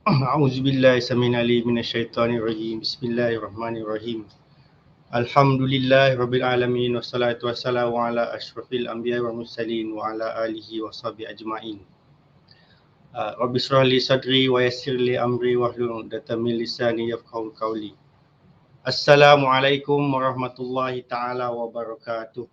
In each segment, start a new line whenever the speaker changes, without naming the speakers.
A'udzubillahi samil alim minasyaitonir rajim. Bismillahirrahmanirrahim. Alhamdulillahi rabbil alamin wassalatu wassalamu ala asyrafil anbiya'i wal mursalin wa ala alihi washabihi ajmain. Rabbi shrah li sadri wa yassir li amri wahlul 'uqdatam min lisani yafqahu qawli. Assalamualaikum warahmatullahi taala wabarakatuh.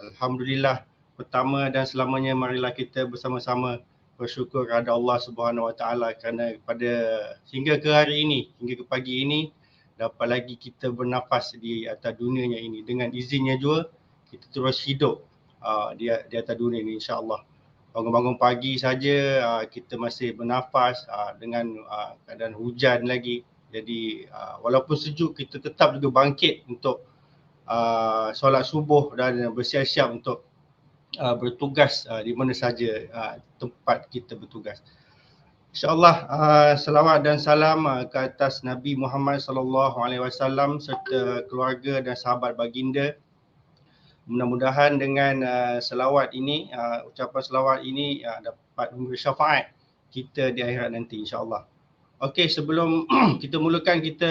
Alhamdulillah, pertama dan selamanya marilah kita bersama-sama bersyukur kepada Allah Subhanahu Wa Taala kerana pada hingga ke hari ini, hingga ke pagi ini dapat lagi kita bernafas di atas dunia ini. Dengan izinnya juga kita terus hidup di atas dunia ini, insya-Allah. Bangun-bangun pagi saja kita masih bernafas dengan keadaan hujan lagi. Jadi walaupun sejuk kita tetap juga bangkit untuk solat subuh dan bersiap-siap untuk bertugas di mana saja tempat kita bertugas. InsyaAllah selawat dan salam ke atas Nabi Muhammad sallallahu alaihi wasallam serta keluarga dan sahabat baginda. Mudah-mudahan dengan selawat ini, ucapan selawat ini dapat memberi syafaat kita di akhirat nanti, insya-Allah. Okey, sebelum kita mulakan, kita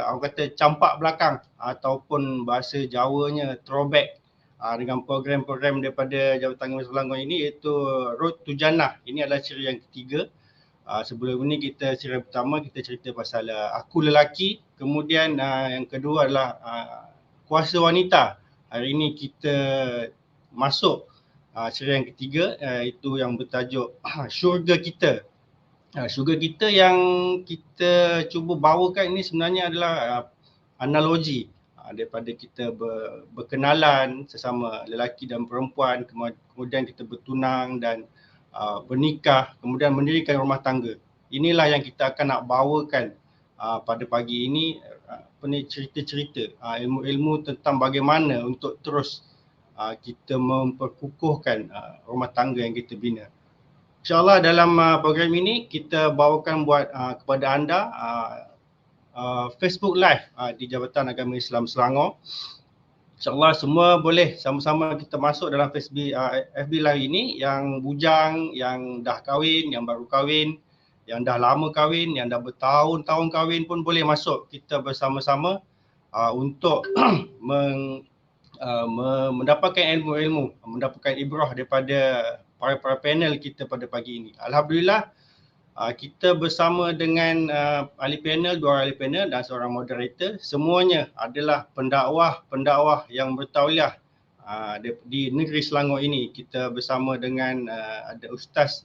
orang kata campak belakang ataupun bahasa Jawanya throwback dengan program-program daripada Jabatan Agama Selangor ini, iaitu Road to Jannah. Ini adalah siri yang ketiga. Sebelum ini siri pertama kita cerita pasal aku lelaki, kemudian yang kedua adalah kuasa wanita. Hari ini kita masuk siri yang ketiga, itu yang bertajuk syurga kita. Syurga kita yang kita cuba bawakan ini sebenarnya adalah analogi daripada kita berkenalan sesama lelaki dan perempuan, kemudian kita bertunang dan bernikah, kemudian mendirikan rumah tangga. Inilah yang kita akan nak bawakan pada pagi ini, cerita-cerita, ilmu-ilmu tentang bagaimana untuk terus kita memperkukuhkan rumah tangga yang kita bina. InsyaAllah dalam program ini kita bawakan buat kepada anda Facebook Live di Jabatan Agama Islam Selangor. InsyaAllah semua boleh sama-sama kita masuk dalam FB Live ini. Yang bujang, yang dah kahwin, yang baru kahwin, yang dah lama kahwin, yang dah bertahun-tahun kahwin pun boleh masuk. Kita bersama-sama untuk mendapatkan ilmu-ilmu, mendapatkan ibrah daripada para panel kita pada pagi ini. Alhamdulillah, kita bersama dengan ahli panel, dua ahli panel dan seorang moderator. Semuanya adalah pendakwah yang bertauliah di negeri Selangor ini. Kita bersama dengan ada ustaz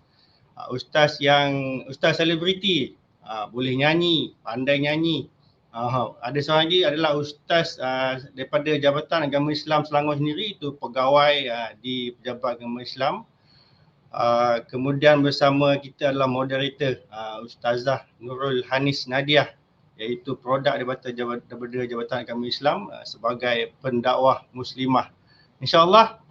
selebriti, boleh nyanyi, pandai nyanyi. Ada seorang lagi adalah ustaz daripada Jabatan Agama Islam Selangor sendiri, itu pegawai di Pejabat Agama Islam. Kemudian bersama kita adalah moderator Ustazah Nurul Hanis Nadiah, iaitu produk daripada Jabatan Agama Islam sebagai pendakwah muslimah. InsyaAllah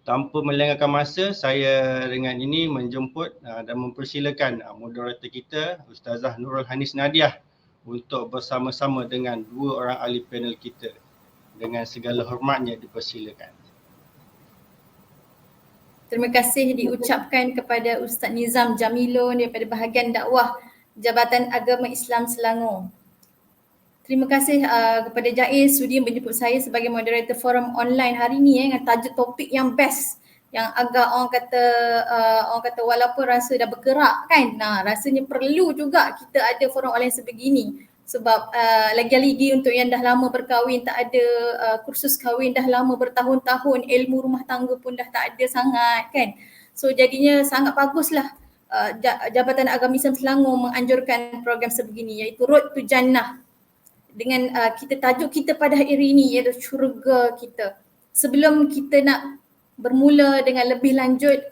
tanpa melengahkan masa, saya dengan ini menjemput dan mempersilakan moderator kita Ustazah Nurul Hanis Nadiah untuk bersama-sama dengan dua orang ahli panel kita. Dengan segala hormatnya dipersilakan.
Terima kasih diucapkan kepada Ustaz Nizam Jamilun daripada bahagian dakwah Jabatan Agama Islam Selangor. Terima kasih kepada Jaiz sudi menjemput saya sebagai moderator forum online hari ini dengan tajuk topik yang best, yang agak orang kata walaupun rasa dah bergerak kan, rasanya perlu juga kita ada forum online sebegini. Sebab lagi-lagi untuk yang dah lama berkahwin, tak ada kursus kahwin dah lama bertahun-tahun, ilmu rumah tangga pun dah tak ada sangat kan. So jadinya sangat baguslah Jabatan Agama Islam Selangor menganjurkan program sebegini, iaitu Road to Jannah. Dengan kita tajuk kita pada hari ini iaitu syurga kita. Sebelum kita nak bermula dengan lebih lanjut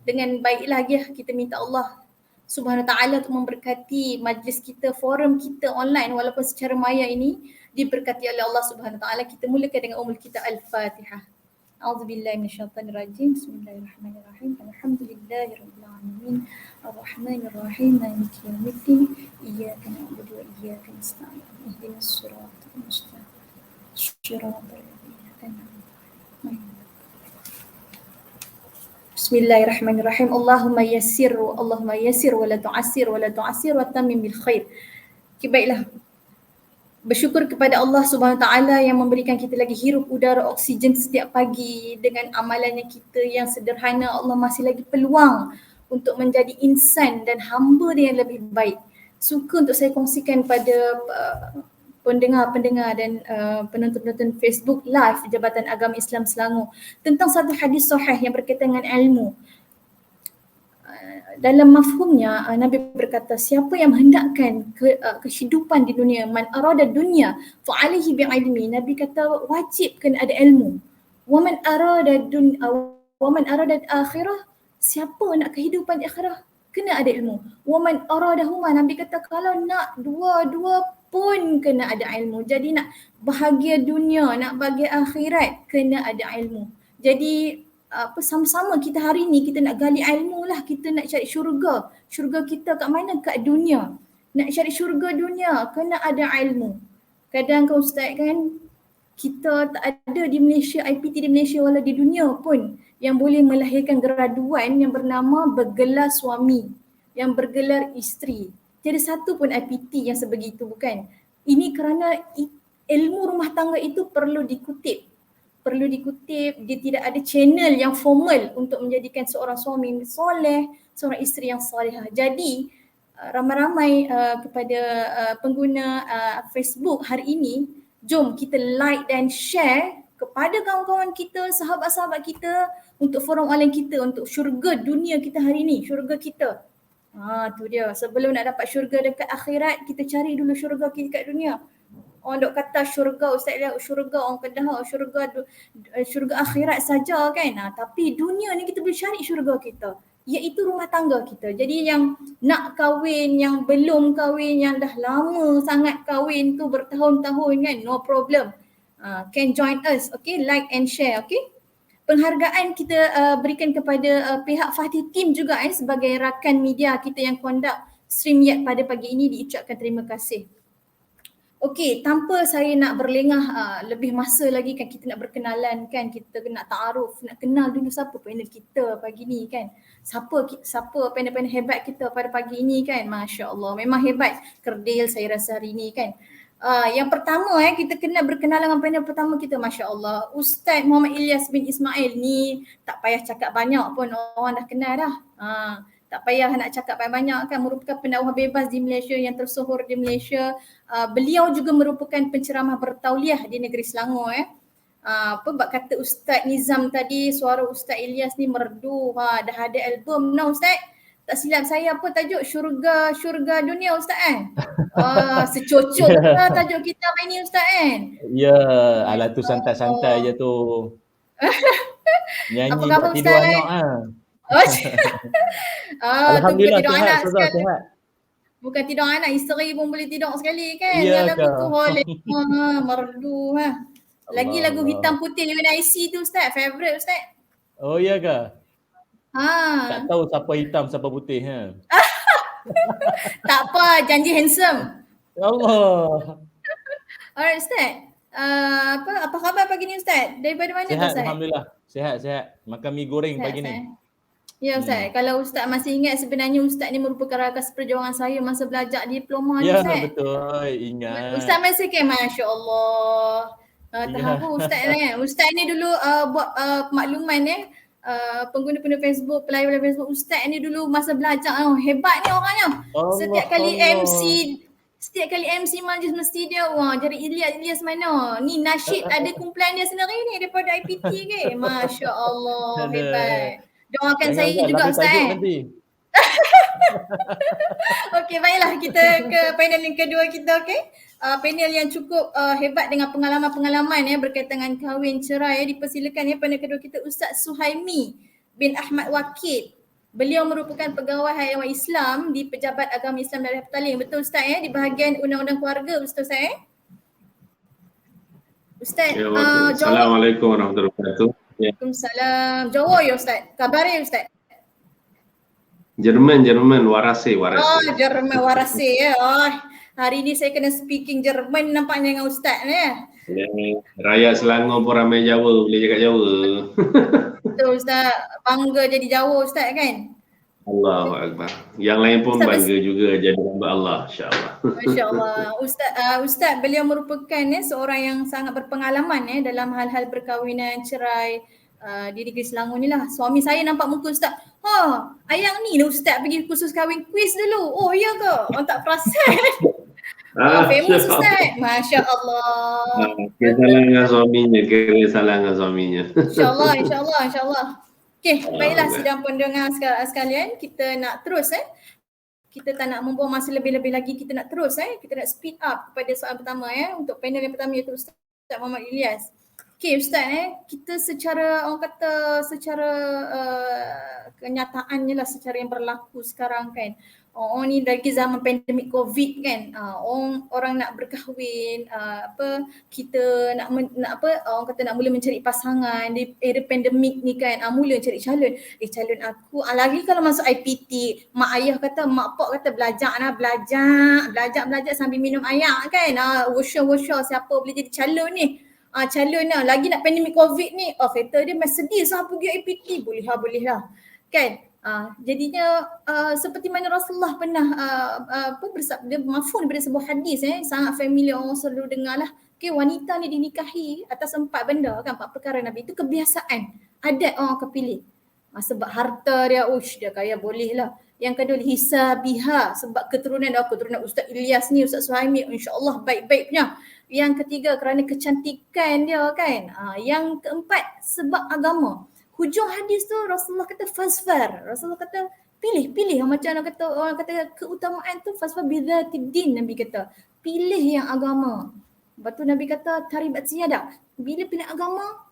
dengan baik lagi, kita minta Allah Subhanahu Ta'ala untuk memberkati majlis kita, forum kita online walaupun secara maya ini diberkati oleh Allah Subhanahu Ta'ala. Kita mulakan dengan umul kita Al-Fatihah. A'udzubillahi minasyaitanirrajim. Bismillahirrahmanirrahim. Alhamdulillahirabbil alamin. Arrahmanirrahim. Maliki yaumiddin. Iyyaka na'budu wa iyyaka nasta'in. Ihdinas siratal mustaqim. Shiratal ladzina an'amta 'alaihim. Bismillahirrahmanirrahim. Allahumma yassir wa la tu'assir wa la tu'assir wa tammim bil khair. Okay, baiklah. Bersyukur kepada Allah Subhanahu Wa Taala yang memberikan kita lagi hirup udara oksigen setiap pagi. Dengan amalannya kita yang sederhana, Allah masih lagi peluang untuk menjadi insan dan hamba dia yang lebih baik. Suka untuk saya kongsikan pada pendengar-pendengar dan penonton-penonton Facebook Live Jabatan Agama Islam Selangor tentang satu hadis sahih yang berkaitan dengan ilmu. Dalam mafhumnya, Nabi berkata, siapa yang menghendakkan kehidupan di dunia, man arada dunya fa alaihi bi ilmi. Nabi kata wajib kena ada ilmu. Wa man arada akhirah, siapa nak kehidupan di akhirah kena ada ilmu. Wa man aradahuma, Nabi kata kalau nak dua-dua pun kena ada ilmu. Jadi nak bahagia dunia, nak bahagia akhirat, kena ada ilmu. Jadi sama-sama kita hari ni kita nak gali ilmu lah, kita nak cari syurga. Syurga kita kat mana? Kat dunia. Nak cari syurga dunia, kena ada ilmu. Kadang kan Ustaz kan, kita tak ada di Malaysia, IPT di Malaysia walau di dunia pun yang boleh melahirkan graduan yang bernama bergelar suami, yang bergelar isteri. Tiada satu pun IPT yang sebegitu, bukan? Ini kerana ilmu rumah tangga itu perlu dikutip, dia tidak ada channel yang formal untuk menjadikan seorang suami soleh, seorang isteri yang salihah. Jadi ramai-ramai kepada pengguna Facebook hari ini, jom kita like dan share kepada kawan-kawan kita, sahabat-sahabat kita, untuk forum online kita, untuk syurga dunia kita hari ini, syurga kita. Tu dia. Sebelum nak dapat syurga dekat akhirat, kita cari dulu syurga kita kat dunia. Orang dok kata syurga, Ustaz lihat syurga orang Kedah, syurga akhirat saja kan. Tapi dunia ni kita boleh cari syurga kita, iaitu rumah tangga kita. Jadi yang nak kahwin, yang belum kahwin, yang dah lama sangat kahwin tu bertahun-tahun kan, no problem. Can join us, okay? Like and share, okay? Penghargaan kita berikan kepada pihak Fatih Team juga sebagai rakan media kita yang conduct stream yet pada pagi ini, diucapkan terima kasih. Okey, tanpa saya nak berlengah lebih masa lagi kan, kita nak berkenalan kan, kita nak ta'aruf, nak kenal dulu siapa panel kita pagi ni kan. Siapa panel-panel hebat kita pada pagi ini kan. Masya Allah, memang hebat kerdil saya rasa hari ni kan. Yang pertama kita kena berkenalan dengan panel pertama kita, Masya Allah. Ustaz Muhammad Ilyas bin Ismail ni tak payah cakap banyak pun, orang dah kenal dah. Tak payah nak cakap banyak kan, merupakan pendakwah bebas di Malaysia yang tersohor di Malaysia. Beliau juga merupakan penceramah bertauliah di negeri Selangor. Bab kata Ustaz Nizam tadi, suara Ustaz Ilyas ni merdu. Dah ada album now Ustaz. Tak silap saya apa tajuk? Syurga dunia Ustaz kan? Secocok lah tajuk kita hari ni Ustaz kan?
Ya, alah tu santai-santai je tu. Nyanyi tak tidur anak
Alhamdulillah sihat,
sihat.
Bukan tidur anak, isteri pun boleh tidur sekali kan.
Ya,
yang lagu tu boleh. Merdu Lagi
Allah,
lagu Hitam Putih UNIC tu Ustaz, favorite Ustaz.
Oh iya ke? Tak tahu siapa hitam siapa putih
Tak apa, janji handsome.
Allah.
Alright Ustaz. Apa khabar pagi ni Ustaz? Daripada mana
Sihat,
Ustaz?
Alhamdulillah. Sihat. Makan mi goreng
Sihat,
pagi ni.
Ya Ustaz, kalau Ustaz masih ingat, sebenarnya Ustaz ni merupakan rakas perjuangan saya masa belajar diploma ni Ustaz.
Ya betul, ingat.
Ustaz masih kan, Masya Allah. Tahu Ustaz kan. Ustaz ni dulu buat makluman pengguna-pengguna Facebook, pelayan Facebook, Ustaz ni dulu masa belajar hebat ni orangnya. Setiap kali MC majlis mesti dia, jadi Ilyas mana? Ni nasyid ada kumpulan dia sendiri ni daripada IPT ke. Masya Allah, hebat. Doakan saya juga Ustaz. Okey, baiklah kita ke panel yang kedua kita, okey. Panel yang cukup hebat dengan pengalaman-pengalaman berkaitan dengan kahwin cerai. Dipersilakan panel kedua kita Ustaz Suhaimi bin Ahmad Wakil. Beliau merupakan pegawai haiwan Islam di Pejabat Agama Islam Darul Petaling. Betul Ustaz di bahagian undang-undang keluarga Ustaz Ustaz.
Assalamualaikum warahmatullahi wabarakatuh.
Waalaikumsalam. Jawa ya Ustaz. Kabar ya Ustaz?
Jerman warase.
Jerman warase ya. Hari ni saya kena speaking Jerman nampaknya dengan Ustaz ni.
Ya, rakyat Selangor pun ramai Jawa, boleh cakap Jawa.
Betul Ustaz, bangga jadi Jawa Ustaz kan?
Allahu Akbar. Yang lain pun
Ustaz,
bangga juga jadi hamba Allah, insya-Allah.
Masya-Allah. Ustaz beliau merupakan seorang yang sangat berpengalaman dalam hal-hal perkahwinan, cerai di negeri Selangor ni lah. Suami saya nampak muka Ustaz, ayang ni lah Ustaz pergi kursus kahwin quiz dulu. Oh ya ke? Orang tak perasan. Famous Ustaz. Masya-Allah.
Kena salah dengan suaminya.
InsyaAllah. Okey, baiklah sidang pendengar sekalian, kita nak terus kita tak nak membuang masa lebih-lebih lagi, kita nak terus kita nak speed up kepada soalan pertama untuk panel yang pertama iaitu Ustaz Muhammad Ilyas. Okey Ustaz, kita secara orang kata secara kenyataannya lah, secara yang berlaku sekarang kan, orang ni lagi zaman pandemik COVID kan, orang nak berkahwin, kita nak orang kata nak mula mencari pasangan di era pandemik ni kan, mula cari calon. Calon aku, lagi kalau masuk IPT, mak ayah kata, mak pak kata belajar sambil minum air kan, wosha siapa boleh jadi calon ni. Calon lah, lagi nak pandemik COVID ni, kata dia masih sedih pergi IPT, boleh lah kan. Jadinya seperti mana Rasulullah pernah bersabda, mafhum daripada sebuah hadis sangat familiar, orang selalu dengar lah. Okay, wanita ni dinikahi atas 4 benda kan, 4 perkara Nabi. Itu kebiasaan, adat orang kepilih. Sebab harta dia, dia kaya, boleh lah. Yang kedua, hisabiha, sebab keturunan Ustaz Ilyas ni, Ustaz Suhaimi, insyaAllah baik-baiknya. Yang ketiga, kerana kecantikan dia kan. Yang keempat, sebab agama. Hujung hadis tu Rasulullah kata fasfar. Rasulullah kata pilih macam orang kata keutamaan tu fasfar bidzatid din. Nabi kata pilih yang agama. Lepas tu Nabi kata taribat siyadak. Bila pilih agama,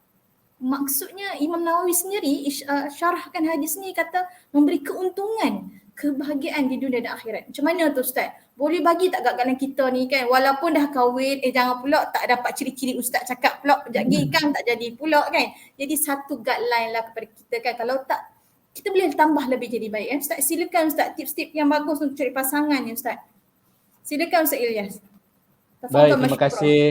maksudnya Imam Nawawi sendiri syarahkan hadis ni, kata memberi keuntungan, kebahagiaan di dunia dan akhirat. Macam mana tu Ustaz? Boleh bagi tak gagalan kita ni kan, walaupun dah kahwin, jangan pula tak dapat ciri-ciri Ustaz cakap pula, jadi kan tak jadi pula kan. Jadi satu guideline lah kepada kita kan, kalau tak kita boleh tambah lebih jadi baik. Ustaz silakan Ustaz, tips-tips yang bagus untuk cari pasangan ni Ustaz. Silakan Ustaz Ilyas.
Baik, terima kasih.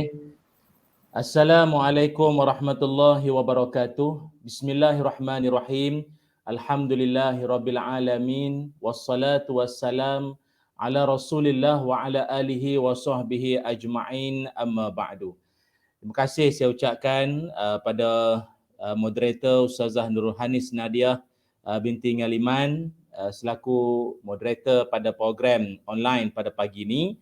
Assalamualaikum warahmatullahi wabarakatuh. Bismillahirrahmanirrahim. Alhamdulillahirabbil alamin, wassalatu wassalam ala Rasulillah wa ala alihi wa sahbihi ajma'in, amma ba'du. Terima kasih saya ucapkan pada moderator Ustazah Nurul Hanis Nadia binti Ngaliman selaku moderator pada program online pada pagi ini.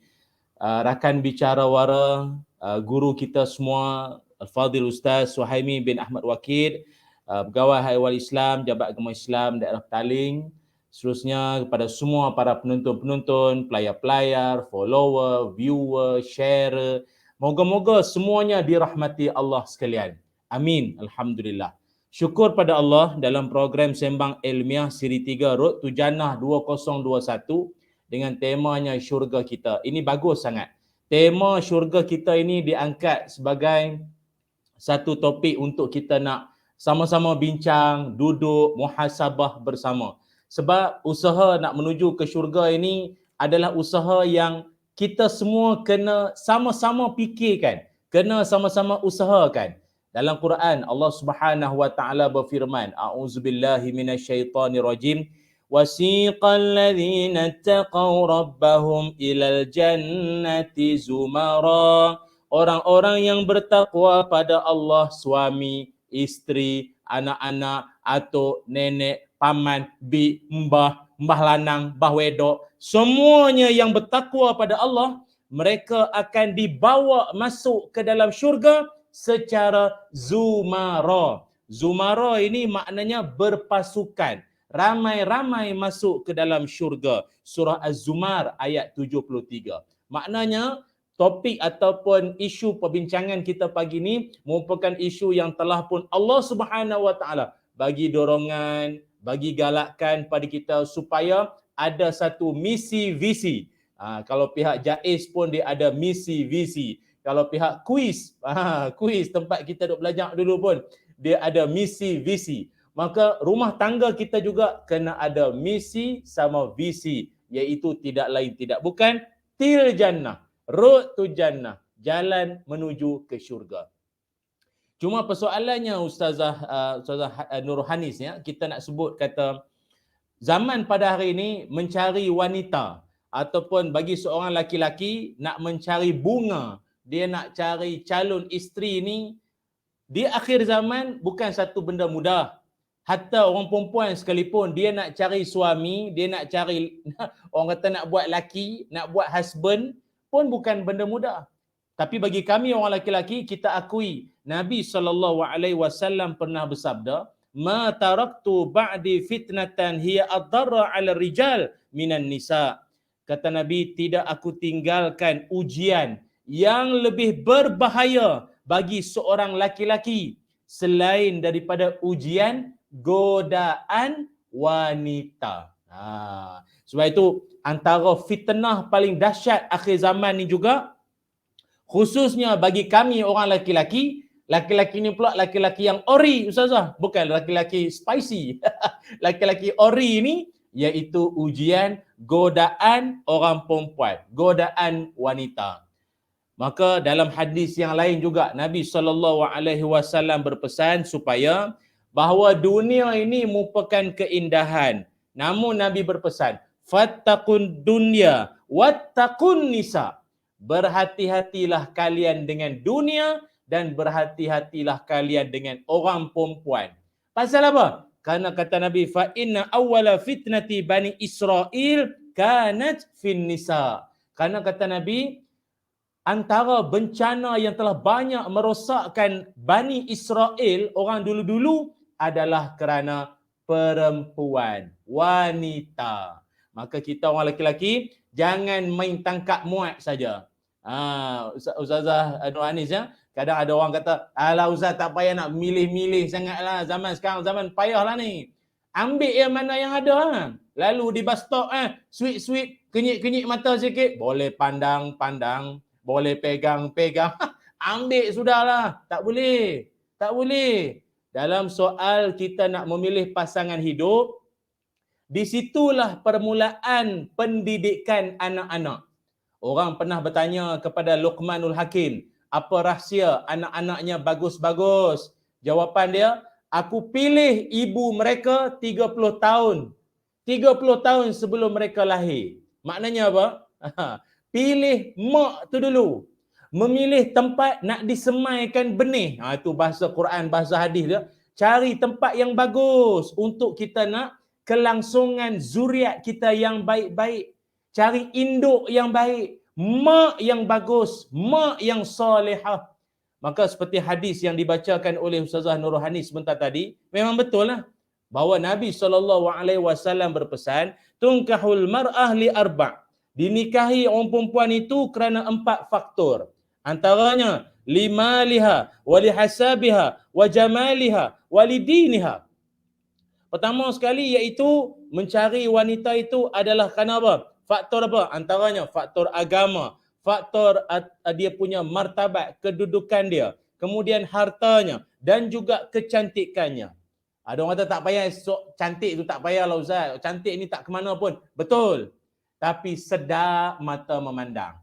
Rakan bicara wara, guru kita semua, Al-Fadhil Ustaz Suhaimi bin Ahmad Wakid, Pegawai Haiwan Islam, Jabat Agama Islam Daerah Petaling, seterusnya kepada semua para penonton-penonton, pelayar-pelayar, follower, viewer, share. Moga-moga semuanya dirahmati Allah sekalian. Amin. Alhamdulillah. Syukur pada Allah dalam program Sembang Ilmiah Siri 3 Road to Jannah 2021 dengan temanya syurga kita. Ini bagus sangat. Tema syurga kita ini diangkat sebagai satu topik untuk kita nak sama-sama bincang, duduk, muhasabah bersama. Sebab usaha nak menuju ke syurga ini adalah usaha yang kita semua kena sama-sama fikirkan, kena sama-sama usahakan. Dalam Quran Allah Subhanahu wa taala berfirman, a'udzubillahi minasyaitonirrajim, wasiqal ladzina taqaw rabbahum ilal jannati zumara. Orang-orang yang bertakwa pada Allah, suami, isteri, anak-anak, atuk, nenek, paman, mbah lanang, mbah wedok, semuanya yang bertakwa pada Allah, mereka akan dibawa masuk ke dalam syurga secara zumara. Zumara ini maknanya berpasukan, ramai-ramai masuk ke dalam syurga. Surah Az-Zumar ayat 73. Maknanya topik ataupun isu perbincangan kita pagi ini merupakan isu yang telah pun Allah Subhanahu wa taala bagi dorongan, bagi galakkan pada kita supaya ada satu misi visi. Kalau pihak JAIS pun dia ada misi visi. Kalau pihak kuis, kuis tempat kita duk belajar dulu pun dia ada misi visi. Maka rumah tangga kita juga kena ada misi sama visi, iaitu tidak lain tidak bukan til jannah, road to jannah, jalan menuju ke syurga. Cuma persoalannya Ustazah Nurhanis ya, kita nak sebut kata zaman pada hari ini mencari wanita ataupun bagi seorang laki-laki nak mencari bunga, dia nak cari calon isteri ni di akhir zaman bukan satu benda mudah. Hatta orang perempuan sekalipun dia nak cari suami, dia nak cari orang kata nak buat laki, nak buat husband pun bukan benda mudah. Tapi bagi kami orang laki-laki, kita akui Nabi SAW pernah bersabda, "Ma taraktu ba'di fitnatan hiya ad-darra 'ala rijal minan nisa." Kata Nabi, tidak aku tinggalkan ujian yang lebih berbahaya bagi seorang laki-laki selain daripada ujian godaan wanita. Sebab itu antara fitnah paling dahsyat akhir zaman ni juga, khususnya bagi kami orang laki-laki, laki-laki ni pula laki-laki yang ori Ustazah, bukan laki-laki spicy. Laki-laki ori ni iaitu ujian godaan orang perempuan, godaan wanita. Maka dalam hadis yang lain juga Nabi SAW berpesan supaya bahawa dunia ini merupakan keindahan. Namun Nabi berpesan, fattaqun dunya wattaqun nisa. Berhati-hatilah kalian dengan dunia dan berhati-hatilah kalian dengan orang perempuan. Pasal apa? Karena kata Nabi, fa inna awwala fitnati bani Israel kanat fin nisa. Karena kata Nabi, antara bencana yang telah banyak merosakkan Bani Israel, orang dulu-dulu, adalah kerana perempuan, wanita. Maka kita orang lelaki jangan main tangkap muat saja. Ustazah Nurhanis ya, kadang ada orang kata, alah Ustaz tak payah nak milih-milih sangatlah, zaman sekarang zaman payahlah ni. Ambil yang mana yang ada. Lalu di bus stop sweet-sweet, kenyit-kenyit mata sikit, boleh pandang-pandang, boleh pegang-pegang. Ambil sudahlah. Tak boleh. Tak boleh. Dalam soal kita nak memilih pasangan hidup, di situlah permulaan pendidikan anak-anak. Orang pernah bertanya kepada Luqmanul Hakim, apa rahsia anak-anaknya bagus-bagus? Jawapan dia, aku pilih ibu mereka 30 tahun. 30 tahun sebelum mereka lahir. Maknanya apa? Pilih mak tu dulu. Memilih tempat nak disemaikan benih. Itu bahasa Quran, bahasa hadis dia. Cari tempat yang bagus untuk kita nak kelangsungan zuriat kita yang baik-baik. Cari induk yang baik. Mak yang bagus. Mak yang solehah. Maka seperti hadis yang dibacakan oleh Ustazah Nurhanis sebentar tadi, memang betul lah. Bahawa Nabi SAW berpesan, tunkahul mar'ah li arba'. Dinikahi orang perempuan itu kerana 4 faktor. Antaranya, limaliha, walihasabiha, wajamaliha, walidiniha. Pertama sekali iaitu mencari wanita itu adalah kerana apa? Faktor apa? Antaranya faktor agama, faktor dia punya martabat, kedudukan dia, kemudian hartanya dan juga kecantikannya. Ada orang kata tak payah cantik tu tak payahlah Ustaz. Cantik ni tak ke mana pun. Betul. Tapi sedap mata memandang.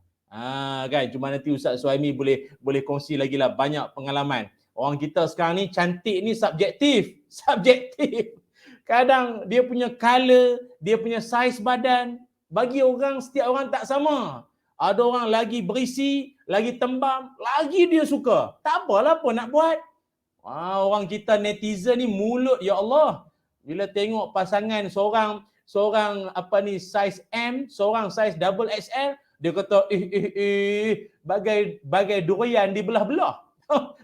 Kan, cuma nanti Ustaz Suhaimi boleh kongsi lagi lah banyak pengalaman. Orang kita sekarang ni cantik ni subjektif. Subjektif. Kadang dia punya color, dia punya saiz badan, bagi orang, setiap orang tak sama. Ada orang lagi berisi, lagi tembam, lagi dia suka. Tak apalah pun nak buat. Orang kita netizen ni mulut, ya Allah. Bila tengok pasangan seorang saiz M, seorang saiz double XL, dia kata bagai durian dibelah-belah.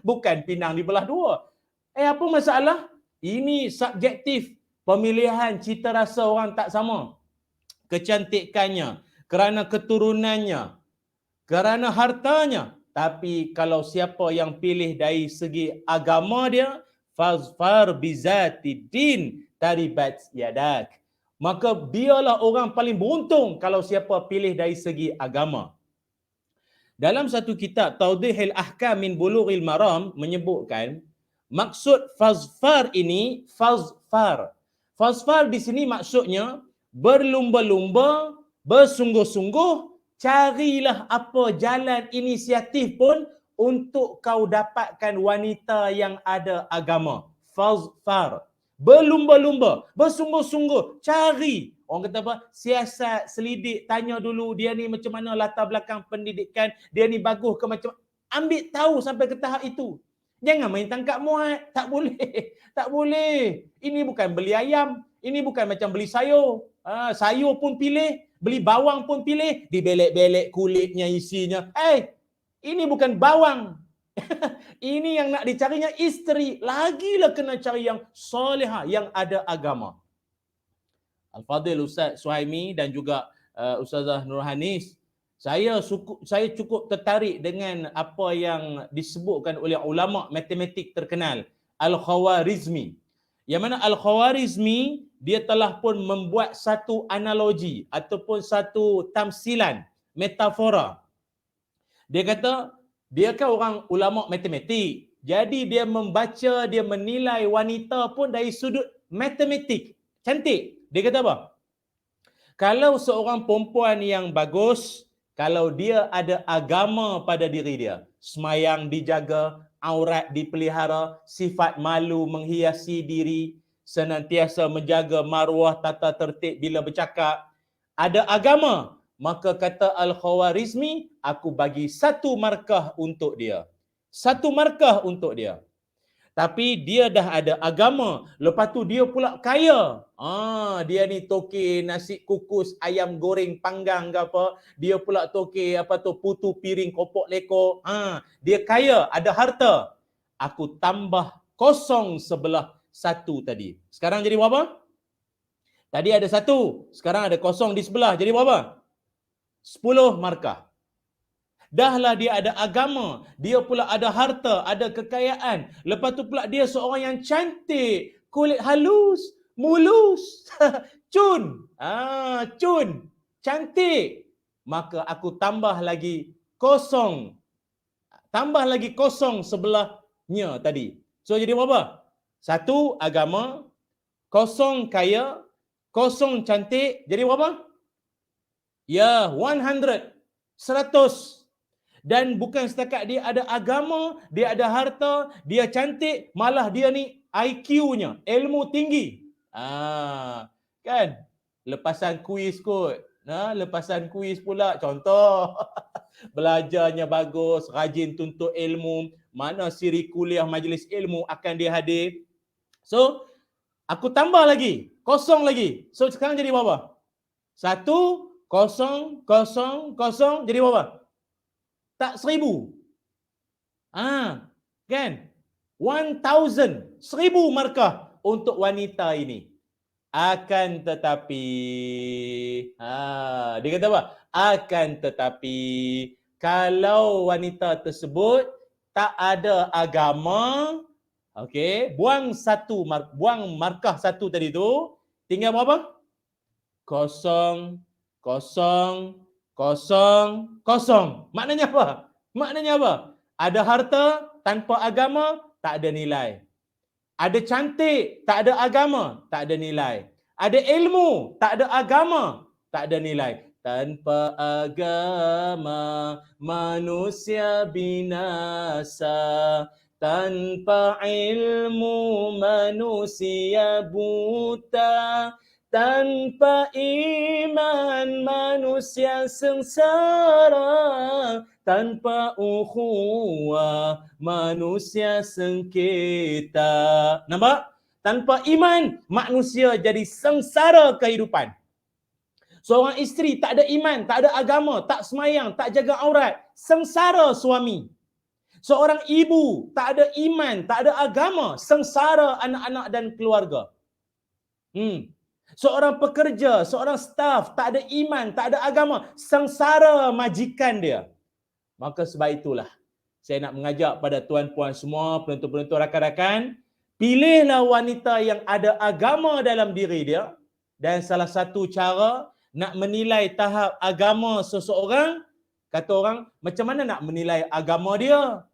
Bukan pinang dibelah dua. Apa masalah? Ini subjektif. Pemilihan cita rasa orang tak sama. Kecantikannya, kerana keturunannya, kerana hartanya. Tapi kalau siapa yang pilih dari segi agama dia, fazfar bizati din taribat yadak. Maka biarlah orang paling beruntung kalau siapa pilih dari segi agama. Dalam satu kitab Tawdihil Ahkam min Bulughil Maram menyebutkan maksud fazfar ini fazfar. Fazfar di sini maksudnya berlumba-lumba, bersungguh-sungguh, carilah apa jalan inisiatif pun untuk kau dapatkan wanita yang ada agama. Fazfar. Berlumba-lumba, bersungguh-sungguh, cari. Orang kata apa? Siasat, selidik, tanya dulu dia ni macam mana latar belakang pendidikan, dia ni bagus ke macam, ambil tahu sampai ke tahap itu. Jangan main tangkap muat, tak boleh. Tak boleh. Ini bukan beli ayam, ini bukan macam beli sayur. Sayur pun pilih, beli bawang pun pilih, dibelek-belek kulitnya, isinya. Ini bukan bawang. Ini yang nak dicarinya isteri. Lagilah kena cari yang solehah, yang ada agama. Al-Fadhil Ustaz Suhaimi dan juga Ustazah Nurhanis, saya cukup tertarik dengan apa yang disebutkan oleh ulama matematik terkenal, Al-Khawarizmi. Yang mana Al-Khawarizmi, dia telah pun membuat satu analogi ataupun satu tamsilan, metafora. Dia kata, dia kan orang ulama matematik. Jadi dia membaca, dia menilai wanita pun dari sudut matematik. Cantik. Dia kata apa? Kalau seorang perempuan yang bagus, kalau dia ada agama pada diri dia, semayang dijaga, aurat dipelihara, sifat malu menghiasi diri, senantiasa menjaga maruah tata tertib bila bercakap, ada agama, maka kata Al-Khawarizmi, aku bagi 1 markah untuk dia. 1 markah untuk dia. Tapi dia dah ada agama, lepas tu dia pula kaya. Dia ni toke nasi kukus, ayam goreng panggang ke apa, dia pula toke putu piring kopok lekor. Dia kaya, ada harta. Aku tambah kosong sebelah 1 tadi. Sekarang jadi berapa? Tadi ada 1, sekarang ada kosong di sebelah. Jadi berapa? 10 markah. Dahlah dia ada agama, dia pula ada harta, ada kekayaan. Lepas tu pula dia seorang yang cantik, kulit halus, mulus, cun. Cun, cantik. Maka aku tambah lagi kosong. Tambah lagi kosong sebelahnya tadi. So jadi berapa? 1 agama, kosong kaya, kosong cantik, jadi berapa? Ya, 100. Dan bukan setakat dia ada agama, dia ada harta, dia cantik, malah dia ni IQ-nya, ilmu tinggi. Kan? Lepasan kuis kot. Lepasan kuis pula, contoh. Belajarnya bagus, rajin tuntut ilmu, mana siri kuliah majlis ilmu akan dia hadir. So, aku tambah lagi, kosong lagi. So, sekarang jadi berapa? 1, 0, 0, 0, jadi berapa? Tak 1000. Kan? 1000. 1000 markah untuk wanita ini. Akan tetapi, dia kata apa? Akan tetapi, kalau wanita tersebut tak ada agama, okey, buang markah 1 tadi tu, tinggal berapa? 0, 0, 0. Maknanya apa? Maknanya apa? Ada harta tanpa agama, tak ada nilai. Ada cantik, tak ada agama, tak ada nilai. Ada ilmu, tak ada agama, tak ada nilai. Tanpa agama, manusia binasa. Tanpa ilmu, manusia buta. Tanpa iman manusia sengsara, tanpa ukhuwah manusia sengketa. Nampak? Tanpa iman manusia jadi sengsara kehidupan. Seorang isteri tak ada iman, tak ada agama, tak semayang, tak jaga aurat, sengsara suami. Seorang ibu tak ada iman, tak ada agama, sengsara anak-anak dan keluarga. Seorang pekerja, seorang staf tak ada iman, tak ada agama, sengsara majikan dia. Maka sebab itulah saya nak mengajak pada tuan-puan semua, penonton-penonton rakan-rakan, pilihlah wanita yang ada agama dalam diri dia. Dan salah satu cara nak menilai tahap agama seseorang, kata orang, macam mana nak menilai agama dia?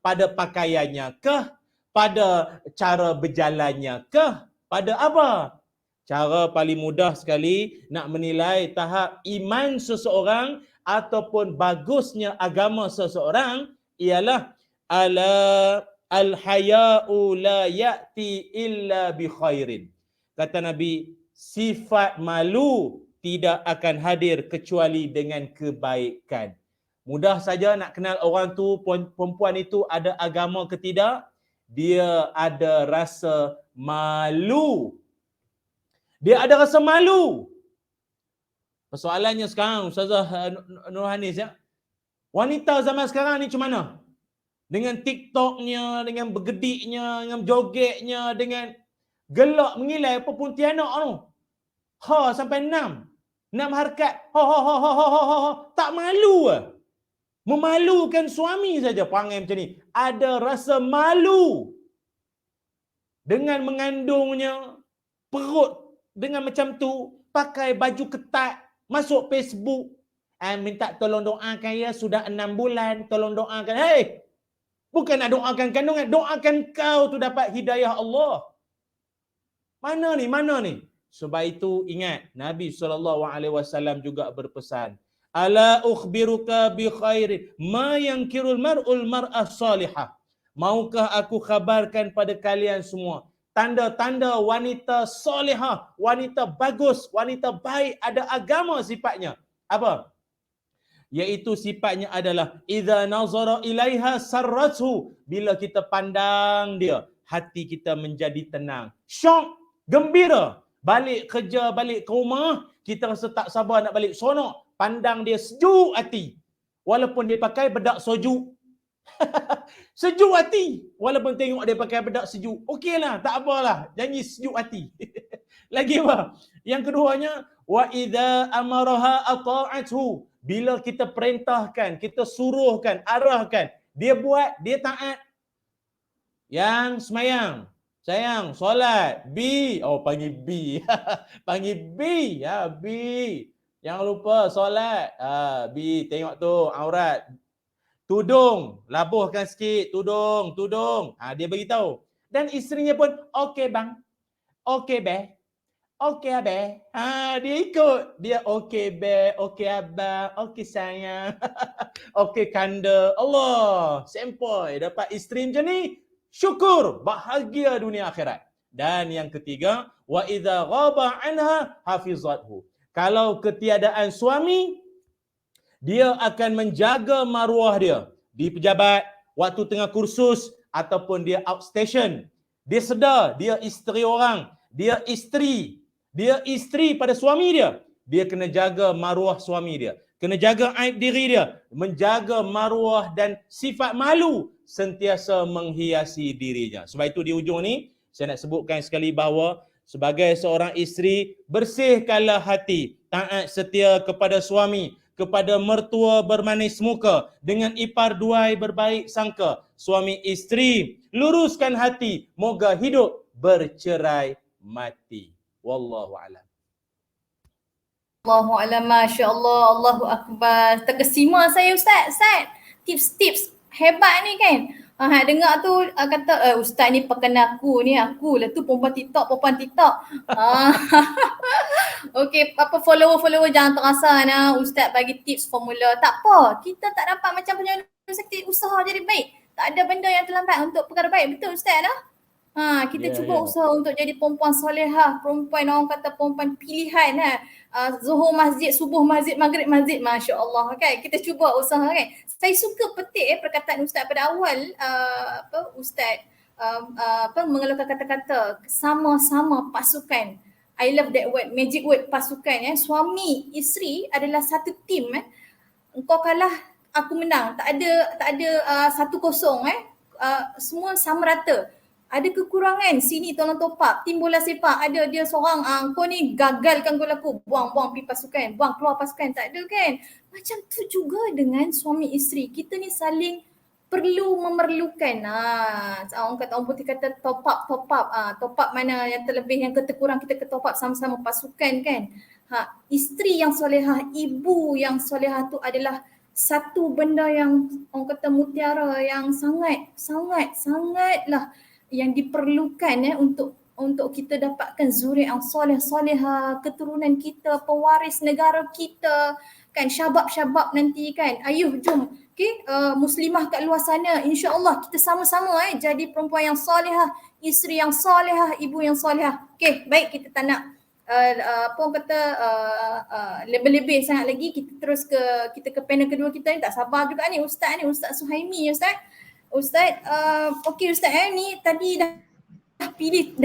Pada pakaiannya kah? Pada cara berjalannya kah? Pada apa? Cara paling mudah sekali nak menilai tahap iman seseorang ataupun bagusnya agama seseorang ialah al-haya'u la ya'ti illa bi khairin. Kata Nabi, sifat malu tidak akan hadir kecuali dengan kebaikan. Mudah saja nak kenal orang tu, perempuan itu ada agama ke tidak, dia ada rasa malu. Dia ada rasa malu. Persoalannya sekarang, Ustazah Nurhanis ya, wanita zaman sekarang ni macam mana? Dengan TikToknya, dengan bergediknya, dengan jogetnya, dengan gelak mengilai Pontianak tu. Ha sampai 6 harkat. Tak malu ah. Memalukan suami saja perangai macam ni. Ada rasa malu. Dengan mengandungnya, perut dengan macam tu, pakai baju ketat, masuk Facebook, minta tolong doakan ya, sudah 6 bulan, tolong doakan. Hei, bukan nak doakan kandungan, doakan kau tu dapat hidayah Allah. Mana ni? Sebab itu ingat, Nabi SAW juga berpesan, ala ukhbiruka bi khairin ma yankirul mar'ul mar'ah salihah. Maukah aku khabarkan pada kalian semua tanda-tanda wanita solehah, wanita bagus, wanita baik, ada agama sifatnya. Apa? Iaitu sifatnya adalah idza nazara ilaiha sarrathu, bila kita pandang dia, hati kita menjadi tenang. Syok, gembira. Balik kerja, balik ke rumah, kita rasa tak sabar nak balik sonok. Pandang dia sejuk hati. Walaupun dia pakai bedak soju. Sejuk hati. Walaupun tengok dia pakai bedak sejuk. Okeylah, tak apalah. Janji sejuk hati. Lagi apa? Yang keduanya, wa idza amaraha ata'athu. Bila kita perintahkan, kita suruhkan, arahkan, dia buat, dia taat. Yang semayang, sayang, solat, B. Oh, panggil B. Panggil B. Ya, B. Jangan lupa solat. B, tengok tu, aurat. Tudung, labuhkan sikit, tudung. Dia beritahu. Dan isterinya pun, okey bang, okey be, okey abe. Dia ikut. Dia okey be, okey abang, okey sayang, okey kanda. Allah, sempoi dapat isteri macam ni. Syukur, bahagia dunia akhirat. Dan yang ketiga, wa idza ghaba anha hafizathu. Kalau ketiadaan suami, dia akan menjaga maruah dia di pejabat, waktu tengah kursus ataupun dia outstation. Dia sedar dia isteri orang, dia isteri pada suami dia. Dia kena jaga maruah suami dia, kena jaga aib diri dia, menjaga maruah dan sifat malu sentiasa menghiasi dirinya. Sebab itu di ujung ni saya nak sebutkan sekali bahawa sebagai seorang isteri, bersihkanlah hati, taat setia kepada suami, kepada mertua bermanis muka, dengan ipar duai berbaik sangka. Suami isteri, luruskan hati, moga hidup bercerai mati. Wallahu a'lam.
Allahu a'lam, masya-Allah, Allahu akbar. Terkesima saya Ustaz. Tips-tips hebat ni kan. Dengar tu kata Ustaz ni perkenal aku lah tu perempuan TikTok. Okey, apa follower jangan terasa Ustaz bagi tips formula. Tak apa, kita tak dapat macam penyandang sakit usaha jadi baik. Tak ada benda yang terlambat untuk perkara baik. Betul Ustaz kita cuba usaha untuk jadi perempuan solehah, perempuan orang kata perempuan pilihan Zuhur masjid, subuh masjid, maghrib masjid, masya-Allah kan. Kita cuba usaha kan. Saya suka petik perkataan Ustaz pada awal Ustaz mengeluarkan kata-kata sama-sama pasukan. I love that word, magic word, pasukan suami isteri adalah satu tim Engkau kalah, aku menang. Tak ada 1-0 semua sama rata. Ada kekurangan, sini tolong top up. Tim bola sepak, ada dia seorang, kau ni gagalkan gol aku. Buang pergi pasukan, buang keluar pasukan. Tak ada kan? Macam tu juga dengan suami isteri. Kita ni saling memerlukan. Orang putih kata top up. Top up mana yang terlebih, yang terkurang kita ke top up sama-sama pasukan kan. Isteri yang solehah, ibu yang solehah tu adalah satu benda yang orang kata mutiara yang sangatlah yang diperlukan untuk untuk kita dapatkan zuriat yang soleh-soleha, keturunan kita, pewaris negara kita, kan, syabab-syabab nanti kan. Ayuh jom, okay, muslimah kat luar sana, insya-Allah kita sama-sama jadi perempuan yang solehah, isteri yang solehah, ibu yang solehah. Okay, baik, kita tak nak apa orang kata lebih-lebih sangat lagi. Kita terus ke panel kedua kita ni. Tak sabar juga ni Ustaz Suhaimi. Ustaz okey Ustaz ni tadi dah pilih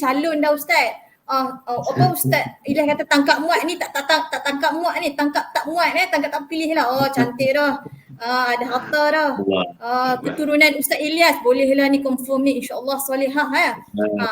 calon dah Ustaz. Apa Ustaz Ilyas kata tangkap muat ni tak tangkap muat ni, tangkap tak muat tangkap tak pilih lah. Oh cantik dah. Ada harta dah. Keturunan Ustaz Ilyas bolehlah ni confirm ni insya-Allah solehah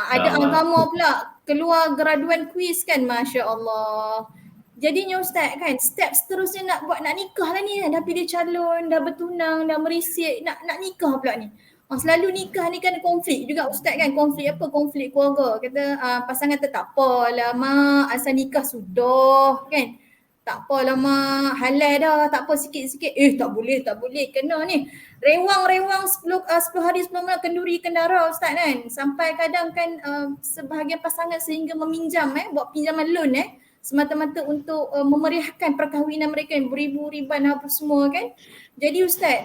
ada agama pula, keluar graduan quiz kan, masya-Allah. Jadinya Ustaz kan, step seterusnya nak nikah lah ni, dah pilih calon, dah bertunang, dah merisik, nak nikah pula ni. Selalu nikah ni kan konflik juga Ustaz kan, konflik keluarga. Kata pasangan tak apalah mak, asal nikah sudah kan. Tak apalah mak, halal dah, tak apa sikit-sikit. Tak boleh, kena ni. Rewang 10 hari sebelum nak kenduri kendara Ustaz kan. Sampai kadang kan sebahagian pasangan sehingga meminjam buat pinjaman loan semata-mata untuk memeriahkan perkahwinan mereka yang beribu-riban apa semua kan. Jadi Ustaz,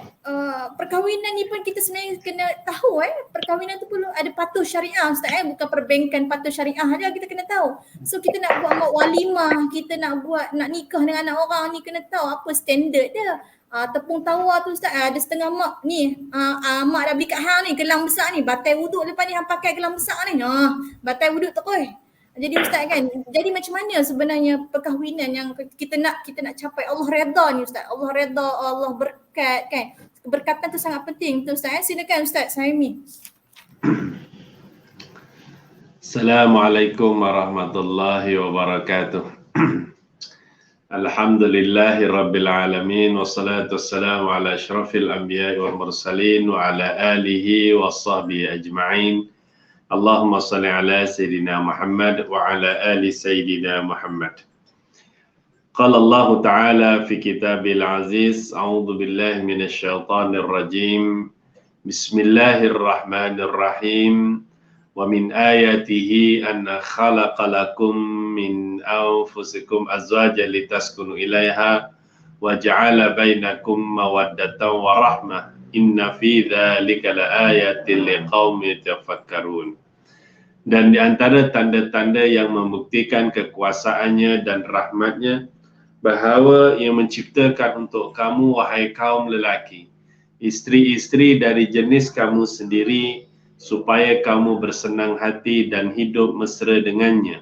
perkahwinan ni pun kita sebenarnya kena tahu perkahwinan tu perlu ada patuh syariah Ustaz bukan perbankan, patuh syariah aja kita kena tahu. So kita nak buat walimah, kita nak nikah dengan anak orang ni kena tahu apa standard dia. Tepung tawar tu Ustaz, ada setengah mak ni, mak dah beli kat hang ni gelang besar ni, batal wuduk lepas ni hang pakai gelang besar ni. Batal wuduk terus. Jadi Ustaz kan, jadi macam mana sebenarnya perkahwinan yang kita nak capai Allah redha ni Ustaz? Allah redha, Allah berkat kan. Keberkatan tu sangat penting tu Ustaz. Silakan Ustaz Suhaimi.
Assalamualaikum warahmatullahi wabarakatuh. Alhamdulillahi rabbil alamin wassalatu wassalamu ala asyrafil anbiya'i wal mursalin wa ala alihi wassahbihi ajma'in. Allahumma salli ala Sayyidina Muhammad wa ala ali Sayyidina Muhammad. Qala Allah Ta'ala fi kitabil aziz, a'udhu billahi minasyaitanir rajim. Bismillahirrahmanirrahim. Wa min ayatihi anna khalaqa lakum min anfusikum azwajan litaskunu ilaiha wa ja'ala bainakum mawaddatan wa rahmah. Inna fi dzalika laayatin liqaumin yatafakkarun. Dan di antara tanda-tanda yang membuktikan kekuasaannya dan rahmatnya bahawa ia menciptakan untuk kamu wahai kaum lelaki isteri-isteri dari jenis kamu sendiri supaya kamu bersenang hati dan hidup mesra dengannya,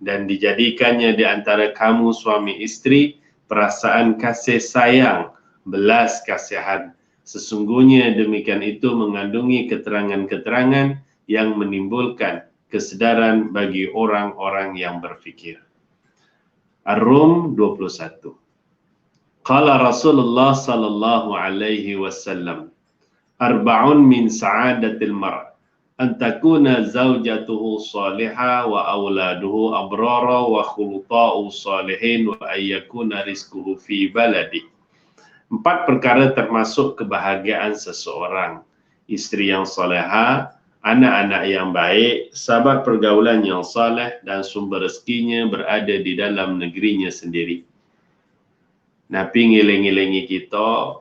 dan dijadikannya di antara kamu suami isteri perasaan kasih sayang, belas kasihan. Sesungguhnya demikian itu mengandungi keterangan-keterangan yang menimbulkan kesedaran bagi orang-orang yang berfikir. Ar-Rum 21. Qala Rasulullah sallallahu alaihi wasallam, arba'un min sa'adatil mar' an takuna zawjatuhu salihah wa auladuhu abrara wa khuluta'u salihin wa ayyakuna rizquhu fi baladi. 4 perkara termasuk kebahagiaan seseorang: isteri yang salehah, anak-anak yang baik, sahabat pergaulan yang saleh, dan sumber rezekinya berada di dalam negerinya sendiri. Nabi ngiling-ngilingi kita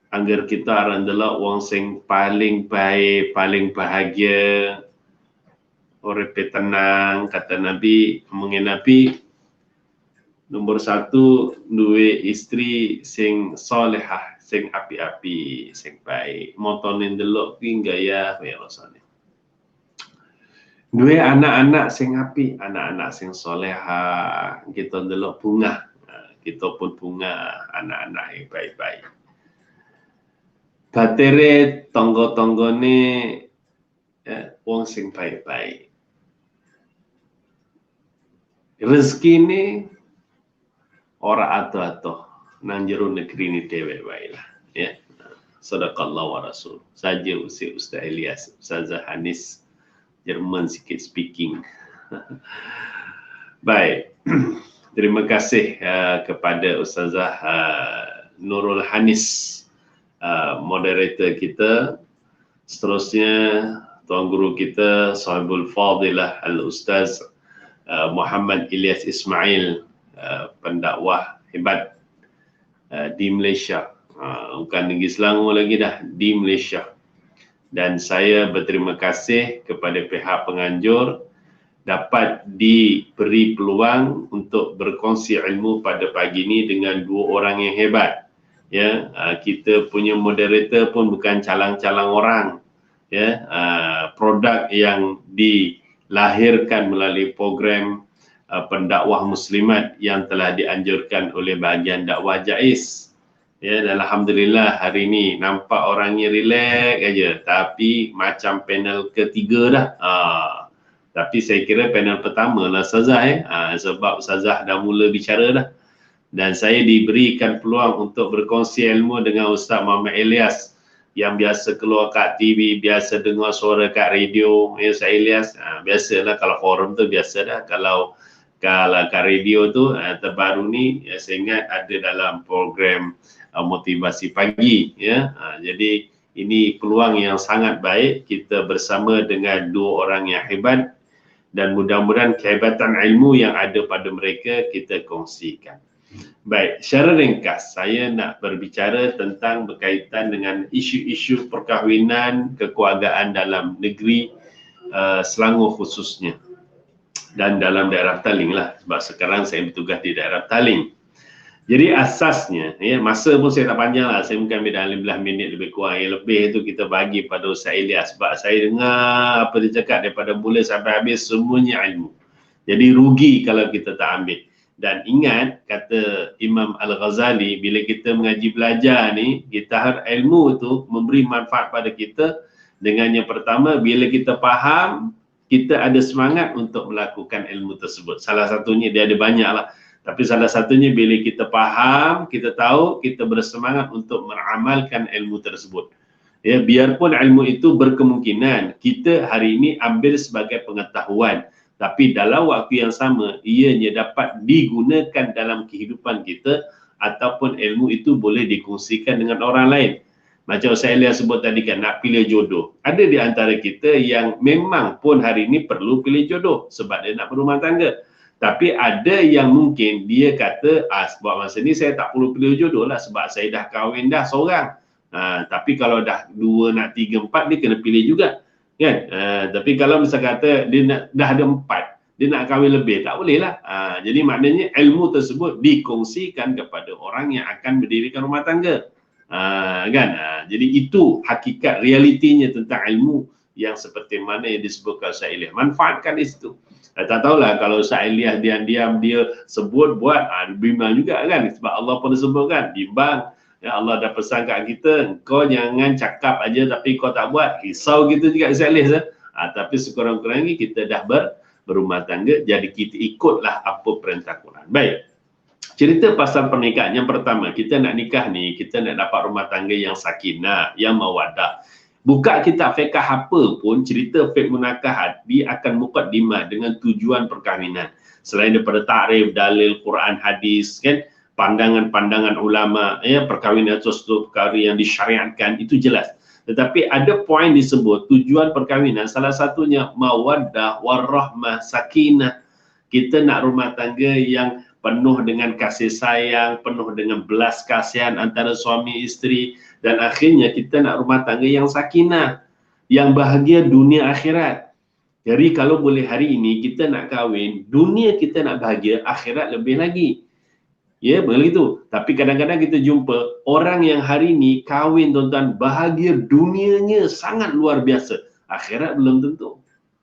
agar kita adalah wong sing paling baik, paling bahagia, uripe tenang. Kata Nabi, omongin Nabi, nomor 1 duwe istri sing salehah, sing api-api, sing baik. Motone ndelok ki gaya kaya rasane. Duwe anak-anak sing api, anak-anak sing salehah, kita ndelok bunga. Kita pun bunga anak-anak yang baik-baik. Batere tonggo-tonggone wong sing baik-baik. Rezeki ni ora ato-ato nang jero negeri ni dhewe wae lah, ya. Sadaqallahu wa rasul. Saja Ustaz Ilyas, Ustazah Hanis Jerman sikit speaking. Baik. Terima kasih kepada Ustazah Nurul Hanis, moderator kita. Seterusnya tuan guru kita Sahibul Fadilah Al-Ustaz Muhammad Ilyas Ismail, pendakwah hebat di Malaysia, bukan negeri Selangor lagi dah, di Malaysia. Dan saya berterima kasih kepada pihak penganjur dapat diberi peluang untuk berkongsi ilmu pada pagi ini dengan dua orang yang hebat. Ya, kita punya moderator pun bukan calang-calang orang. Ya, produk yang dilahirkan melalui program pendakwah muslimat yang telah dianjurkan oleh bahagian dakwah JAIS. Ya, dan alhamdulillah hari ini nampak orangnya relax aja, tapi macam panel ketiga dah. Tapi saya kira panel pertama lah Ustazah sebab Ustazah dah mula bicara dah. Dan saya diberikan peluang untuk berkongsi ilmu dengan Ustaz Muhammad Ilyas yang biasa keluar kat TV, biasa dengar suara kat radio. Ya, Ustaz Ilyas, biasalah kalau forum tu biasa dah. Kalau kat radio tu terbaru ni, ya, saya ingat ada dalam program motivasi pagi. Ya, jadi ini peluang yang sangat baik kita bersama dengan dua orang yang hebat. Dan mudah-mudahan kehebatan ilmu yang ada pada mereka kita kongsikan. Baik, secara ringkas saya nak berbicara tentang berkaitan dengan isu-isu perkahwinan kekeluargaan dalam negeri Selangor khususnya. Dan dalam daerah Taling lah, sebab sekarang saya bertugas di daerah Taling. Jadi asasnya, ya, masa pun saya tak panjang lah, saya mungkin ambil dalam 15 minit lebih kurang. Yang lebih itu kita bagi pada Ustaz Ilyas, sebab saya dengar apa dia cakap daripada mula sampai habis semuanya ilmu. Jadi rugi kalau kita tak ambil. Dan ingat kata Imam Al-Ghazali, bila kita mengaji belajar ni, kita harus ilmu tu memberi manfaat pada kita. Dengan yang pertama, bila kita faham, kita ada semangat untuk melakukan ilmu tersebut. Salah satunya, dia ada banyak lah. Tapi salah satunya bila kita faham, kita tahu, kita bersemangat untuk meramalkan ilmu tersebut. Ya, biarpun ilmu itu berkemungkinan kita hari ini ambil sebagai pengetahuan, tapi dalam waktu yang sama ianya dapat digunakan dalam kehidupan kita ataupun ilmu itu boleh dikongsikan dengan orang lain. Macam saya lihat sebut tadi kan, nak pilih jodoh. Ada di antara kita yang memang pun hari ini perlu pilih jodoh sebab dia nak berumah tangga. Tapi ada yang mungkin dia kata, sebab masa ni saya tak perlu pilih jodoh lah sebab saya dah kahwin dah seorang. Tapi kalau dah 2, nak 3, 4 dia kena pilih juga. Kan? Tapi kalau misal kata dia dah ada 4, dia nak kahwin lebih, tak boleh lah. Jadi maknanya ilmu tersebut dikongsikan kepada orang yang akan mendirikan rumah tangga. Kan? Jadi itu hakikat realitinya tentang ilmu yang seperti mana yang disebutkan Ustaz Ilyas. Manfaatkan di situ. Tak tahulah kalau Ustaz Ilyas diam-diam dia sebut buat, bimbang juga kan, sebab Allah pun sebutkan bimbang. Ya, Allah dah pesan kat kita, kau jangan cakap aja tapi kau tak buat. Risau gitu juga Ustaz Ilyas. Tapi sekurang-kurangnya kita dah berumah tangga, jadi kita ikutlah apa perintah Quran. Baik, cerita pasal pernikahan. Yang pertama, kita nak nikah ni, kita nak dapat rumah tangga yang sakinah, yang mawaddah. Buka kitab fiqh apa pun, cerita fiqh munakahat, dia akan muqaddimah dengan tujuan perkahwinan. Selain daripada takrif, dalil, Quran, hadis, kan, pandangan-pandangan ulama, ya, perkahwinan itu sesuatu perkara yang disyariatkan, itu jelas. Tetapi ada poin disebut tujuan perkahwinan, salah satunya mawaddah, warahmah, sakinah. Kita nak rumah tangga yang penuh dengan kasih sayang, penuh dengan belas kasihan antara suami isteri, dan akhirnya kita nak rumah tangga yang sakinah, yang bahagia dunia akhirat. Jadi kalau boleh hari ini kita nak kahwin, dunia kita nak bahagia, akhirat lebih lagi. Ya, begitu. Tapi kadang-kadang kita jumpa orang yang hari ini kahwin tuan-tuan, bahagia dunianya sangat luar biasa, akhirat belum tentu.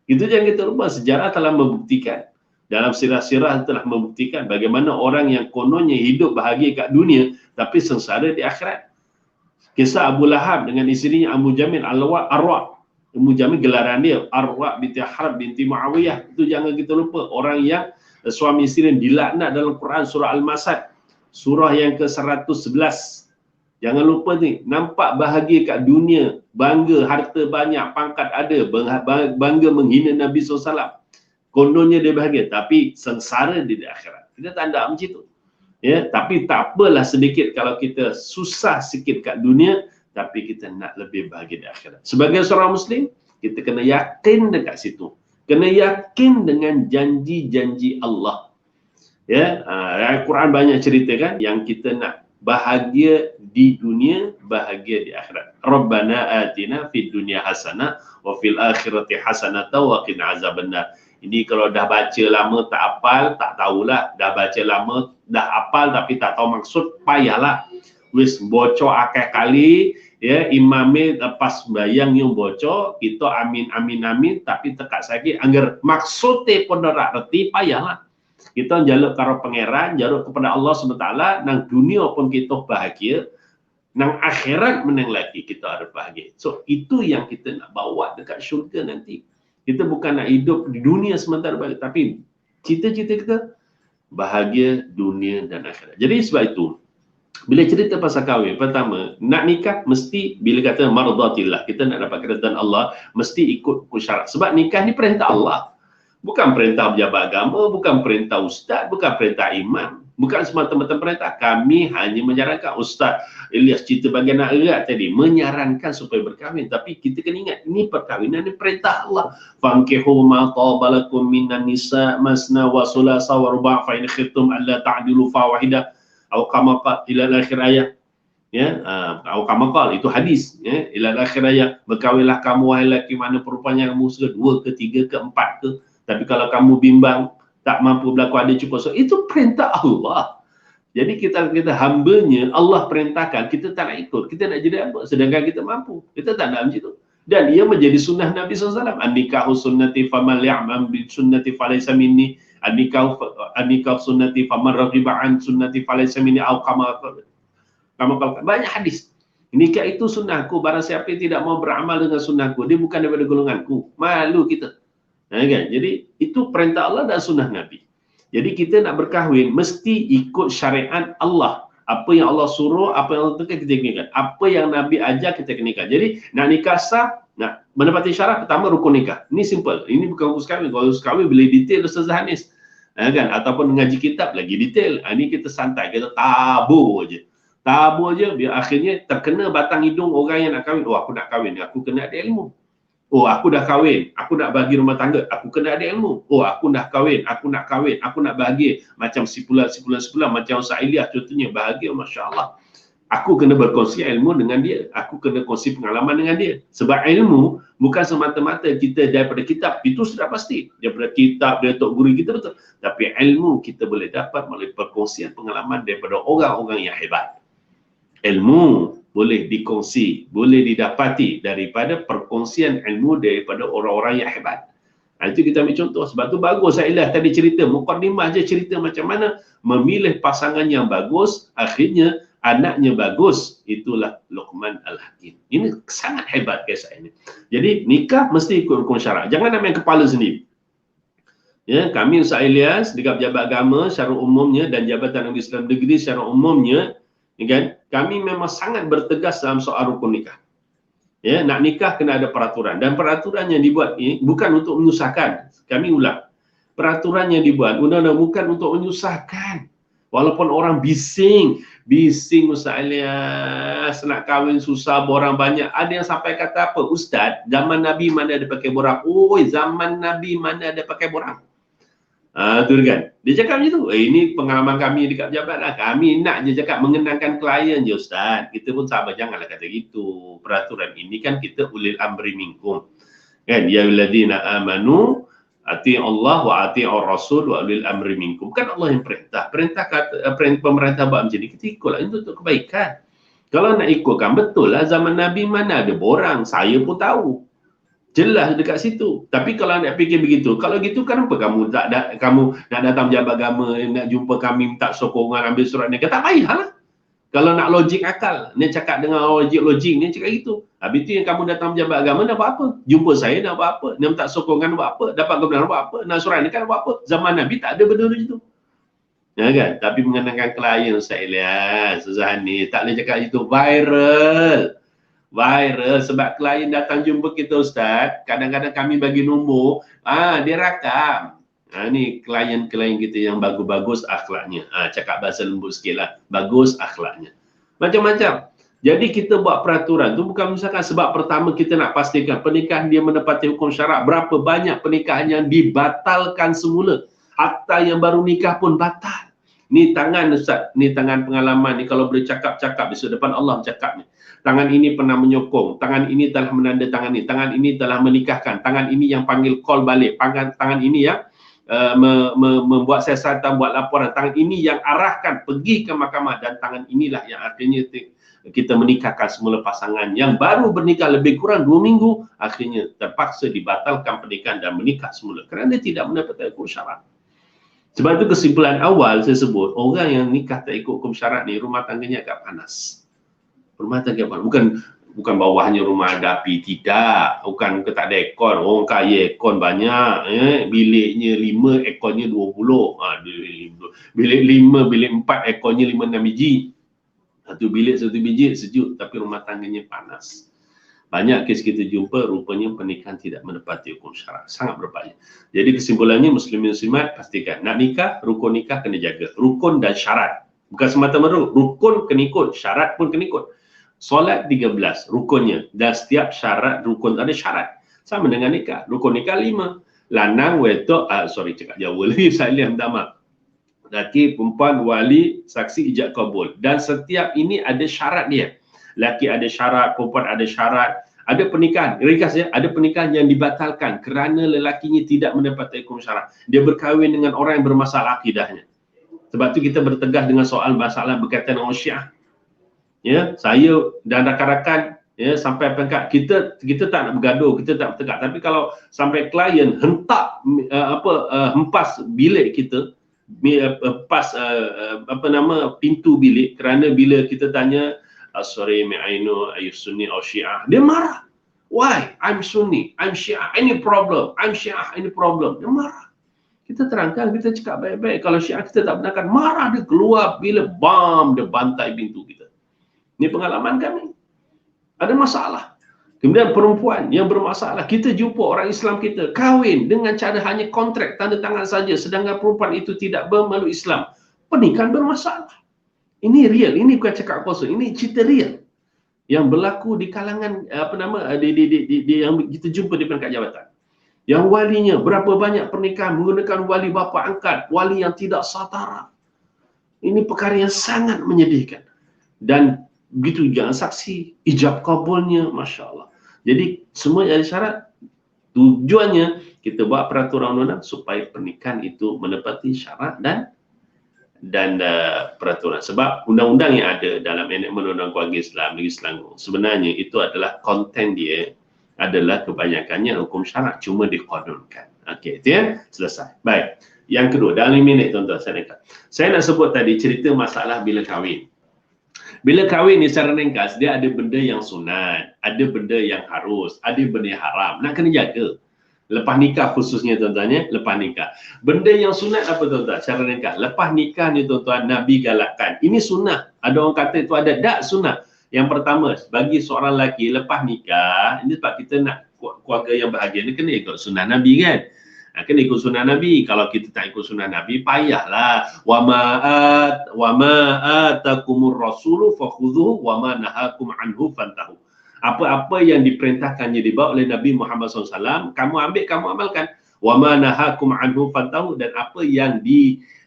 Itu jangan kita lupa, sejarah telah membuktikan. Dalam sirah-sirah telah membuktikan bagaimana orang yang kononnya hidup bahagia kat dunia tapi sengsara di akhirat. Kisah Abu Lahab dengan isterinya Ummu Jamil Arwa. Ummu Jamil gelaran dia Arwa binti Harb binti Muawiyah. Itu jangan kita lupa, orang yang suami isteri dilaknat dalam Quran surah Al-Masad, surah yang ke-111. Jangan lupa ni, nampak bahagia kat dunia, bangga harta banyak, pangkat ada, bangga menghina Nabi SAW. Kononnya dia bahagia, tapi sengsara di akhirat. Kita tak ada macam itu. Ya, tapi tak apalah sedikit kalau kita susah sikit kat dunia, tapi kita nak lebih bahagia di akhirat. Sebagai seorang Muslim, Kita kena yakin dekat situ. Kena yakin dengan janji-janji Allah. Ya, Al-Quran banyak cerita kan yang kita nak bahagia di dunia, bahagia di akhirat. Rabbana atina fid dunya hasanah wa fil akhirati hasanah wa qina azabannar. Ini kalau dah baca lama tak hafal, tak tahulah. Dah baca lama, dah hafal tapi tak tahu maksud, payahlah. Wis bocor akal kali, ya, imamnya lepas sembahyang yang bocor, kita amin amin amin tapi tekak sakit anggar maksudnya pun dak reti, payahlah. Kita jaluk karo pangeran, jaluk kepada Allah SWT, nang dunia pun kita bahagia, nang akhirat menang lagi kita harus bahagia. So itu yang kita nak bawa dekat syurga nanti. Kita bukan nak hidup di dunia sementara bahagia, tapi cita-cita kita bahagia dunia dan akhirat. Jadi sebab itu, bila cerita pasal kahwin, pertama, nak nikah mesti bila kata mardatillah, kita nak dapat keridhaan Allah, mesti ikut syarat. Sebab nikah ni perintah Allah. Bukan perintah pejabat agama, bukan perintah ustaz, bukan perintah imam, bukan semata-mata perintah. Kami hanya menyarankan. Ustaz Ilyas cerita bagian nak erat tadi, menyarankan supaya berkahwin. Tapi kita kena ingat, ini perkahwinan, ini perintah Allah. Fankihu ma tabalakum minan nisa masna wa sulasa wa ruba' fa in khiftum alla ta'dilu fa wahidah aw kama qala ila akhir ayat. Ya, aw kama qala, itu hadis, ya, ila akhir ayat. Berkahwinlah kamu wahai lelaki mana perempuan yang kamu suka, 2 ke 3 ke 4 ke. Tapi kalau kamu bimbang, tak mampu berlaku adil cukup, so itu perintah Allah. Jadi kita hambanya, Allah perintahkan, kita tak nak ikut, kita nak jadi apa? Sedangkan kita mampu, kita tak nak macam itu. Dan ia menjadi sunnah Nabi SAW. An-nikahu sunnati faman li'amam bi sunnati falaysa minni, an-nikahu sunnati faman raghiba an sunnati falaysa minni, au kama banyak hadis. Nikah itu sunnahku, barang siapa yang tidak mau beramal dengan sunnahku, dia bukan daripada golonganku. Malu kita. Kan? Jadi itu perintah Allah dan sunnah Nabi. Jadi kita nak berkahwin mesti ikut syariat Allah. Apa yang Allah suruh, apa yang Allah tekan, kita kenakan. Apa yang Nabi ajar, kita kenakan. Jadi nak nikah sah, nak menepati syarat, pertama rukun nikah. Ini simple. Ini bukan urus kahwin. Kalau urus kahwin boleh detail Ustaz Hanis. Kan? Ataupun mengaji kitab lagi detail. Ini kita santai, kita tabur je. Tabur je biar akhirnya terkena batang hidung orang yang nak kahwin. Oh, aku nak kahwin, aku kena ada ilmu. Oh, aku dah kahwin, aku nak bagi rumah tangga, aku kena ada ilmu. Oh, aku dah kahwin, aku nak bahagia. Macam sebulan, macam Ustaz Ilyas contohnya, bahagia, Masya Allah. Aku kena berkongsi ilmu dengan dia, aku kena kongsi pengalaman dengan dia. Sebab ilmu bukan semata-mata kita daripada kitab, itu sudah pasti. Daripada kitab, dari tok guru kita, betul. Tapi ilmu kita boleh dapat melalui perkongsian pengalaman daripada orang-orang yang hebat. Ilmu boleh dikongsi, boleh didapati daripada perkongsian ilmu daripada orang-orang yang hebat. Itu kita ambil contoh. Sebab tu bagus Ilyas tadi cerita, mukadimah je cerita macam mana memilih pasangan yang bagus, akhirnya anaknya bagus. Itulah Luqman Al-Hakim. Ini sangat hebat kisah ini. Jadi nikah mesti ikut rukun syarak. Jangan nak main kepala sendiri. Ya, kami Ustaz Ilyas dekat Pejabat Agama secara umumnya dan Jabatan Agama Islam Negeri secara umumnya, kan, kami memang sangat bertegas dalam soal rukun nikah. Ya, nak nikah kena ada peraturan, dan peraturan yang dibuat ini bukan untuk menyusahkan. Kami ulang, peraturan yang dibuat undang-undang bukan untuk menyusahkan. Walaupun orang bising Ustaz Ilyas nak kahwin susah, borang banyak. Ada yang sampai kata apa? Ustaz, zaman Nabi mana ada pakai borang? Oi, zaman Nabi mana ada pakai borang? Tu kan. Dia cakap macam tu. Ini pengalaman kami dekat pejabat lah. Kami nak je cakap mengenangkan klien je Ustaz. Kita pun sabar, janganlah kata gitu. Peraturan ini kan kita ulil amri minkum. Kan? Ya alladhina amanu ati Allah wa ati ar-rasul wa ulil amri minkum. Kan Allah yang perintah. Pemerintah buat macam ni, kita ikutlah. Itu untuk kebaikan. Kalau nak ikutkan, betul lah zaman Nabi mana ada borang. Saya pun tahu. Jelas dekat situ. Tapi kalau nak fikir begitu, kalau gitu kenapa kamu nak datang pejabat agama, nak jumpa kami minta sokongan ambil surat nikah? Tak payahlah. Kalau nak logik akal, ni cakap dengan logik ni cakap gitu. Habis tu yang kamu datang pejabat agama nak buat apa? Jumpa saya nak buat apa? Nak minta sokongan nak buat apa? Dapat kebenaran buat apa? Nak surat nikah nak buat apa? Zaman Nabi tak ada benda macam tu. Ya kan? Tapi mengenangkan klien Ustaz Ilyas, Ustaz ni tak boleh cakap itu viral. Sebab klien datang jumpa kita Ustaz, kadang-kadang kami bagi nombor, dia rakam. Ni klien-klien kita yang bagus-bagus akhlaknya. Cakap bahasa lembut sikit lah, bagus akhlaknya. Macam-macam. Jadi kita buat peraturan tu bukan misalkan sebab pertama kita nak pastikan pernikahan dia menepati hukum syarak. Berapa banyak pernikahan yang dibatalkan semula. Hatta yang baru nikah pun batal. Ni tangan Ustaz, ni tangan pengalaman ni, kalau boleh cakap-cakap besok depan Allah cakap ni. Tangan ini pernah menyokong, tangan ini telah menanda tangan ni, tangan ini telah menikahkan, tangan ini yang panggil call balik, tangan ini yang membuat siasatan, buat laporan, tangan ini yang arahkan pergi ke mahkamah, dan tangan inilah yang akhirnya kita menikahkan semula pasangan yang baru bernikah lebih kurang 2 minggu, akhirnya terpaksa dibatalkan pernikahan dan menikah semula kerana tidak menepati hukum syarak. Sebab itu kesimpulan awal saya sebut, orang yang nikah tak ikut hukum syarak ni rumah tangganya agak panas. Rumah tangga panas. Bukan bawahnya rumah ada api, tidak. Bukan tak ada aircon, orang kaya aircon banyak. Biliknya 5, airconnya 20. Bilik 5, bilik 4, airconnya 5-6 biji. Satu bilik 1 biji sejuk, tapi rumah tangganya panas. Banyak kes kita jumpa, rupanya pernikahan tidak menepati hukum syarak. Sangat berbahaya. Jadi kesimpulannya, muslimin muslimat pastikan nak nikah, rukun nikah kena jaga. Rukun dan syarat. Bukan semata-mata rukun kena ikut, syarat pun kena ikut. Solat 13 rukunnya, dan setiap syarat rukun ada syarat. Sama dengan nikah. Rukun nikah 5. Lanang, wedok, cakap Jawa lagi, saya minta maaf. Laki, perempuan, wali, saksi, ijab kabul. Dan setiap ini ada syarat dia. Laki ada syarat, perempuan ada syarat. Ada pernikahan, ringkas ya, ada pernikahan yang dibatalkan kerana lelakinya tidak menepati hukum syarak. Dia berkahwin dengan orang yang bermasalah akidahnya. Sebab tu kita bertegas dengan soal masalah berkaitan dengan Syiah. Ya, saya dan rakan-rakan ya, sampai peringkat kita tak nak bergaduh, kita tak bertegak. Tapi kalau sampai klien hentak hempas bilik kita, pintu bilik, kerana bila kita tanya sorry, may I know, are you Sunni or Syiah? Dia marah. Why? I'm Sunni, I'm Syiah, any problem? I'm Syiah, any problem? Dia marah. Kita terangkan, kita cakap baik-baik. Kalau Syiah kita tak benarkan, marah dia keluar bila bam, dia bantai pintu kita. Ini pengalaman kami. Ada masalah. Kemudian perempuan yang bermasalah, kita jumpa orang Islam kita kahwin dengan cara hanya kontrak tanda tangan saja, sedangkan perempuan itu tidak bermeluk Islam. Pernikahan bermasalah. Ini real, ini bukan cakap kosong, ini cerita real yang berlaku di kalangan yang kita jumpa di peringkat jabatan. Yang walinya berapa banyak pernikahan menggunakan wali bapa angkat, wali yang tidak satara. Ini perkara yang sangat menyedihkan. Dan begitu jangan saksi, ijab kabulnya, Masya Allah. Jadi semua ada syarat. Tujuannya kita buat peraturan undang-undang supaya pernikahan itu menepati syarat dan peraturan. Sebab undang-undang yang ada dalam enakmen undang keluarga Islam Negeri Selangor, sebenarnya itu adalah konten dia adalah kebanyakannya hukum syarak, cuma diqanunkan. Okey, itu ya, selesai. Baik. Yang kedua, dalam 5 minit tuan-tuan saya nak sebut tadi cerita masalah bila kahwin. Bila kahwin ni secara ringkas, dia ada benda yang sunat, ada benda yang harus, ada benda yang haram. Nak kena jaga. Lepas nikah khususnya tuan-tuan ya, lepas nikah. Benda yang sunat apa tuan-tuan? Secara ringkas. Lepas nikah ni tuan-tuan, Nabi galakkan. Ini sunnah. Ada orang kata itu ada, tak sunnah. Yang pertama, bagi seorang lelaki lepas nikah, ini sebab kita nak keluarga yang bahagia, dia kena ikut sunnah Nabi kan? Kena ikut sunnah Nabi. Kalau kita tak ikut sunnah Nabi, payahlah. Wa ma atakumur rasulu fakhudhuhu wa ma nahakum anhu fantahu. Apa-apa yang diperintahkannya dibawa oleh Nabi Muhammad SAW, kamu ambil, kamu amalkan. Wa ma nahakum anhu fantahu, dan apa yang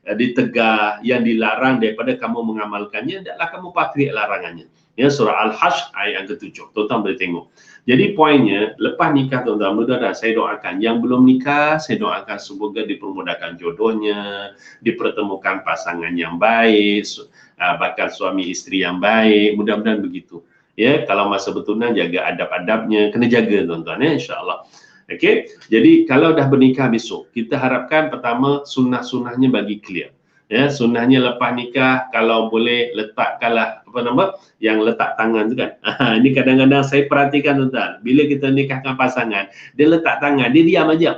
ditegah, yang dilarang daripada kamu mengamalkannya, hendaklah kamu patuhi larangannya. Ya, surah Al-Hajj ayat yang ke-7. Tuan-tuan boleh tengok. Jadi poinnya, lepas nikah tuan-tuan, mudah-mudahan saya doakan yang belum nikah, saya doakan semoga dipermudahkan jodohnya, dipertemukan pasangan yang baik, bahkan suami isteri yang baik, mudah-mudahan begitu. Ya, kalau masa bertunang jaga adab-adabnya, kena jaga tuan-tuan ya, insya-Allah. Okey. Jadi kalau dah bernikah besok, kita harapkan pertama sunnah-sunnahnya bagi clear. Ya, sunnahnya lepas nikah kalau boleh letakkanlah yang letak tangan tu kan. Ini kadang-kadang saya perhatikan tuan-tuan, bila kita nikahkan pasangan, dia letak tangan, dia diam aja.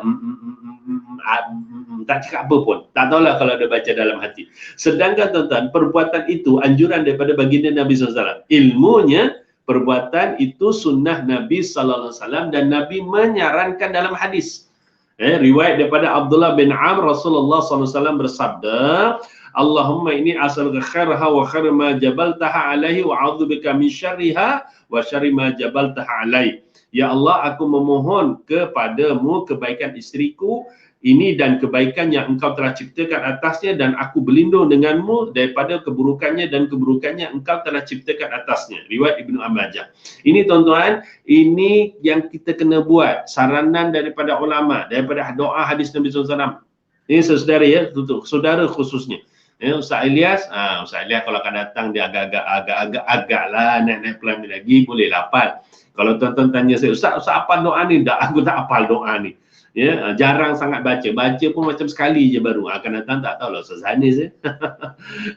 Tak cakap apa pun. Tak tahulah kalau dia baca dalam hati. Sedangkan tuan-tuan, perbuatan itu anjuran daripada baginda Nabi SAW. Ilmunya perbuatan itu sunnah Nabi SAW dan Nabi menyarankan dalam hadis. Riwayat daripada Abdullah bin Amr, Rasulullah SAW bersabda, Allahumma inni as'aluka khairaha wa khaira ma jabaltaha alaihi wa a'udzubika min syarriha wa syarri ma jabaltaha alaihi. Ya Allah, aku memohon kepadamu kebaikan isteriku ini dan kebaikan yang engkau telah ciptakan atasnya, dan aku berlindung denganmu daripada keburukannya dan keburukannya engkau telah ciptakan atasnya. Riwayat Ibnu Majah. Ini tuan-tuan, ini yang kita kena buat, saranan daripada ulama, daripada doa hadis Nabi SAW. Ini saudara ya, saudara khususnya. Ya, Ustaz Ilyas, Ustaz Ilyas kalau akan datang dia agak-agak lah naik pelan lagi, boleh hafal. Kalau tuan-tuan tanya saya, Ustaz apa doa ni? Aku tak hafal doa ni. Ya, jarang sangat baca pun macam sekali je baru. Akan datang tak tahu lah Ustaz Hanis ya.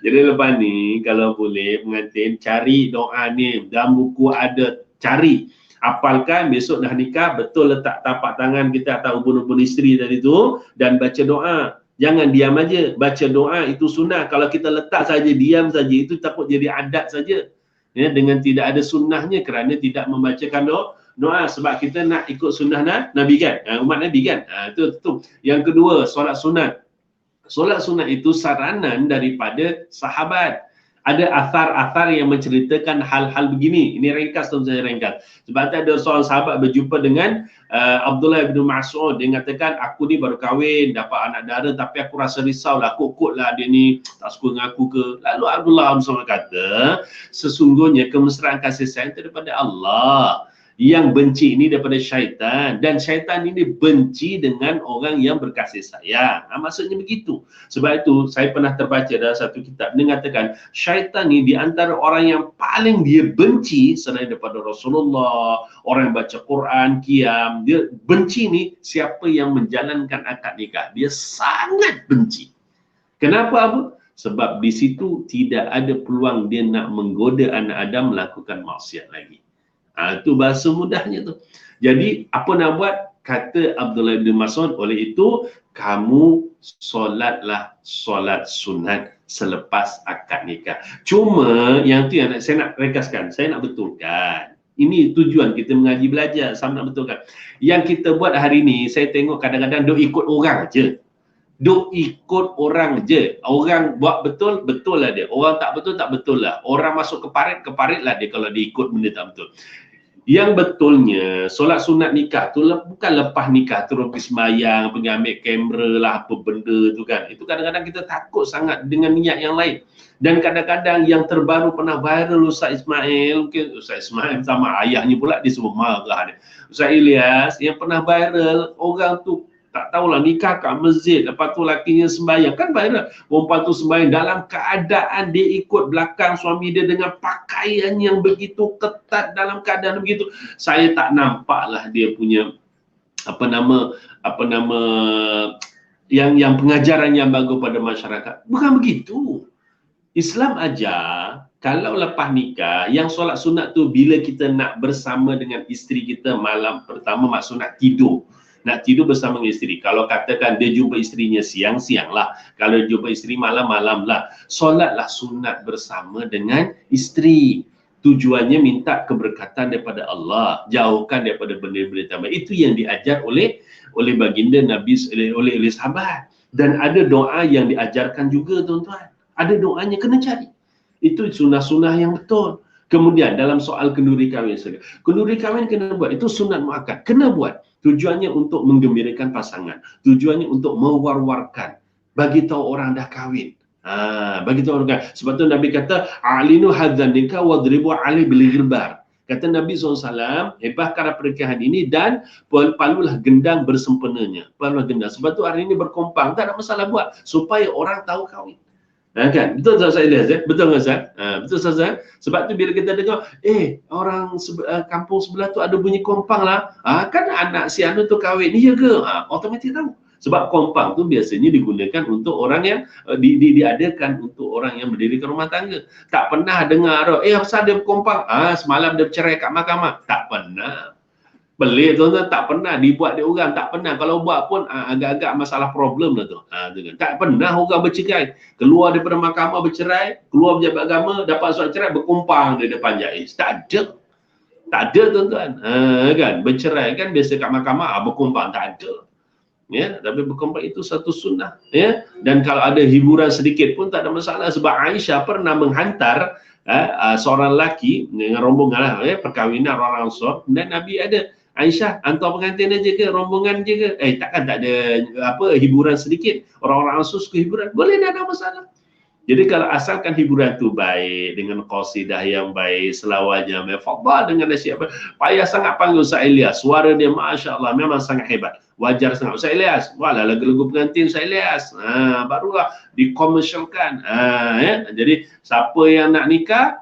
Jadi lepas ni kalau boleh pengantin cari doa ni dalam buku, ada, cari, hafalkan, besok dah nikah betul letak tapak tangan kita atau ubun-ubun isteri tadi tu dan baca doa. Jangan diam aja, baca doa itu sunnah. Kalau kita letak saja, diam saja, itu takut jadi adat saja. Ya, dengan tidak ada sunnahnya kerana tidak membacakan doa. Sebab kita nak ikut sunnah Nabi kan, umat Nabi kan. Itu. Yang kedua, solat sunat. Solat sunat itu saranan daripada sahabat. Ada athar-athar yang menceritakan hal-hal begini. Ini ringkas, tuan saya ringkas. Sebab ada seorang sahabat berjumpa dengan Abdullah bin Mas'ud. Dia mengatakan, aku ni baru kahwin, dapat anak dara, tapi aku rasa risau lah, kot lah dia ni tak suka dengan aku ke. Lalu Abdullah bin Mas'ud kata, sesungguhnya kemesraan kasih sayang daripada Allah. Yang benci ini daripada syaitan, dan syaitan ini benci dengan orang yang berkasih sayang. Maksudnya begitu. Sebab itu saya pernah terbaca dalam satu kitab, dia mengatakan syaitan ini di antara orang yang paling dia benci selain daripada Rasulullah, orang yang baca Quran, qiyam. Dia benci ni siapa yang menjalankan akad nikah. Dia sangat benci. Kenapa Abu? Sebab di situ tidak ada peluang dia nak menggoda anak Adam melakukan maksiat lagi. Itu bahasa mudahnya tu. Jadi apa nak buat? Kata Abdullah bin Mas'ud, oleh itu kamu solatlah solat sunat selepas akad nikah. Cuma yang tu yang saya nak rekaskan, saya nak betulkan. Ini tujuan kita mengaji belajar, saya nak betulkan. Yang kita buat hari ni, saya tengok kadang-kadang duk ikut orang je. Duk ikut orang je. Orang buat betul, betul lah dia. Orang tak betul lah. Orang masuk ke parit lah dia kalau dia ikut benda tak betul. Yang betulnya, solat sunat nikah tu bukan lepas nikah terus pergi sembahyang, pergi ambil kamera lah, apa benda tu kan. Itu kadang-kadang kita takut sangat dengan niat yang lain. Dan kadang-kadang yang terbaru pernah viral Ustaz Ismail, mungkin Ustaz Ismail sama ayahnya pula dia semua marah dia. Ustaz Ilyas yang pernah viral, orang tu tak tahulah nikah kat masjid, lepas tu lakinya sembahyang, kan viral. Perempuan tu sembahyang dalam keadaan dia ikut belakang suami dia dengan pakaian yang begitu ketat, dalam keadaan begitu. Saya tak nampaklah dia punya yang pengajaran yang bagus pada masyarakat. Bukan begitu. Islam ajar kalau lepas nikah, yang solat sunat tu bila kita nak bersama dengan isteri kita malam pertama, maksud nak tidur. Nak tidur bersama dengan isteri. Kalau katakan dia jumpa isterinya siang-siang lah. Kalau jumpa isteri malam-malam lah. Solatlah sunat bersama dengan isteri. Tujuannya minta keberkatan daripada Allah. Jauhkan daripada benda-benda tambah. Itu yang diajar oleh baginda Nabi, oleh sahabat. Dan ada doa yang diajarkan juga tuan-tuan. Ada doanya, kena cari. Itu sunnah-sunnah yang betul. Kemudian dalam soal kenduri kahwin. Kenduri kahwin kena buat. Itu sunat muakkad. Kena buat. Tujuannya untuk menggembirakan pasangan. Tujuannya untuk mewar-warkan. Bagi tahu orang dah kahwin. Bagi tahu orang kahwin. Sebab tu Nabi kata, A'linu hadzan nikah wadribu alaihi bil ghirbar. Kata Nabi SAW, hebahkan pernikahan ini dan palulah gendang bersempenanya. Palulah gendang. Sebab tu hari ini berkompang. Tak ada masalah buat. Supaya orang tahu kahwin. Kan? Betul tak Ustaz Ilyas? Betul tak Ustaz? Betul Ustaz? Sebab tu bila kita dengar, orang kampung sebelah tu ada bunyi kompang lah. Kan anak si anu tu kahwin. Iya ke? Otomatik tahu. Sebab kompang tu biasanya digunakan untuk orang yang diadakan untuk orang yang mendirikan rumah tangga. Tak pernah dengar, asal dia kompang? Semalam dia bercerai kat mahkamah. Tak pernah. Pelik tuan-tuan, tak pernah dibuat dia orang, tak pernah. Kalau buat pun agak-agak masalah problem lah tu. Tak pernah orang bercerai. Keluar daripada mahkamah bercerai, keluar pejabat agama, dapat surat cerai, berkumpang di depan jais. Tak ada. Tak ada tuan-tuan. Kan? Bercerai kan biasa kat mahkamah, berkumpang. Tak ada. ya, tapi berkompak itu satu sunnah, ya. Dan kalau ada hiburan sedikit pun tak ada masalah, sebab Aisyah pernah menghantar seorang lelaki dengan rombongan lah, ya, perkahwinan orang Ansar, dan Nabi ada, Aisyah hantar pengantin aja ke, rombongan je ke? Takkan tak ada hiburan sedikit, orang-orang Ansar suka hiburan, boleh, tak ada masalah. Jadi kalau asalkan hiburan tu baik, dengan qasidah yang baik, selawat yang baik, fadhal dengan nasihat, payah sangat panggil Ustaz Ilyas, suara dia Masya Allah memang sangat hebat, wajar sangat. Ustaz Ilyas, walah lagu-lagu pengantin Ustaz Ilyas, barulah dikomersialkan. Ya. Jadi siapa yang nak nikah,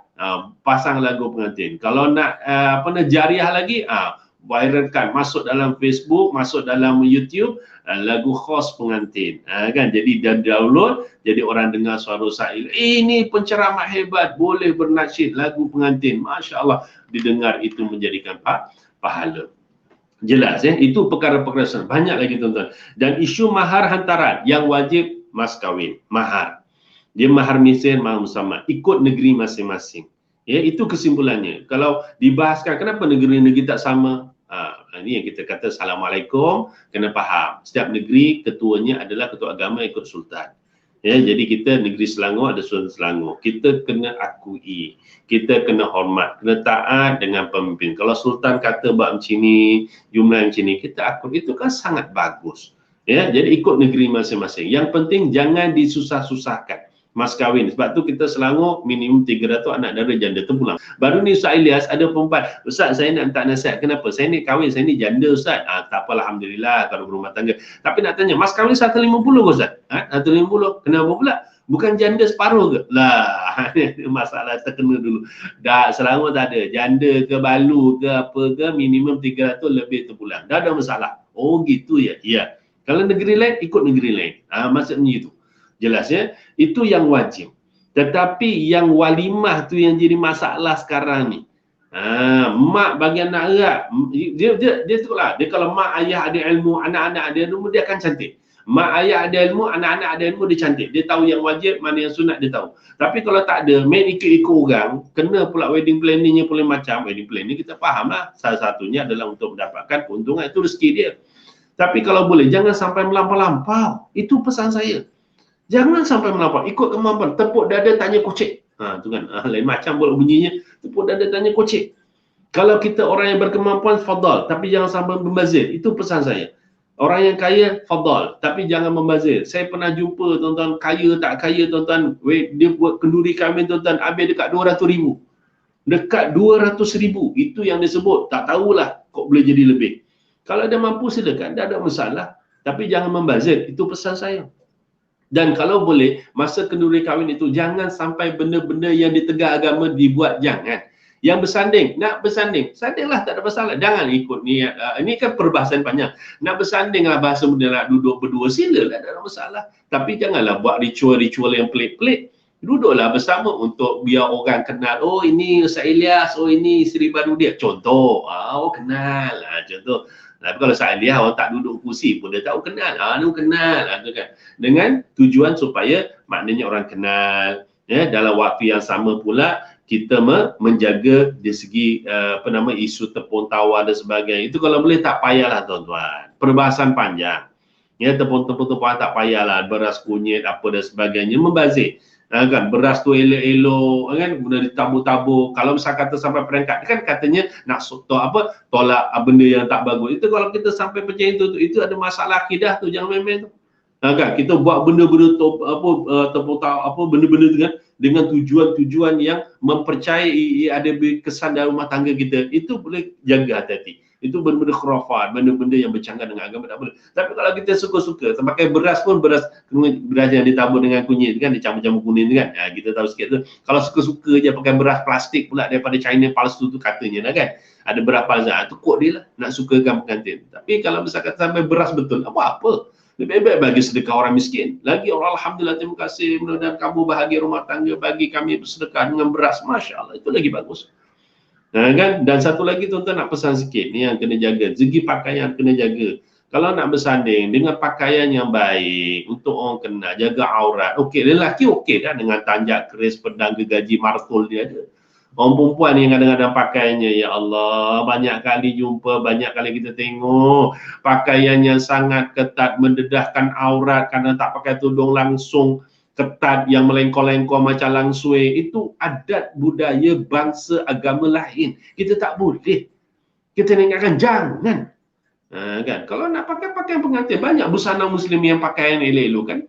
pasang lagu pengantin. Kalau nak jariah lagi, viralkan, masuk dalam Facebook, masuk dalam YouTube, lagu khas pengantin, kan. Jadi dah download, jadi orang dengar suara Sa'il, ini penceramah hebat, boleh bernasyid lagu pengantin, Masya Allah, didengar, itu menjadikan pahala. Jelas, ya, itu perkara-perkara banyak lagi tuan-tuan. Dan isu mahar hantaran yang wajib mas kahwin, mahar, dia mahar Mesir, mahar Musammat, ikut negeri masing-masing, ya. Itu kesimpulannya. Kalau dibahaskan kenapa negeri-negeri tak sama, ini yang kita kata Assalamualaikum, kena faham. Setiap negeri ketuanya adalah ketua agama ikut sultan. Ya, jadi kita negeri Selangor ada Sultan Selangor. Kita kena akui, kita kena hormat, kena taat dengan pemimpin. Kalau sultan kata buat macam ni, jumlah macam ni, kita akui, itu kan sangat bagus. Ya, jadi ikut negeri masing-masing. Yang penting jangan disusah-susahkan mas kahwin. Sebab tu kita Selangor minimum 300 anak dara janda terpulang. Baru ni Ustaz Ilyas ada perempuan, Ustaz saya nak minta nasihat, kenapa? Saya ni kahwin, saya ni janda Ustaz. Tak apa, Alhamdulillah kalau berumah tangga. Tapi nak tanya, mas kahwin 150 ke Ustaz? 150, kenapa pula? Bukan janda separuh ke? Lah, masalah terkena dulu. Dah Selangor tak ada, janda ke balu ke apa ke, minimum 300 lebih terpulang. Dah ada masalah. Oh gitu ya? Ya. Kalau negeri lain, ikut negeri lain. Maksudnya itu. Jelas, ya, itu yang wajib. Tetapi yang walimah tu yang jadi masalah sekarang ni. Mak bagi anak erat, dia tu lah. Dia kalau mak ayah ada ilmu, anak-anak ada ilmu, dia akan cantik. Mak ayah ada ilmu, anak-anak ada ilmu, dia cantik. Dia tahu yang wajib, mana yang sunat, dia tahu. Tapi kalau tak ada, main ikut-ikut orang, kena pula wedding planningnya pula macam. Wedding planning kita faham lah, salah satunya adalah untuk mendapatkan keuntungan, itu rezeki dia. Tapi kalau boleh, jangan sampai melampau-lampau. Itu pesan saya. Jangan sampai melampau, ikut kemampuan. Tepuk dada tanya kocek. Tu kan, lain macam pula bunyinya. Tepuk dada tanya kocek. Kalau kita orang yang berkemampuan, fadal. Tapi jangan sampai membazir. Itu pesan saya. Orang yang kaya, fadal. Tapi jangan membazir. Saya pernah jumpa tuan-tuan, kaya tak kaya tuan-tuan. Dia buat kenduri kahwin tuan-tuan, habis dekat 200,000. Dekat 200,000. Itu yang disebut. Tak tahulah kok boleh jadi lebih. Kalau ada mampu silakan, tak ada masalah. Tapi jangan membazir. Itu pesan saya. Dan kalau boleh, masa kenduri kahwin itu jangan sampai benda-benda yang ditegak agama dibuat, jangan. Yang bersanding, nak bersanding, sandinglah, tak ada masalah. Jangan ikut niat, ini kan perbahasan panjang. Nak bersanding lah, bahasa muda nak duduk berdua, sila lah, tak ada masalah. Tapi janganlah buat ritual-ritual yang pelik-pelik. Duduklah bersama untuk biar orang kenal, oh ini Ustaz Ilyas, oh ini isteri baru dia. Contoh, oh kenal, contoh. Tapi kalau Ustaz Ilyas, orang tak duduk kursi pun dia tahu kenal. Ni kenal, tu kan. Dengan tujuan supaya maknanya orang kenal, ya, dalam waktu yang sama pula kita menjaga dari segi isu tepung tawar dan sebagainya. Itu kalau boleh tak payahlah tuan-tuan. Perbahasan panjang. Ya, tepung-tepung tak payahlah, beras kunyit apa dan sebagainya, membazir. Kan beras tu elok-elok kan, kemudian ditabur-tabur. Kalau misal kata sampai peringkat kan katanya nak tolak benda yang tak bagus. Itu kalau kita sampai macam itu ada masalah akidah tu, jangan main-main tu. Kan kita buat benda-benda benda-benda tu kan dengan tujuan-tujuan yang mempercayai ada kesan dalam rumah tangga kita. Itu boleh jaga hati-hati. Itu benda-benda khurafat, benda-benda yang bercanggah dengan agama, tak boleh. Tapi kalau kita suka-suka, pakai beras pun beras yang ditabur dengan kunyit kan, dicampur-campur kuning kan, kita tahu sikit tu. Kalau suka-suka je pakai beras plastik pula daripada China palsu tu katanya kan, ada beras palsu, tu kod dia lah, nak sukakan pengantin. Tapi kalau misalkan sampai beras betul, apa-apa. Lebih baik bagi sedekah orang miskin. Lagi orang Alhamdulillah, terima kasih, mudah-mudahan kamu bahagia rumah tangga, bagi kami bersedekah dengan beras, Masya Allah, itu lagi bagus. Kan? Dan satu lagi tuan-tuan nak pesan sikit, ni yang kena jaga, segi pakaian kena jaga. Kalau nak bersanding dengan pakaian yang baik untuk orang kenal, jaga aurat. Okey, lelaki okey kan dengan tanjak keris, pedang, gergaji, martul dia ada. Orang perempuan ni kadang-kadang pakaiannya, ya Allah, banyak kali jumpa, banyak kali kita tengok pakaiannya sangat ketat, mendedahkan aurat kerana tak pakai tudung langsung, ketat yang melengkor-lengkor macam langsui. Itu adat budaya bangsa agama lain. Kita tak boleh. Kita ingatkan jangan. Kan? Kalau nak pakai pakaian pengantin, banyak busana muslim yang pakaian elok-elok kan.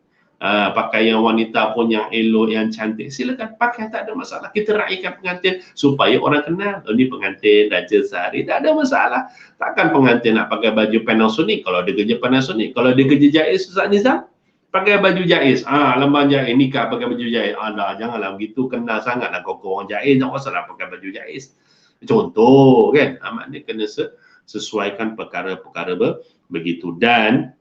Pakaian wanita pun yang elok, yang cantik, silakan pakai, tak ada masalah. Kita raikan pengantin supaya orang kenal, oh, ni pengantin Raja Sehari, tak ada masalah. Takkan pengantin nak pakai baju Panasonic kalau dia kerja Panasonic, kalau dia kerja Jais Ustaz Nizam, pakai baju Jais, lambang Jais, nikah pakai baju Jais. Alah, janganlah begitu, kenal sangatlah kau orang Jais, jangan salah pakai baju Jais. Contoh kan, maknanya kena sesuaikan perkara-perkara begitu. Dan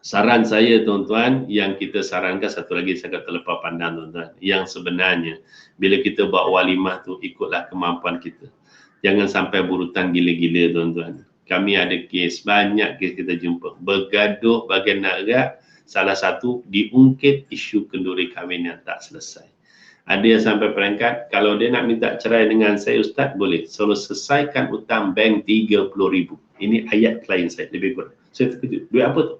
saran saya tuan-tuan, yang kita sarankan satu lagi, saya kata terlepas pandang tuan-tuan, yang sebenarnya bila kita buat walimah tu ikutlah kemampuan kita. Jangan sampai burutan gila-gila tuan-tuan. Kami ada kes, banyak kes kita jumpa, bergaduh bagian nak salah satu diungkit isu kenduri kahwin yang tak selesai. Ada yang sampai peringkat, kalau dia nak minta cerai dengan saya Ustaz, boleh. Selalu selesaikan hutang bank 30,000. Ini ayat klien saya, lebih kurang. Saya terkejut, duit apa tu?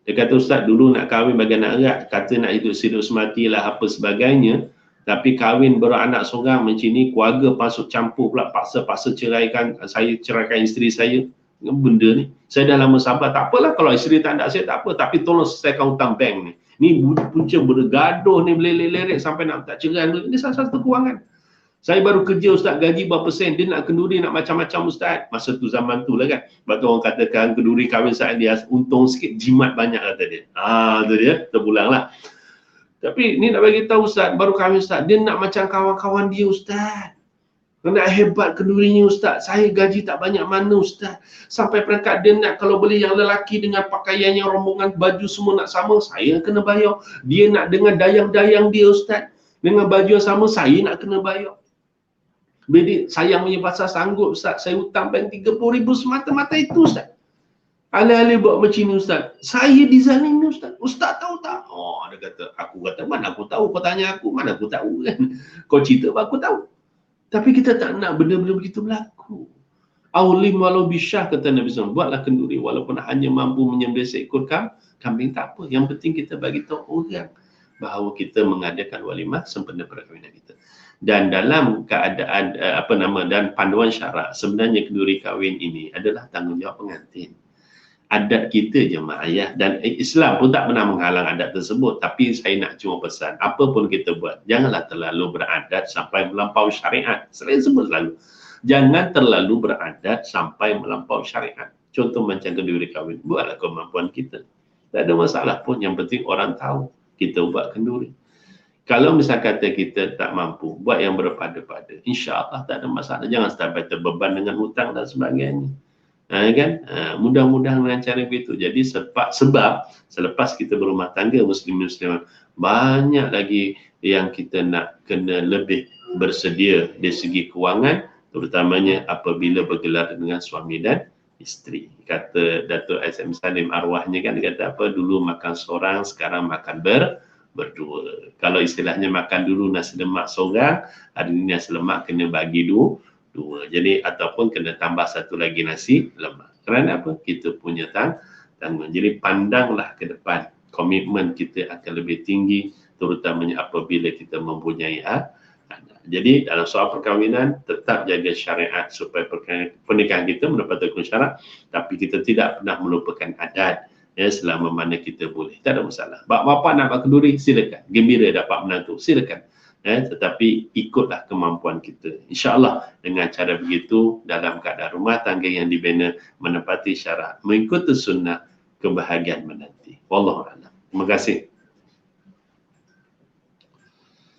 Dia kata, Ustaz, dulu nak kahwin bagian nak erat, kata nak hidup hidup semati lah apa sebagainya, tapi kahwin beranak seorang macam ni, keluarga masuk campur pula, paksa ceraikan, saya ceraikan isteri saya. Benda ni, saya dah lama sabar, tak apalah kalau isteri tak nak saya, tak apa, tapi tolong selesaikan hutang bank ni. Ni punca bergaduh ni, meleleh-leleh sampai nak tak cerai. Ini salah satu kewangan. Saya baru kerja Ustaz, gaji berapa sen, dia nak kenduri, nak macam-macam Ustaz. Masa tu zaman tu lah kan. Bagi orang katakan kenduri kahwin saat dia untung sikit, jimat banyak kata dia. Tu dia, terpulang lah. Tapi ni nak bagi tahu Ustaz, baru kahwin Ustaz, dia nak macam kawan-kawan dia Ustaz. Nak hebat kendurinya Ustaz, saya gaji tak banyak mana Ustaz. Sampai perangkat dia nak kalau boleh yang lelaki dengan pakaian yang rombongan, baju semua nak sama, saya kena bayar. Dia nak dengan dayang-dayang dia Ustaz, dengan baju yang sama, saya nak kena bayar. Jadi sayang punya pasal sanggup Ustaz, saya hutang bank 30,000 semata-mata itu Ustaz. Alih-alih buat macam ni Ustaz, saya dizalimi Ustaz. Ustaz tahu tak? Oh, dia kata, aku kata mana aku tahu, kau tanya aku, mana aku tahu kan. Kau cerita apa aku tahu. Tapi kita tak nak benda-benda begitu berlaku. Aulim walau bisyah, kata Nabi SAW, buatlah kenduri walaupun hanya mampu menyembelih seekor kambing, tak apa. Yang penting kita bagi tahu orang bahawa kita mengadakan walimah sempena perkahwinan kita. Dan dalam keadaan dan panduan syarak, sebenarnya kenduri kahwin ini adalah tanggungjawab pengantin. Adat kita jemaah ayah, dan Islam pun tak pernah menghalang adat tersebut. Tapi saya nak cuma pesan, apa pun kita buat, janganlah terlalu beradat sampai melampaui syariat. Saya sebut selalu, jangan terlalu beradat sampai melampaui syariat. Contoh macam kenduri kahwin, buatlah kemampuan kita. Tak ada masalah pun, yang penting orang tahu kita buat kenduri. Kalau misal kata kita tak mampu, buat yang berpada-pada, insya-Allah tak ada masalah. Jangan sampai terbeban dengan hutang dan sebagainya. Mudah-mudahan dengan cara begitu. Jadi sebab selepas kita berumah tangga muslim-muslimat, banyak lagi yang kita nak kena lebih bersedia dari segi kewangan, terutamanya apabila bergelar dengan suami dan isteri. Kata Datuk SM Salim arwahnya kan, dia kata apa, dulu makan seorang, sekarang makan berdua. Kalau istilahnya makan dulu nasi lemak seorang, hari ini nasi lemak kena bagi dua. Jadi ataupun kena tambah satu lagi nasi lemak. Kerana apa? Kita punya tanggungan. Jadi pandanglah ke depan. Komitmen kita akan lebih tinggi, terutamanya apabila kita mempunyai anak. Jadi dalam soal perkahwinan, tetap jaga syariat supaya pernikahan kita mendapat hukum syarak, tapi kita tidak pernah melupakan adat. Selama mana kita boleh, tak ada masalah. Bapa nak buat kenduri, silakan. Gembira dapat menantu, silakan. Tetapi ikutlah kemampuan kita. InsyaAllah dengan cara begitu, dalam keadaan rumah tangga yang dibina, menepati syarat, mengikuti sunnah, kebahagiaan menanti. Wallahualam. Terima kasih.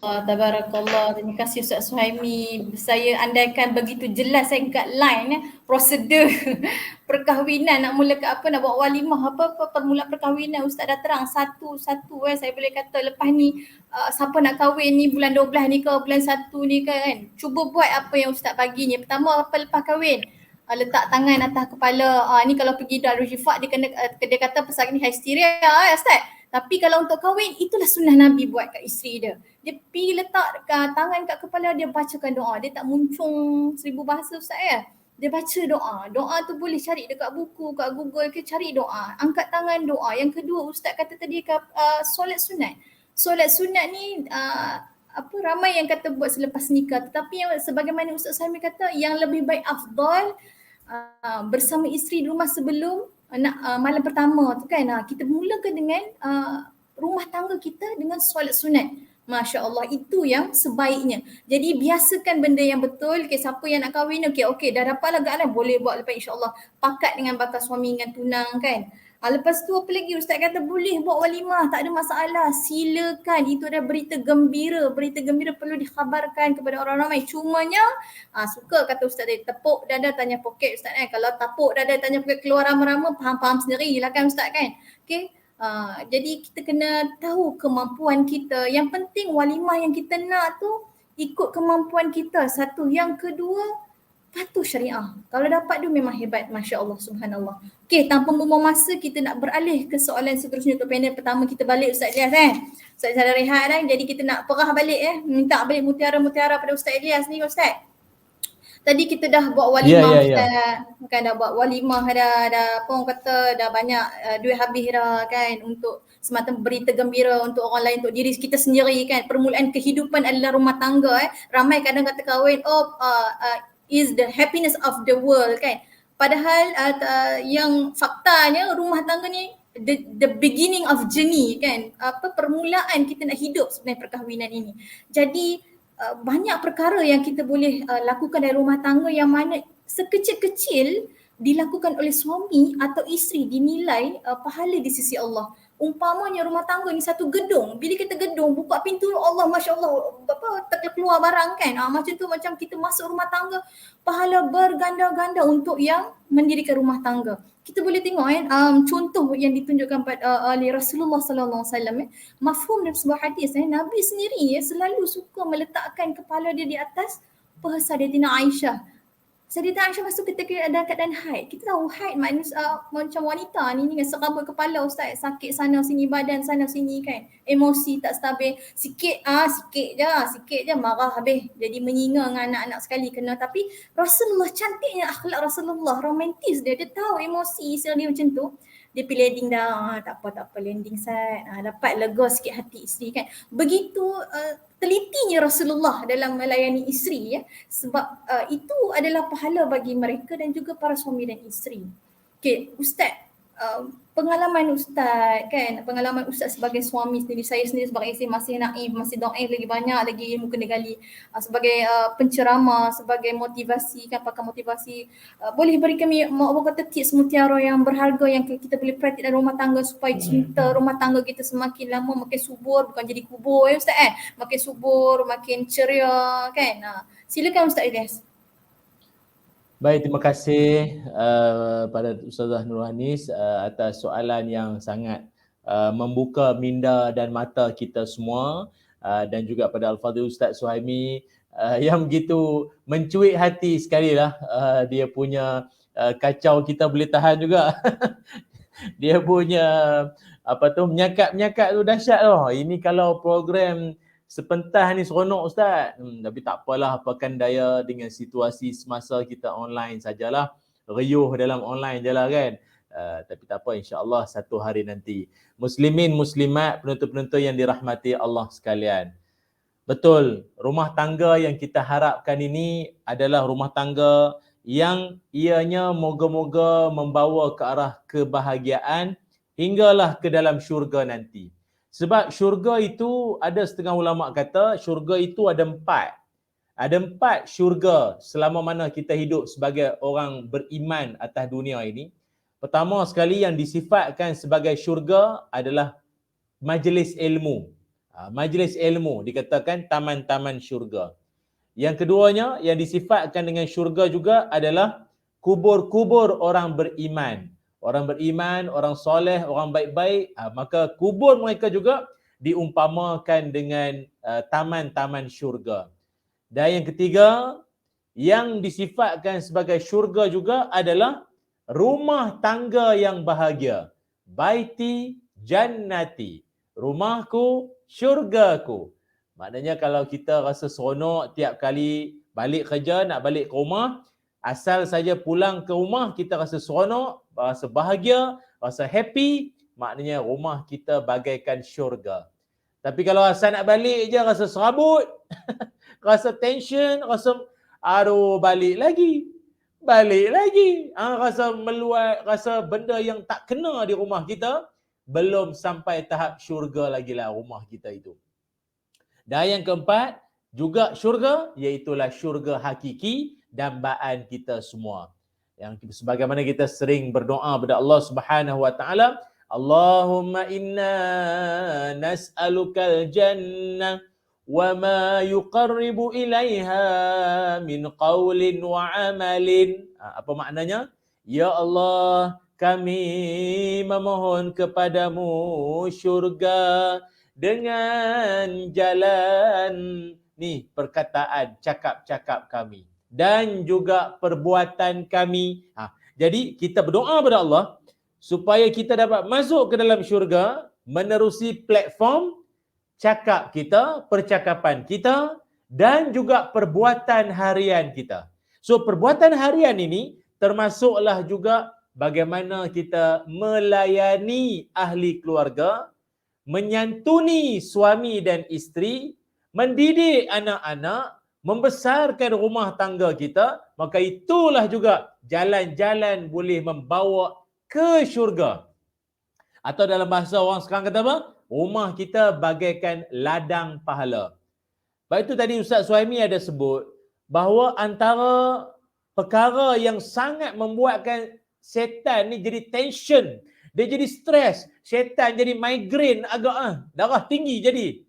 Tabarakallah. Terima kasih Ustaz Suhaimi. Saya andaikan begitu jelas saya kat line prosedur perkahwinan, nak mula ke apa, nak buat walimah apa permulaan perkahwinan, Ustaz dah terang satu-satu saya boleh kata. Lepas ni siapa nak kahwin ni bulan 12 ni ke bulan 1 ni ke kan, cuba buat apa yang Ustaz bagi ni. Pertama, apa lepas kahwin, letak tangan atas kepala. Ni kalau pergi Darul Shifaq dia kena dia kata pasal ni hysteria Ustaz. Tapi kalau untuk kahwin, itulah sunnah Nabi buat kat isteri dia. Dia pergi letak tangan kat kepala dia, bacakan doa. Dia tak muncung 1000 bahasa Ustaz ya. Dia baca doa. Doa tu boleh cari dekat buku, kat Google ke, cari doa. Angkat tangan doa. Yang kedua Ustaz kata tadi solat sunat. Solat sunat ni ramai yang kata buat selepas nikah. Tetapi yang sebagaimana Ustaz Suhaimi kata, yang lebih baik afdal bersama isteri di rumah sebelum malam pertama tu kan. Kita mulakan dengan rumah tangga kita dengan solat sunat. Masya Allah, itu yang sebaiknya. Jadi biasakan benda yang betul. Okay, siapa yang nak kahwin, okay, dah dapat lah galan, boleh buat lepas insyaAllah. Pakat dengan bakal suami dengan tunang kan. Lepas tu apa lagi Ustaz kata, boleh buat walimah, tak ada masalah. Silakan, itu adalah berita gembira. Berita gembira perlu dikhabarkan kepada orang ramai. Cumanya, suka kata Ustaz tadi, tepuk dada tanya poket Ustaz kan. Kalau tepuk dada tanya poket keluar rama-rama, faham-faham sendiri lah kan Ustaz kan. Okay. Jadi kita kena tahu kemampuan kita. Yang penting walimah yang kita nak tu ikut kemampuan kita. Satu. Yang kedua, patuh syariah. Kalau dapat tu memang hebat. Masya Allah, subhanallah. Okay, tanpa membuang masa, kita nak beralih ke soalan seterusnya untuk panel pertama kita balik Ustaz Ilyas kan. Ustaz Ilyas dah rehat kan. Jadi kita nak perah balik minta balik mutiara-mutiara pada Ustaz Ilyas ni Ustaz. Tadi kita dah buat walimah, kan dah buat walimah, dah apa orang kata, dah banyak duit habis dah kan untuk semata berita gembira untuk orang lain, untuk diri kita sendiri kan. Permulaan kehidupan adalah rumah tangga Ramai kadang kata kahwin, is the happiness of the world kan. Padahal yang faktanya rumah tangga ni the beginning of journey kan. Permulaan kita nak hidup sebenarnya perkahwinan ini. Jadi banyak perkara yang kita boleh lakukan dari rumah tangga yang mana sekecil-kecil dilakukan oleh suami atau isteri dinilai pahala di sisi Allah. Umpamanya rumah tangga ni satu gedung, bila kita gedung buka pintu Allah, Masya Allah, terkeluar barang kan. Macam tu, macam kita masuk rumah tangga, pahala berganda-ganda untuk yang mendirikan rumah tangga. Kita boleh tengok contoh yang ditunjukkan oleh Rasulullah sallallahu alaihi wasallam mafhum dalam sebuah hadis Nabi sendiri selalu suka meletakkan kepala dia di atas paha Sayyidatina Aisyah. Sayyidatina Aisyah masuk ketika ada keadaan haid. Kita tahu haid manusia macam wanita ni dengan serabut kepala Ustaz, sakit sana sini, badan sana sini kan. Emosi tak stabil. Sikit je marah habis. Jadi menyinga dengan anak-anak sekali kena. Tapi Rasulullah, cantiknya akhlak Rasulullah, romantis dia tahu emosi isteri dia macam tu. Dia pergi landing dah, tak apa landing Ustaz. Dapat lega sikit hati isteri kan. Begitu telitinya Rasulullah dalam melayani isteri sebab itu adalah pahala bagi mereka dan juga para suami dan isteri. Okay, Ustaz, pengalaman Ustaz kan, pengalaman Ustaz sebagai suami sendiri, saya sendiri sebagai isteri masih naif, masih daif, lagi banyak lagi ilmu kena gali, sebagai penceramah, sebagai motivasi kan, pakar motivasi, boleh beri kami apa kata tips mutiara yang berharga yang kita boleh praktik dalam rumah tangga supaya cinta rumah tangga kita semakin lama makin subur, bukan jadi kubur Ustaz makin subur, makin ceria kan. Silakan Ustaz Ilyas.
Baik, terima kasih pada Ustazah Nurhanis atas soalan yang sangat membuka minda dan mata kita semua, dan juga pada Al-Fadhil Ustaz Suhaimi yang begitu mencuit hati sekali lah. Dia punya kacau kita boleh tahan juga. Dia punya menyakat-menyakat tu dahsyat tu. Ini kalau program sepentas ni seronok Ustaz. Tapi tak apalah, apakan daya dengan situasi semasa kita online sajalah. Riuh dalam online je lah kan. Tapi tak apa, insya-Allah satu hari nanti. Muslimin, muslimat, penonton-penonton yang dirahmati Allah sekalian. Betul, rumah tangga yang kita harapkan ini adalah rumah tangga yang ianya moga-moga membawa ke arah kebahagiaan hinggalah ke dalam syurga nanti. Sebab syurga itu, ada setengah ulama kata, syurga itu ada 4. Ada 4 syurga selama mana kita hidup sebagai orang beriman atas dunia ini. Pertama sekali yang disifatkan sebagai syurga adalah majlis ilmu. Majlis ilmu dikatakan taman-taman syurga. Yang keduanya yang disifatkan dengan syurga juga adalah kubur-kubur orang beriman. Orang beriman, orang soleh, orang baik-baik, maka kubur mereka juga diumpamakan dengan taman-taman syurga. Dan yang ketiga, yang disifatkan sebagai syurga juga adalah rumah tangga yang bahagia. Baiti jannati. rumahku, syurgaku. Maknanya kalau kita rasa seronok tiap kali balik kerja, nak balik ke rumah, asal saja pulang ke rumah kita rasa seronok, rasa bahagia, rasa happy, maknanya rumah kita bagaikan syurga. Tapi kalau asal nak balik je rasa serabut, rasa tension, rasa aduh balik lagi. Rasa meluat, rasa benda yang tak kena di rumah kita, belum sampai tahap syurga lagi lah rumah kita itu. Dan yang keempat, juga syurga, iaitulah syurga hakiki dambaan kita semua. Yang sebagaimana kita sering berdoa kepada Allah Subhanahu wa taala, Allahumma inna nas'alukal jannah wa ma yuqarribu ilaiha min qawlin wa amalin. Apa maknanya? Ya Allah, kami memohon kepadamu syurga dengan jalan ni perkataan, cakap-cakap kami dan juga perbuatan kami. Jadi kita berdoa kepada Allah supaya kita dapat masuk ke dalam syurga menerusi platform cakap kita, percakapan kita dan juga perbuatan harian kita. So perbuatan harian ini termasuklah juga bagaimana kita melayani ahli keluarga, menyantuni suami dan isteri, mendidik anak-anak, membesarkan rumah tangga kita, maka itulah juga jalan-jalan boleh membawa ke syurga. Atau dalam bahasa orang sekarang kata apa? Rumah kita bagaikan ladang pahala. Sebab itu tadi Ustaz Suhaimi ada sebut bahawa antara perkara yang sangat membuatkan setan ni jadi tension, dia jadi stres, setan jadi migraine agak darah tinggi jadi.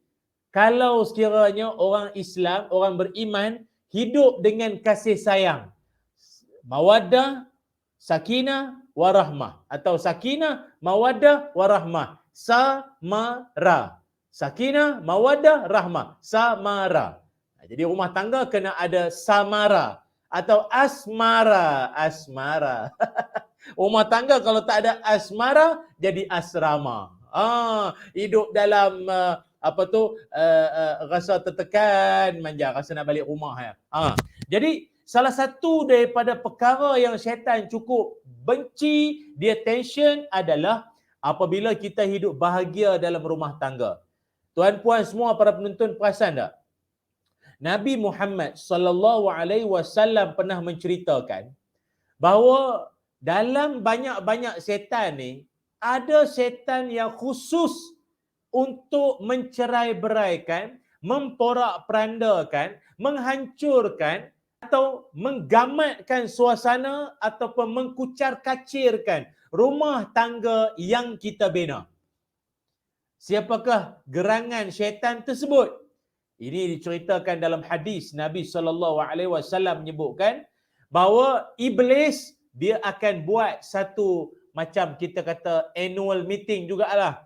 Kalau sekiranya orang Islam, orang beriman hidup dengan kasih sayang, mawaddah, sakinah, warahmah, atau sakinah, mawaddah, warahmah, samara. Sakinah, mawaddah, rahmah, samara. Jadi rumah tangga kena ada samara atau asmara. Rumah tangga kalau tak ada asmara jadi asrama. Hidup dalam rasa tertekan, manja, rasa nak balik rumah ya. Jadi salah satu daripada perkara yang syaitan cukup benci, dia tension adalah apabila kita hidup bahagia dalam rumah tangga. Tuan-puan semua para penonton perasan tak? Nabi Muhammad sallallahu alaihi wasallam pernah menceritakan bahawa dalam banyak-banyak setan ni, ada setan yang khusus untuk mencerai-beraikan, memporak-perandakan, menghancurkan atau menggamatkan suasana ataupun mengkucar-kacirkan rumah tangga yang kita bina. Siapakah gerangan syaitan tersebut? Ini diceritakan dalam hadis Nabi SAW menyebutkan bahawa iblis dia akan buat satu macam kita kata annual meeting jugalah.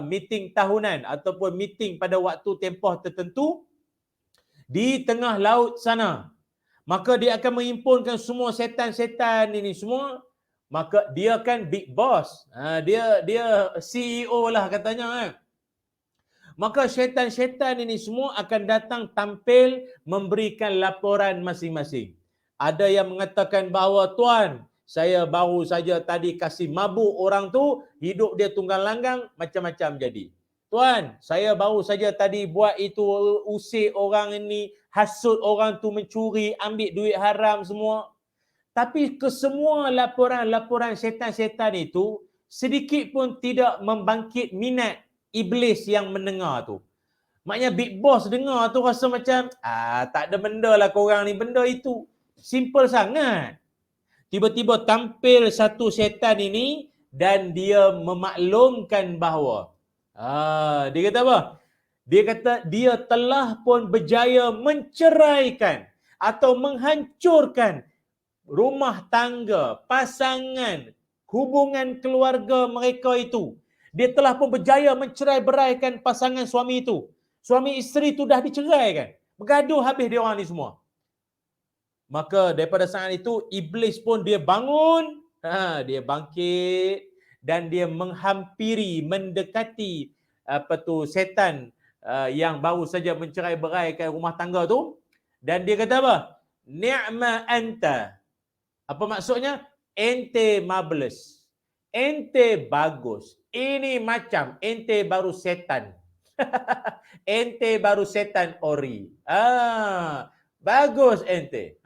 Meeting tahunan ataupun meeting pada waktu tempoh tertentu di tengah laut sana. Maka dia akan menghimpunkan semua setan-setan ini semua. Maka dia kan big boss. Dia CEO lah katanya. Maka syaitan-syaitan ini semua akan datang tampil memberikan laporan masing-masing. Ada yang mengatakan bahawa tuan, saya baru saja tadi kasih mabuk orang tu, hidup dia tunggang langgang, macam-macam jadi. Tuan, saya baru saja tadi buat itu, usir orang ini, hasut orang tu mencuri, ambil duit haram semua. Tapi kesemua laporan-laporan syaitan-syaitan itu sedikit pun tidak membangkit minat iblis yang mendengar tu. Maknanya big boss dengar tu rasa macam tak ada benda lah korang ni, benda itu simple sangat. Tiba-tiba tampil satu syaitan ini dan dia memaklumkan bahawa dia kata apa? Dia kata dia telah pun berjaya menceraikan atau menghancurkan rumah tangga, pasangan, hubungan keluarga mereka itu. Dia telah pun berjaya mencerai-beraikan pasangan suami itu. Suami isteri itu dah diceraikan. Bergaduh habis dia orang ni semua. Maka daripada saat itu iblis pun dia bangun, dia bangkit dan dia menghampiri, mendekati setan yang baru saja mencerai-beraikan rumah tangga tu, dan dia kata apa? Ni'ma anta. Apa maksudnya? Ente marvelous. Ente bagus. Ini macam ente baru setan. Ente baru setan ori. Bagus ente.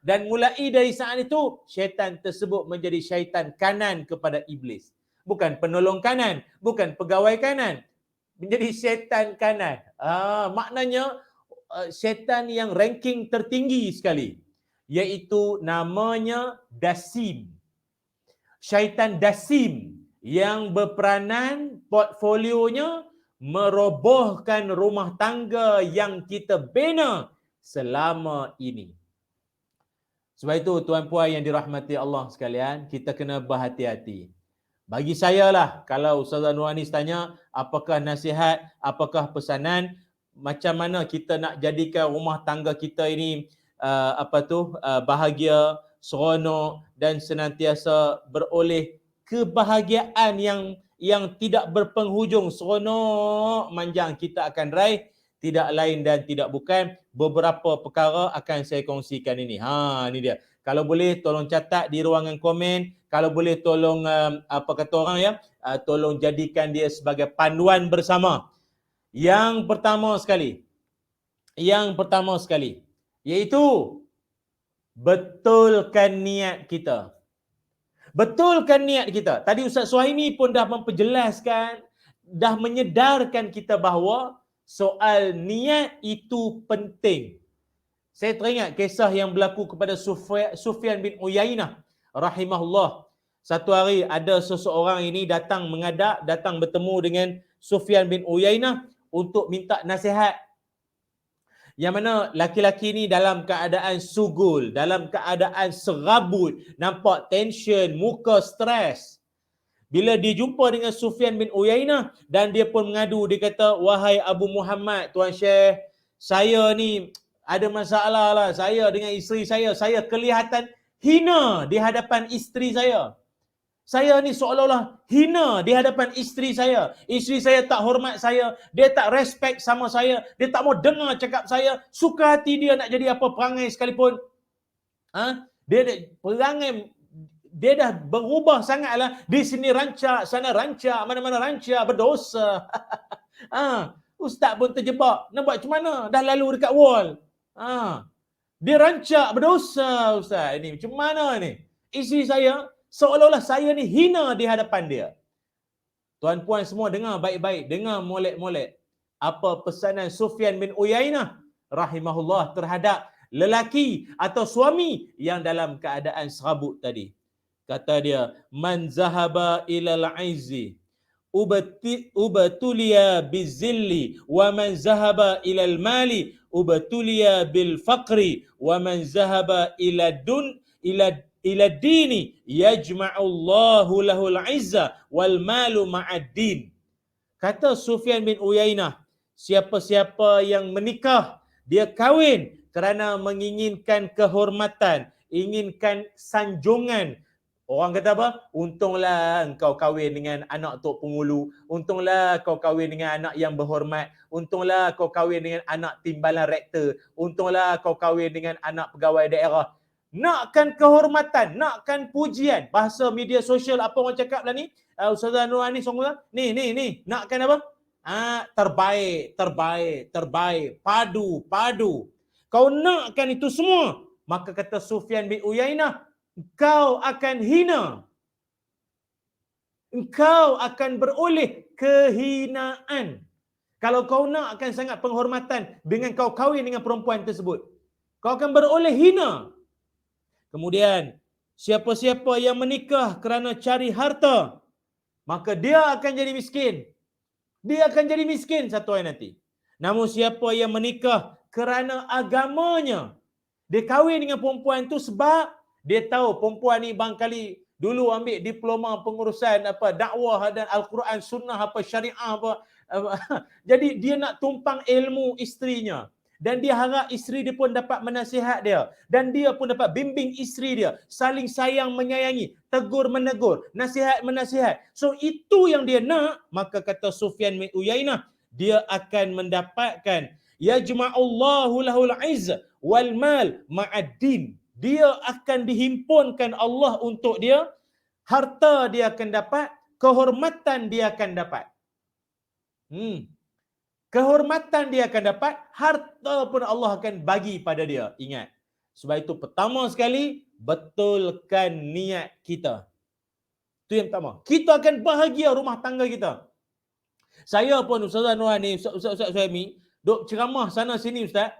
Dan mulai dari saat itu, syaitan tersebut menjadi syaitan kanan kepada iblis. Bukan penolong kanan, bukan pegawai kanan. Menjadi syaitan kanan. Maknanya syaitan yang ranking tertinggi sekali. Iaitu namanya Dasim. Syaitan Dasim yang berperanan portfolionya merobohkan rumah tangga yang kita bina selama ini. Sebab itu tuan-puan yang dirahmati Allah sekalian, kita kena berhati-hati. Bagi saya lah, kalau Ustazah Nuranis tanya apakah nasihat, apakah pesanan, macam mana kita nak jadikan rumah tangga kita ini bahagia, seronok dan senantiasa beroleh kebahagiaan yang tidak berpenghujung, seronok manjang kita akan raih. Tidak lain dan tidak bukan, beberapa perkara akan saya kongsikan ini. Ini dia. Kalau boleh tolong catat di ruangan komen. Kalau boleh tolong tolong jadikan dia sebagai panduan bersama. Yang pertama sekali iaitu betulkan niat kita. Betulkan niat kita. Tadi Ustaz Suhaimi pun dah memperjelaskan, dah menyedarkan kita bahawa soal niat itu penting. Saya teringat kisah yang berlaku kepada Sufyan bin Uyainah rahimahullah. Satu hari ada seseorang ini datang bertemu dengan Sufyan bin Uyainah untuk minta nasihat. Yang mana laki-laki ni dalam keadaan sugul, dalam keadaan serabut, nampak tension, muka stres. Bila dia jumpa dengan Sufyan bin Uyainah dan dia pun mengadu, dia kata, wahai Abu Muhammad, Tuan Syekh, saya ni ada masalah lah, saya dengan isteri saya kelihatan hina di hadapan isteri saya. Saya ni seolah-olah hina di hadapan isteri saya. Isteri saya tak hormat saya, dia tak respect sama saya, dia tak mau dengar cakap saya, suka hati dia nak jadi apa perangai sekalipun. Dia dah berubah sangatlah. Di sini rancak, sana rancak, mana-mana rancak, berdosa. Ustaz pun terjebak. Nak buat macam mana? Dah lalu dekat wall. Dia rancak, berdosa Ustaz. Ini macam mana ni? Isteri saya, seolah-olah saya ni hina di hadapan dia. Tuan-puan semua dengar baik-baik. Dengar molek-molek. Apa pesanan Sufyan bin Uyainah rahimahullah terhadap lelaki atau suami yang dalam keadaan serabut tadi. Kata dia, man zahaba ilal aizi ubatuliya bizilli wa man zahaba ilal mali ubatuliya bil faqri wa man zahaba ila dini yajma'ullahu lahul izza wal malu ma'ad-din. Kata Sufyan bin Uyainah, siapa-siapa yang menikah, dia kahwin kerana menginginkan kehormatan, inginkan sanjungan. Orang kata apa? Untunglah engkau kahwin dengan anak Tok Pengulu. Untunglah kau kahwin dengan anak yang berhormat. Untunglah kau kahwin dengan anak timbalan rektor. Untunglah kau kahwin dengan anak pegawai daerah. Nakkan kehormatan, nakkan pujian. Bahasa media sosial apa orang cakap lah ni? Ustazah Nuranis songlah. Ni. Nakkan apa? Terbaik. Padu. Kau nakkan itu semua. Maka kata Sufyan bin Uyainah, engkau akan hina. Engkau akan beroleh kehinaan. Kalau kau nak akan sangat penghormatan dengan kau kahwin dengan perempuan tersebut, kau akan beroleh hina. Kemudian, siapa-siapa yang menikah kerana cari harta, maka dia akan jadi miskin. Dia akan jadi miskin satu hari nanti. Namun siapa yang menikah kerana agamanya, dia kahwin dengan perempuan itu sebab dia tahu perempuan ni barangkali dulu ambil diploma pengurusan dakwah dan Al-Quran, sunnah, syariah . Jadi dia nak tumpang ilmu isterinya. dan dia harap isteri dia pun dapat menasihat dia dan dia pun dapat bimbing isteri dia, saling sayang menyayangi, tegur menegur, nasihat menasihat. So itu yang dia nak, maka kata Sufyan bin Uyainah, dia akan mendapatkan yajma'ullahu lahul izz wal mal ma'ad din. Dia akan dihimpunkan Allah untuk dia, harta dia akan dapat, kehormatan dia akan dapat. Kehormatan dia akan dapat, harta pun Allah akan bagi pada dia. Ingat. Sebab itu pertama sekali, betulkan niat kita. Itu yang pertama. Kita akan bahagia rumah tangga kita. Saya pun Ustaz Anwar ni, Ustaz Suhaimi, duk ceramah sana sini Ustaz.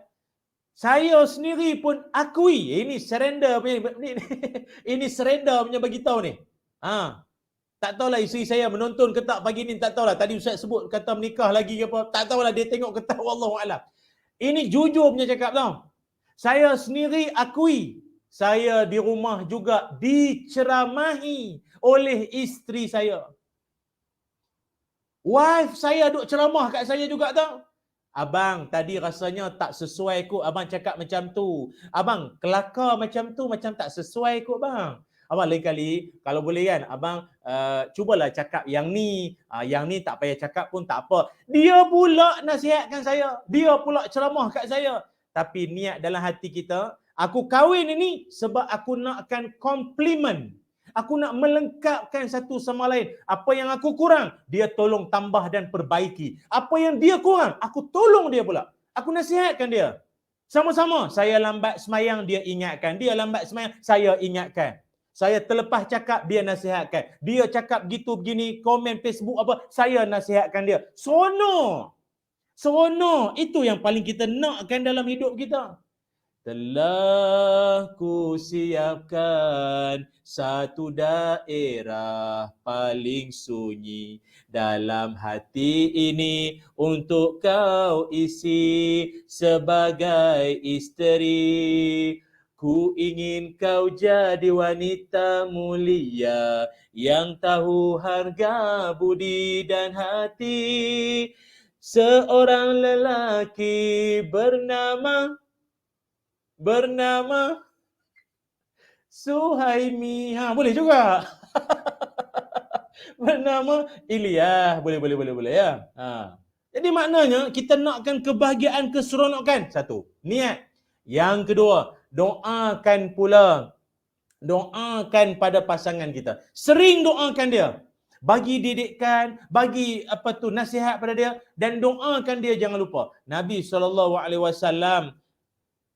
Saya sendiri pun akui, ini surrender punya, ini surrender punya bagi tahu ni. Tak tahulah isteri saya menonton ke tak pagi ni, tak tahulah. Tadi Ustaz sebut kata menikah lagi ke apa, tak tahulah dia tengok ke tak, wallahualam. Ini jujur punya cakap tau. Saya sendiri akui, saya di rumah juga diceramahi oleh isteri saya. Wife saya duk ceramah kat saya juga tau. Abang, tadi rasanya tak sesuai kot abang cakap macam tu. Abang, kelakar macam tu macam tak sesuai kot bang. Abang lain kali kalau boleh kan abang cubalah cakap yang ni tak payah cakap pun tak apa. Dia pula nasihatkan saya, dia pula ceramah kat saya. Tapi niat dalam hati kita, aku kahwin ini sebab aku nakkan komplimen. Aku nak melengkapkan satu sama lain. Apa yang aku kurang, dia tolong tambah dan perbaiki. Apa yang dia kurang, aku tolong dia pula. Aku nasihatkan dia. Sama-sama, saya lambat semayang, dia ingatkan. Dia lambat semayang, saya ingatkan. Saya terlepas cakap, dia nasihatkan. Dia cakap gitu begini, komen Facebook apa, saya nasihatkan dia. Seronok. Seronok. Itu yang paling kita nakkan dalam hidup kita. Telah ku siapkan satu daerah paling sunyi dalam hati ini untuk kau isi sebagai isteri. Ku ingin kau jadi wanita mulia yang tahu harga budi dan hati. Seorang lelaki bernama Suhaimi. Boleh juga. Bernama Ilyas. Boleh ya. Jadi maknanya kita nakkan kebahagiaan, keseronokan. Satu, niat. Yang kedua, doakan pula. Doakan pada pasangan kita. Sering doakan dia. Bagi didikan, bagi nasihat pada dia dan doakan dia, jangan lupa. Nabi SAW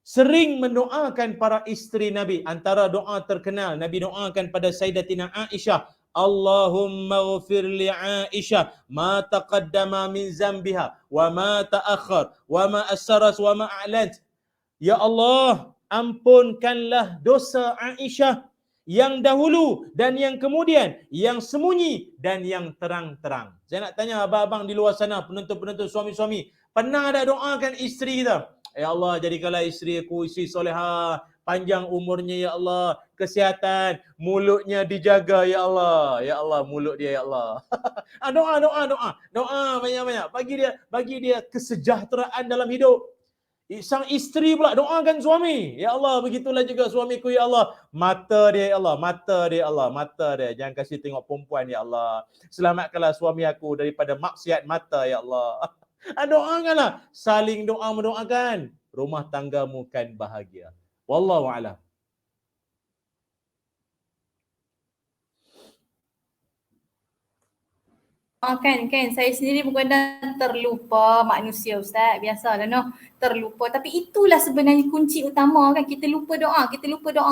sering mendoakan para isteri Nabi. Antara doa terkenal Nabi doakan pada Sayyidatina Aisyah, Allahumma ghfir li Aisyah ma taqaddama min zambiha wa ma ta'akhkhar wa ma assarat wa ma a'lant. Ya Allah, ampunkanlah dosa Aisyah yang dahulu dan yang kemudian, yang sembunyi dan yang terang-terang. Saya nak tanya abang-abang di luar sana, penonton-penonton, suami-suami, pernah ada doakan isteri kita? Ya Allah, jadikanlah isteri aku isteri solehah, panjang umurnya ya Allah, kesihatan, mulutnya dijaga ya Allah. Ya Allah, mulut dia ya Allah. Doa banyak-banyak. Bagi dia kesejahteraan dalam hidup. Sang isteri pula doakan suami. Ya Allah, begitulah juga suamiku ya Allah. Mata dia ya Allah, mata dia. Jangan kasih tengok perempuan ya Allah. Selamatkanlah suami aku daripada maksiat mata ya Allah. Doakanlah. Saling doa mendoakan. Rumah tanggamu kan bahagia. Wallahu a'lam.
Kan saya sendiri kadang terlupa manusia Ustaz, biasalah terlupa, tapi itulah sebenarnya kunci utama kan, kita lupa doa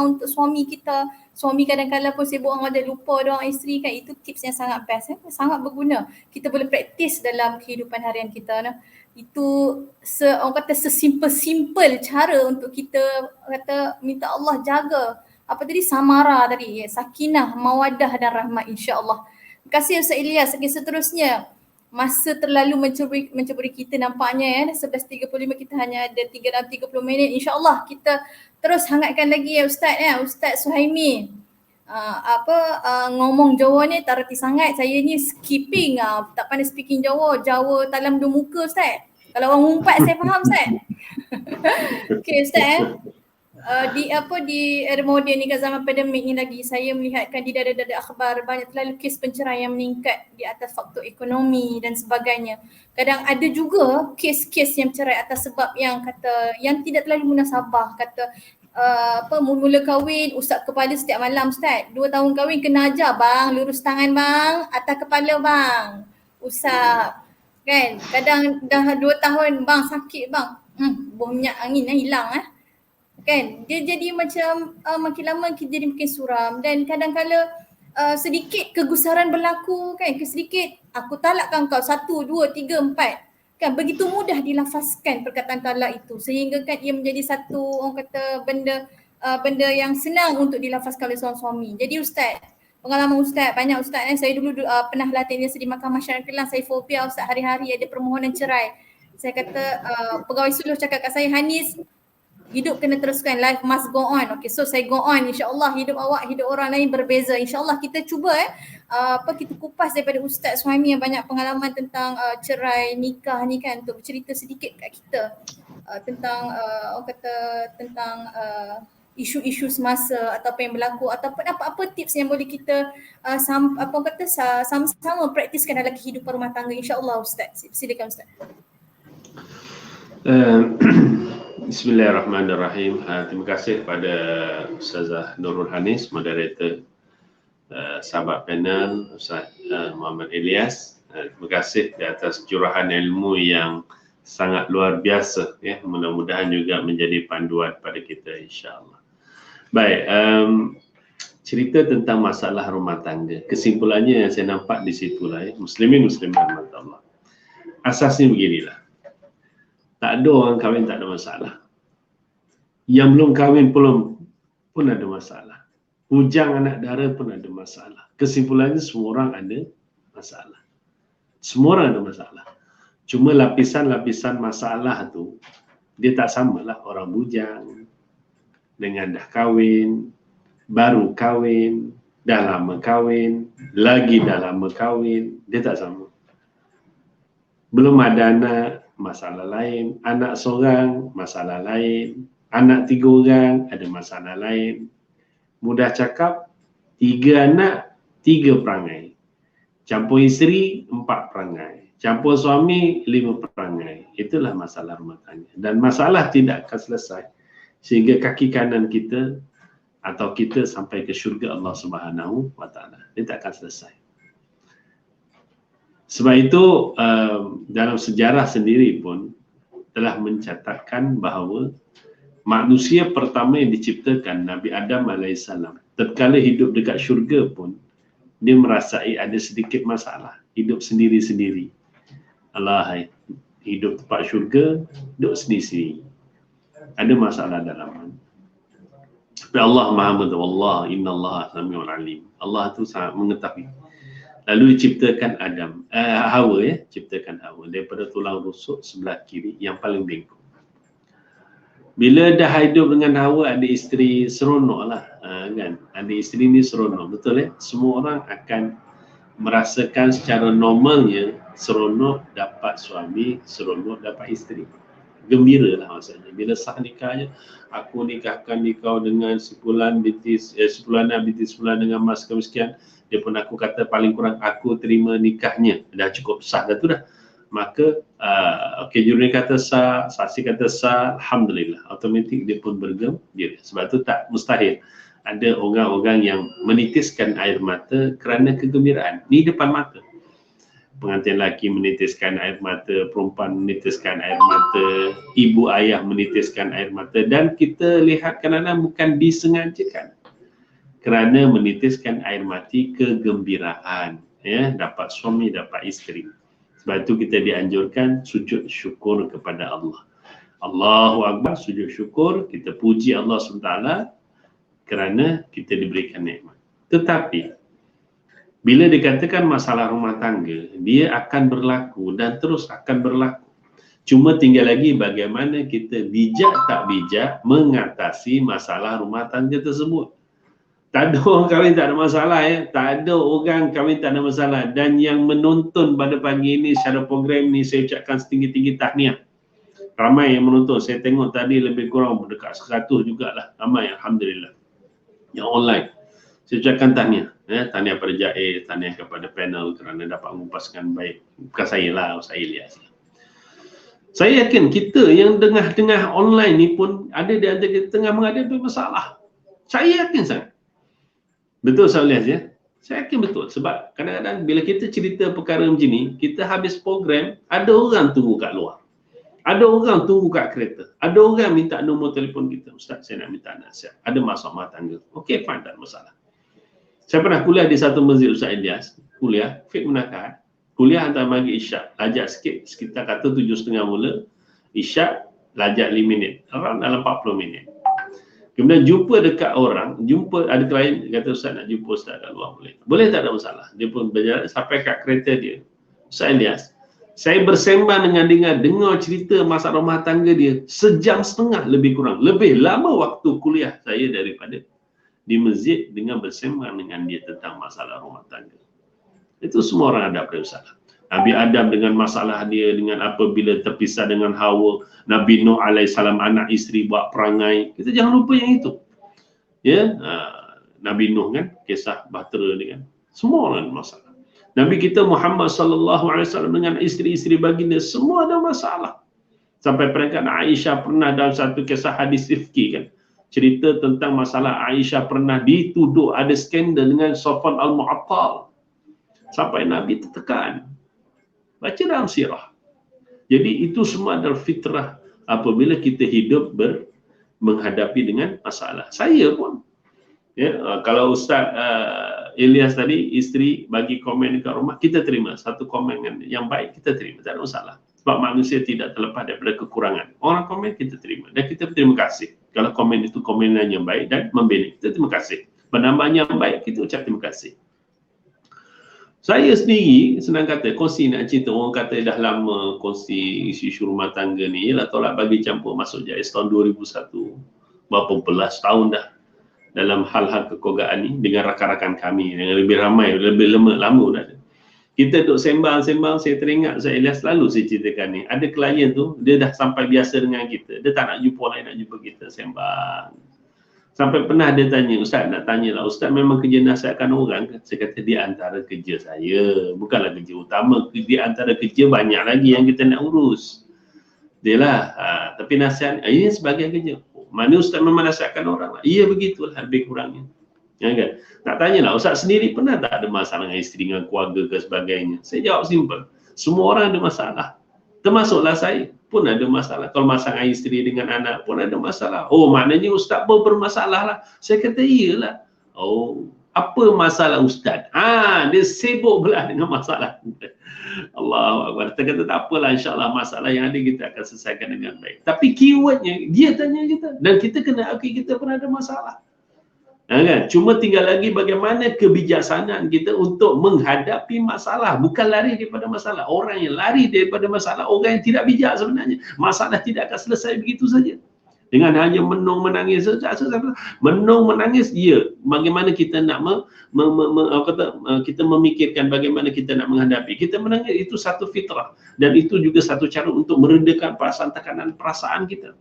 untuk suami kita. Suami kadang-kadang pun sibuk ada lupa doa isteri kan, itu tips yang sangat best, sangat berguna. Kita boleh praktis dalam kehidupan harian kita. Itu orang kata sesimpel-simpel cara untuk kita minta Allah jaga samara tadi, sakinah, mawaddah dan rahmat, insya-Allah. Terima kasih Ustaz Ilyas. Seterusnya, masa terlalu mencuri kita nampaknya 11.35, kita hanya ada 30 minit. InsyaAllah kita terus hangatkan lagi ya Ustaz Ustaz Suhaimi. Ngomong Jawa ni tak reti sangat. Saya ni skipping, tak pandai speaking Jawa. Jawa talam dua muka Ustaz. Kalau orang umpat saya faham Ustaz. Okey Ustaz di era moden ni, kat zaman pandemik ni lagi, saya melihatkan di dada-dada akhbar banyak terlalu kes perceraian meningkat di atas faktor ekonomi dan sebagainya. Kadang ada juga kes-kes yang bercerai atas sebab yang kata yang tidak terlalu munasabah, kata mula kahwin usap kepala setiap malam Ustaz. 2 tahun kahwin kena ajar bang, lurus tangan bang, atas kepala bang, usap. Kan? Kadang dah 2 tahun bang sakit bang. Bau minyak angin hilang kan. Dia jadi macam makin lama kita jadi makin suram, dan kadang-kala sedikit kegusaran berlaku kan, sedikit aku talakkan kau 1, 2, 3, 4 kan, begitu mudah dilafazkan perkataan talak itu sehingga kan ia menjadi satu orang kata benda yang senang untuk dilafazkan oleh seorang suami. Jadi Ustaz, pengalaman Ustaz, banyak Ustaz saya dulu pernah latih di Mahkamah Syariah Kelang, saya fobia Ustaz, hari-hari ada permohonan cerai. Saya kata pegawai suluh cakap kat saya, Hanis, hidup kena teruskan, life must go on. Okay, so saya go on, insyaAllah hidup awak, hidup orang lain berbeza. InsyaAllah kita cuba kita kupas daripada ustaz suami yang banyak pengalaman tentang cerai, nikah ni kan, untuk bercerita sedikit kat kita tentang orang kata tentang isu-isu semasa atau apa yang berlaku, ataupun apa-apa tips yang boleh kita sama-sama praktiskan dalam kehidupan rumah tangga, insyaAllah Ustaz. Silakan Ustaz.
Bismillahirrahmanirrahim. Terima kasih kepada Ustazah Nurul Hanis, moderator, sahabat panel Ustaz Muhammad Ilyas. Terima kasih di atas curahan ilmu yang sangat luar biasa ya. Mudah-mudahan juga menjadi panduan pada kita insya-Allah. Baik, cerita tentang masalah rumah tangga. Kesimpulannya yang saya nampak di situlah ya, muslimin muslimat rahmatullah. Asasnya beginilah. Tak ada orang kahwin tak ada masalah. Yang belum kahwin pun ada masalah. Bujang anak dara pun ada masalah. Kesimpulannya semua orang ada masalah. Semua orang ada masalah. Cuma lapisan-lapisan masalah tu dia tak samalah orang bujang dengan dah kahwin, baru kahwin, dah lama kahwin, lagi dah lama kahwin, dia tak sama. Belum ada anak, masalah lain. Anak seorang, masalah lain. Anak 3 orang, ada masalah lain. Mudah cakap, 3 anak, 3 perangai. Campur isteri, 4 perangai. Campur suami, 5 perangai. Itulah masalah rumah tangga. Dan masalah tidak akan selesai sehingga kaki kanan kita atau kita sampai ke syurga Allah Subhanahu wa taala. Dia tak akan selesai. Sebab itu dalam sejarah sendiri pun telah mencatatkan bahawa manusia pertama yang diciptakan, Nabi Adam AS, tatkala hidup dekat syurga pun dia merasai ada sedikit masalah, hidup sendiri-sendiri. Allah, hidup tempat syurga, duduk sendiri-sendiri. Ada masalah dalam. Tapi Allah Maha mengetahui, Allah innallaha samiul alim. Allah tu sangat mengetahui. Lalu diciptakan Hawa ya, ciptakan Hawa daripada tulang rusuk sebelah kiri yang paling bengkok. Bila dah hidup dengan Hawa, ada isteri, seronoklah kan. Ada isteri ni seronok, betul ya? Semua orang akan merasakan secara normalnya seronok dapat suami, seronok dapat isteri. Gembira lah maksudnya. Bila sah nikahnya, aku nikahkan kau dengan sebulan binti sebulan dengan mas kemiskian. Dia pun aku kata paling kurang aku terima nikahnya. Dah cukup sah dah tu dah. Maka juri kata sah, saksi kata sah, alhamdulillah. Automatik dia pun bergembira. Sebab tu tak mustahil ada orang-orang yang menitiskan air mata kerana kegembiraan. Ni depan mata. Pengantin lelaki menitiskan air mata, perempuan menitiskan air mata, ibu ayah menitiskan air mata, dan kita lihat kadang-kadang bukan disengajakan. Kerana menitiskan air mati kegembiraan, ya, dapat suami, dapat isteri. Sebab itu kita dianjurkan sujud syukur kepada Allah. Allahu Akbar, sujud syukur, kita puji Allah SWT kerana kita diberikan nikmat. Tetapi bila dikatakan masalah rumah tangga, dia akan berlaku dan terus akan berlaku. Cuma tinggal lagi bagaimana kita bijak tak bijak mengatasi masalah rumah tangga tersebut. Tak ada orang kahwin tak ada masalah ya. Tak ada orang kahwin tak ada masalah. Dan yang menonton pada pagi ini secara program ni, saya ucapkan setinggi-tinggi tahniah Ramai yang menonton. Saya tengok tadi lebih kurang dekat 100 jugalah. Ramai, alhamdulillah. Yang online. Saya ucapkan tahniah. Tahniah pada Jaiz, tahniah kepada panel kerana dapat mengumpaskan baik. Bukan saya lah, saya Ilyas. Saya yakin kita yang tengah online ni pun ada di antara kita tengah menghadapi masalah. Saya yakin sangat. Betul saya Ilyas ya? Saya yakin betul. Sebab kadang-kadang bila kita cerita perkara macam ni, kita habis program, ada orang tunggu kat luar. Ada orang tunggu kat kereta. Ada orang minta nombor telefon kita. Ustaz, saya nak minta nasihat. Ada masalah rumah tangga. Okey, fine, tak ada masalah. Saya pernah kuliah di satu masjid Ustaz Ilyas. Kuliah, fiqh munakahat. Kuliah antara maghrib isyak. Lajak sikit, sekitar kata 7.30 mula. Isyak, lajak 5 minit. Dalam 40 minit. Kemudian jumpa dekat orang, jumpa ada klien kata Ustaz nak jumpa Ustaz kat luar boleh. Boleh, tak ada masalah. Dia pun berjalan sampai kat kereta dia. Ustaz Ilyas, saya bersembang dengan dengar cerita masalah rumah tangga dia 1.5 jam lebih kurang. Lebih lama waktu kuliah saya daripada di masjid dengan bersembang dengan dia tentang masalah rumah tangga. Itu semua orang ada masalah. Nabi Adam dengan masalah dia, dengan apabila terpisah dengan Hawa, Nabi Nuh alaihissalam anak isteri buat perangai. Kita jangan lupa yang itu. Ya, Nabi Nuh kan, kisah bahtera dia kan. Semua orang ada masalah. Nabi kita Muhammad sallallahu alaihi wasallam dengan isteri-isteri baginda semua ada masalah. Sampai peringkat Aisyah pernah dalam satu kisah hadis Ifki kan, cerita tentang masalah Aisyah pernah dituduh ada skandal dengan Safwan al-Mu'attal. Sampai Nabi tertekan. Baca dalam sirah. Jadi itu semua adalah fitrah apabila kita hidup menghadapi dengan masalah. Saya pun ya, kalau Ustaz Ilyas tadi, isteri bagi komen dekat rumah, kita terima. Satu komen yang baik, kita terima. Tak ada masalah. Sebab manusia tidak terlepas daripada kekurangan. Orang komen, kita terima. Dan kita terima kasih. Kalau komen itu komenan yang baik dan membina, kita terima kasih. Penambahan yang baik, kita ucap terima kasih. Saya sendiri, senang kata, kongsi nak cerita. Orang kata dah lama kongsi isu-isu rumah tangga ni. Ialah tolak bagi campur masuk Jaiz tahun 2001. Berapa belas tahun dah dalam hal-hal kekeluargaan ni dengan rakan-rakan kami yang lebih ramai, lebih lama dah. Kita duduk sembang-sembang, saya teringat saya Ilyas selalu saya ceritakan ni. Ada klien tu, dia dah sampai biasa dengan kita. Dia tak nak jumpa orang lain, nak jumpa kita, sembang. Sampai pernah dia tanya, Ustaz nak tanya lah, Ustaz memang kerja nasihatkan orang ke? Saya kata dia antara kerja saya, bukanlah kerja utama. Dia antara kerja banyak lagi yang kita nak urus. Dia lah, tapi nasihat, ini sebagai kerja. Mana Ustaz memang nasihatkan orang lah. Iya begitulah lebih kurangnya. Ya kan? Nak tanyalah, Ustaz sendiri pernah tak ada masalah dengan isteri, dengan keluarga ke sebagainya? Saya jawab simple. Semua orang ada masalah. Termasuklah saya pun ada masalah. Kalau masalah isteri dengan anak pun ada masalah. Oh, maknanya Ustaz pun bermasalah lah. Saya kata iyalah. Oh, apa masalah Ustaz? Dia sibuk belah dengan masalah. Allahu Akbar. Kita kata tak apalah, insyaAllah masalah yang ada kita akan selesaikan dengan baik. Tapi keywordnya, dia tanya kita. Dan kita kena akui kita pun ada masalah. Kan? Cuma tinggal lagi bagaimana kebijaksanaan kita untuk menghadapi masalah. Bukan lari daripada masalah. Orang yang lari daripada masalah, orang yang tidak bijak sebenarnya. Masalah tidak akan selesai begitu saja. Dengan hanya menung menangis saja, menung menangis, ya. Bagaimana kita nak kita memikirkan bagaimana kita nak menghadapi. Kita menangis itu satu fitrah dan itu juga satu cara untuk meredakan perasaan tekanan perasaan kita.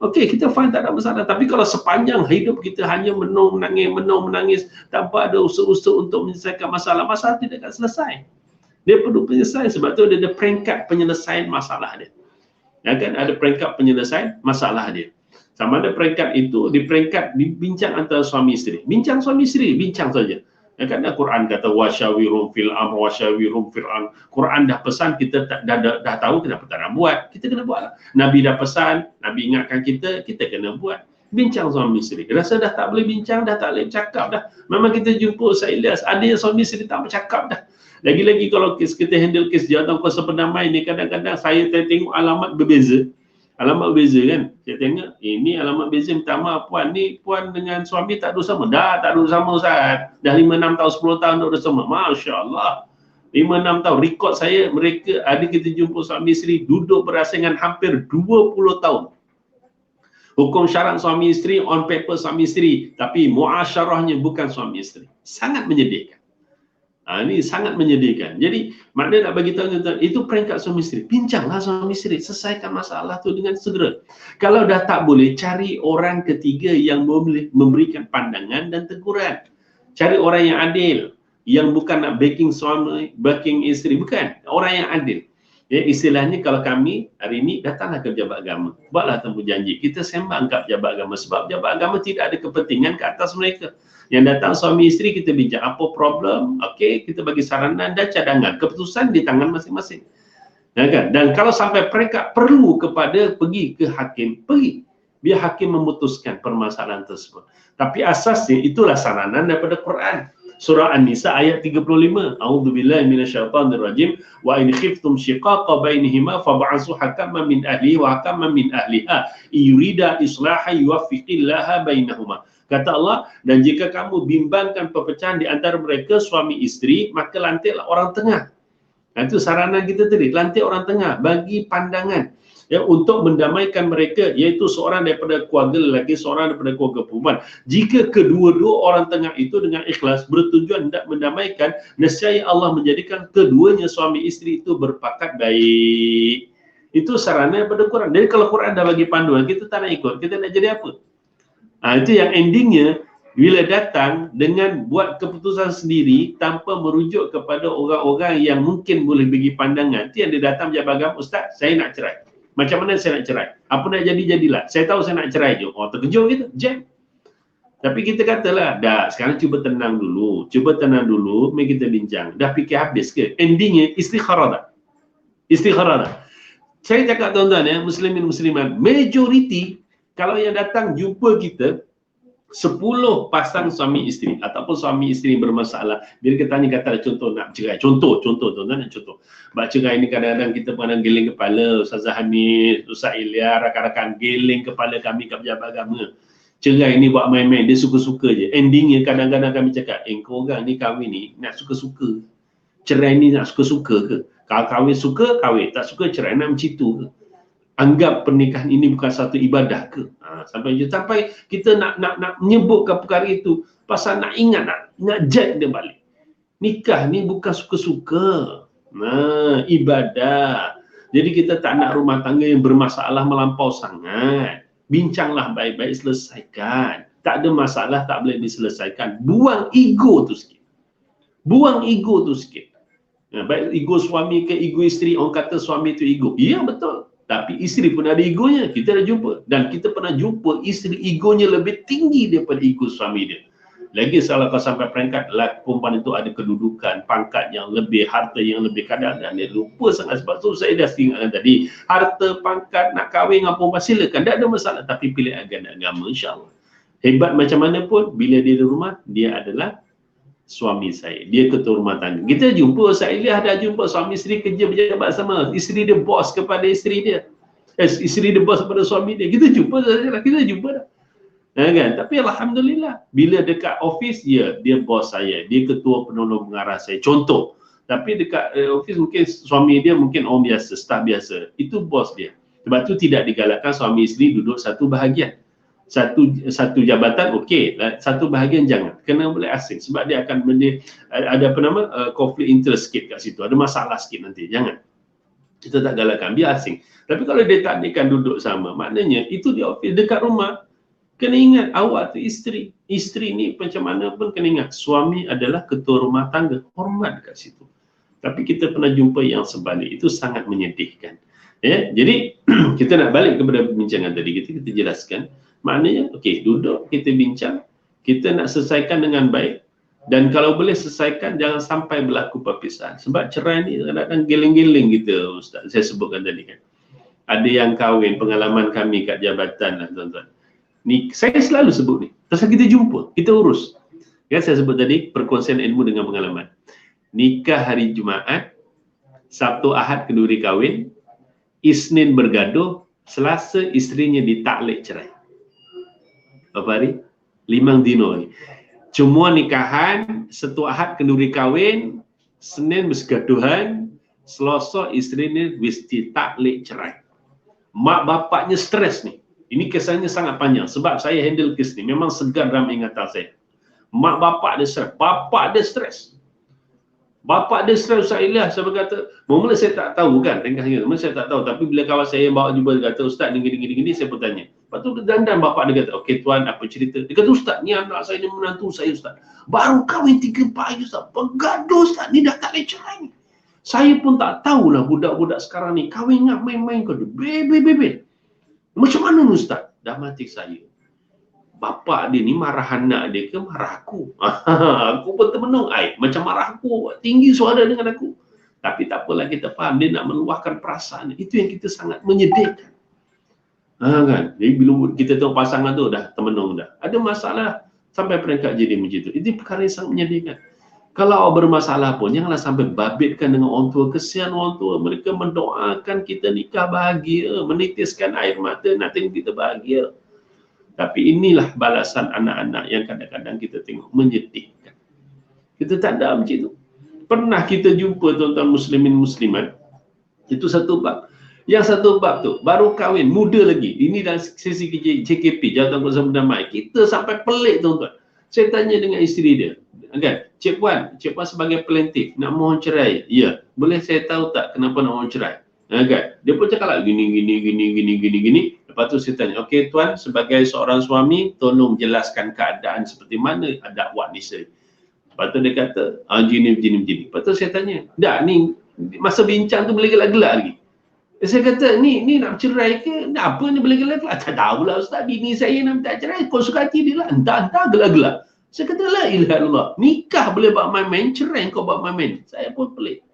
Okey, kita faham tak ada masalah. Tapi kalau sepanjang hidup kita hanya menung menangis tanpa ada usaha-usaha untuk menyelesaikan masalah, masalah tidak akan selesai. Dia perlu penyelesaian, sebab tu dia ada peringkat penyelesaian masalah dia. Ya kan, ada peringkat penyelesaian masalah dia. Sama ada peringkat itu di peringkat bincang antara suami isteri. Bincang suami isteri, bincang saja. Ya kan, Al-Quran kata wasyawirum fil amr wasyawirum fil amr. Quran dah pesan, kita dah tahu kenapa tak nak buat. Kita kena buatlah. Nabi dah pesan, Nabi ingatkan kita kena buat. Bincang suami isteri. Rasa dah tak boleh bincang, dah tak boleh bercakap dah. Memang kita jumpa Ustaz Ilyas, ada yang suami isteri tak bercakap dah. Lagi-lagi kalau kita handle kes jawatan kuasa perdamaian ni, kadang-kadang saya tengok alamat berbeza. Alamat berbeza kan. Saya tengok, ini alamat berbeza, minta maaf puan. Ni puan dengan suami tak duduk sama. Dah tak duduk sama Ustaz. Dah 5, 6 tahun, 10 tahun duduk sama. Masya Allah. 5, 6 tahun. Rekod saya, mereka ada kita jumpa suami isteri duduk berasingan hampir 20 tahun. Hukum syarat suami isteri, on paper suami isteri. Tapi muasyarahnya bukan suami isteri. Sangat menyedihkan. Ini sangat menyedihkan. Jadi maknanya nak bagi tahu tuan, itu peringkat suami isteri. Bincanglah suami isteri, selesaikan masalah tu dengan segera. Kalau dah tak boleh, cari orang ketiga yang boleh memberikan pandangan dan teguran. Cari orang yang adil, yang bukan nak backing suami, backing isteri, bukan. Orang yang adil. Ya, istilahnya kalau kami hari ini datanglah ke pejabat agama, buatlah temu janji. Kita sembang kat pejabat agama sebab pejabat agama tidak ada kepentingan ke atas mereka. Yang datang suami isteri, kita bincang apa problem, okey, kita bagi saranan dan cadangan. Keputusan di tangan masing-masing. Ya kan? Dan kalau sampai mereka perlu kepada pergi ke hakim, pergi. Biar hakim memutuskan permasalahan tersebut. Tapi asasnya itulah saranan daripada Quran. Surah An-Nisa ayat 35. A'udzubillahi minasyaitonirrajim. Wa in khiftum shiqaqa bainihima fab'asu hakaman min ahlihi wa hakaman min ahliha yurida islaha yuwaffiqillaha bainahuma. Kata Allah, dan jika kamu bimbangkan perpecahan di antara mereka suami isteri, maka lantiklah orang tengah. Itu saranan kita tadi, lantik orang tengah bagi pandangan ya untuk mendamaikan mereka, iaitu seorang daripada keluarga lelaki, seorang daripada keluarga perempuan. Jika kedua-dua orang tengah itu dengan ikhlas bertujuan hendak mendamaikan, nescaya Allah menjadikan keduanya suami isteri itu berpakat baik. Itu saranan daripada Quran. Jadi kalau Quran dah bagi panduan, kita tak nak ikut, kita nak jadi apa? Itu yang endingnya bila datang dengan buat keputusan sendiri tanpa merujuk kepada orang-orang yang mungkin boleh bagi pandangan. Itu yang dia datang pejabat agama, Ustaz, saya nak cerai. Macam mana saya nak cerai? Apa nak jadi, jadilah. Saya tahu saya nak cerai je. Oh, terkejut kita, jam. Tapi kita katalah, dah sekarang cuba tenang dulu. Cuba tenang dulu, mari kita bincang. Dah fikir habis ke? Endingnya istikharah tak? Istikharah tak? Saya cakap tuan-tuan ya, muslimin muslimat, majoriti kalau yang datang jumpa kita 10 pasang suami isteri ataupun suami isteri bermasalah, bila kita tanya kata contoh nak cerai, contoh tuan-tuan nak contoh. Bab cerai ni kadang-kadang kita pernah geling kepala, Ustazah Hamid, Ustaz Ilya, rakan-rakan geling kepala kami kat pejabat agama. Cerai ni buat main-main, dia suka-suka je. Endingnya kadang-kadang kami cakap, kau orang ni kahwin ni nak suka-suka. Cerai ni nak suka-suka ke? Kalau kahwin suka, kahwin. Tak suka cerai, nak macam tu ke? Anggap pernikahan ini bukan satu ibadah ke? Sampai kita nak menyebutkan perkara itu pasal nak ingat, nak jet dia balik. Nikah ni bukan suka-suka. Ibadah. Jadi kita tak nak rumah tangga yang bermasalah melampau sangat. Bincanglah baik-baik, selesaikan. Tak ada masalah, tak boleh diselesaikan. Buang ego tu sikit. Baik ego suami ke ego isteri, orang kata suami tu ego. Ya, betul. Tapi isteri pun ada egonya, kita dah jumpa. Dan kita pernah jumpa isteri egonya lebih tinggi daripada ego suami dia. Lagi kalau kau sampai peringkat perempuan itu ada kedudukan, pangkat yang lebih, harta yang lebih, kadang-kadang dia lupa sangat. Sebab tu saya dah ingatkan tadi, harta, pangkat, nak kahwin dengan perempuan silakan, tak ada masalah. Tapi pilih agama, insyaAllah. Hebat macam mana pun, bila dia di rumah, dia adalah suami saya, dia ketua rumah tangga. Kita jumpa, Ustaz Ilyas dah jumpa suami isteri kerja berjabat sama, isteri dia bos kepada isteri dia, isteri dia bos kepada suami dia. Kita jumpa dah. Kan? Tapi alhamdulillah, bila dekat office dia bos saya, dia ketua penolong pengarah saya, contoh. Tapi dekat office mungkin suami dia mungkin orang biasa, staf biasa, itu bos dia. Sebab tu tidak digalakkan suami isteri duduk satu bahagian. Satu jabatan okey, satu bahagian jangan, kena boleh asing sebab dia akan ada konflik interest sikit kat situ, ada masalah sikit nanti, jangan. Kita tak galakkan, biar asing. Tapi kalau dia tak akan duduk sama, maknanya itu di office, dekat rumah, kena ingat awak tu isteri ni macam mana pun kena ingat suami adalah ketua rumah tangga, hormat kat situ. Tapi kita pernah jumpa yang sebalik, itu sangat menyedihkan. Ya, jadi kita nak balik kepada perbincangan tadi, kita jelaskan. Maknanya, okey, duduk, kita bincang, kita nak selesaikan dengan baik, dan kalau boleh selesaikan, jangan sampai berlaku perpisahan. Sebab cerai ni kadang-kadang geling-geling kita, Ustaz, saya sebutkan tadi kan. Ada yang kahwin, pengalaman kami kat jabatan lah, tuan-tuan. Ni, saya selalu sebut ni, pasal kita jumpa, kita urus. Ya, saya sebut tadi, perkongsian ilmu dengan pengalaman. Nikah hari Jumaat, Sabtu Ahad kenduri kahwin, Isnin bergaduh, Selasa isterinya ditaklek cerai. Berapa hari? 5 dino ni. Cuma nikahan, Sabtu Ahad kenduri kahwin, Senin bersegaduhan, Selasa isteri ni mesti taklek cerai. Mak bapaknya stres ni. Ini kesannya sangat panjang sebab saya handle kes ni. Memang segar dalam ingatan saya. Mak bapak dia stres. Bapak dia stres. Bapak dia stress Ustaz Ilyas. Saya berkata, mula saya tak tahu kan, ringkasnya. Mula saya tak tahu. Tapi bila kawan saya bawa jumpa, dia kata, Ustaz ni gini, saya pun tanya. Lepas tu dandan bapak dia kata, okey tuan, apa cerita? Dia kata, Ustaz, ni anak saya ni menantu saya Ustaz. Baru kahwin 3-4 hari Ustaz. Bergaduh Ustaz, ni dah tak boleh cerai ni. Saya pun tak tahulah budak-budak sekarang ni kahwin ingat main-main kau. Bebel. Macam mana ni Ustaz? Dah mati saya. Bapak dia ni marah anak dia ke marah aku? Aku pun termenung. Macam marah aku, tinggi suara dengan aku. Tapi tak apalah, kita faham dia nak meluahkan perasaan. Itu yang kita sangat menyedihkan. Kan? Jadi bila kita tengok pasangan tu dah termenung dah. Ada masalah sampai peringkat jadi macam tu. Itu perkara yang sangat menyedihkan. Kalau bermasalah pun janganlah sampai babitkan dengan orang tua. Kesian orang tua. Mereka mendoakan kita nikah bahagia, menitiskan air mata nak tengok kita bahagia. Tapi inilah balasan anak-anak yang kadang-kadang kita tengok menyedihkan. Kita tak ada macam itu. Pernah kita jumpa tuan-tuan muslimin muslimat, itu satu bab. Yang satu bab tu baru kahwin, muda lagi. Ini dalam sesi JKP, Jawatan Kuasa Berdamai. Kita sampai pelik tuan-tuan. Saya tanya dengan isteri dia, kan, Cik Puan sebagai pelentif nak mohon cerai. Ya, boleh saya tahu tak kenapa nak mohon cerai? Kan? Dia pun cakap lah gini. Lepas tu saya tanya, okey tuan, sebagai seorang suami, tolong jelaskan keadaan seperti mana dakwah ni isteri. Lepas tu dia kata, gini. Lepas tu saya tanya, ni masa bincang tu boleh gelak-gelak lagi. Saya kata, ni nak cerai ke? Apa ni boleh gelak-gelak? Tak tahulah Ustaz, bini saya nak minta cerai, kau suka hati dia lah. Entah gelak-gelak. Saya kata, la ilaha illallah. Nikah boleh buat main-main, cerai kau buat main-main. Saya pun pelik.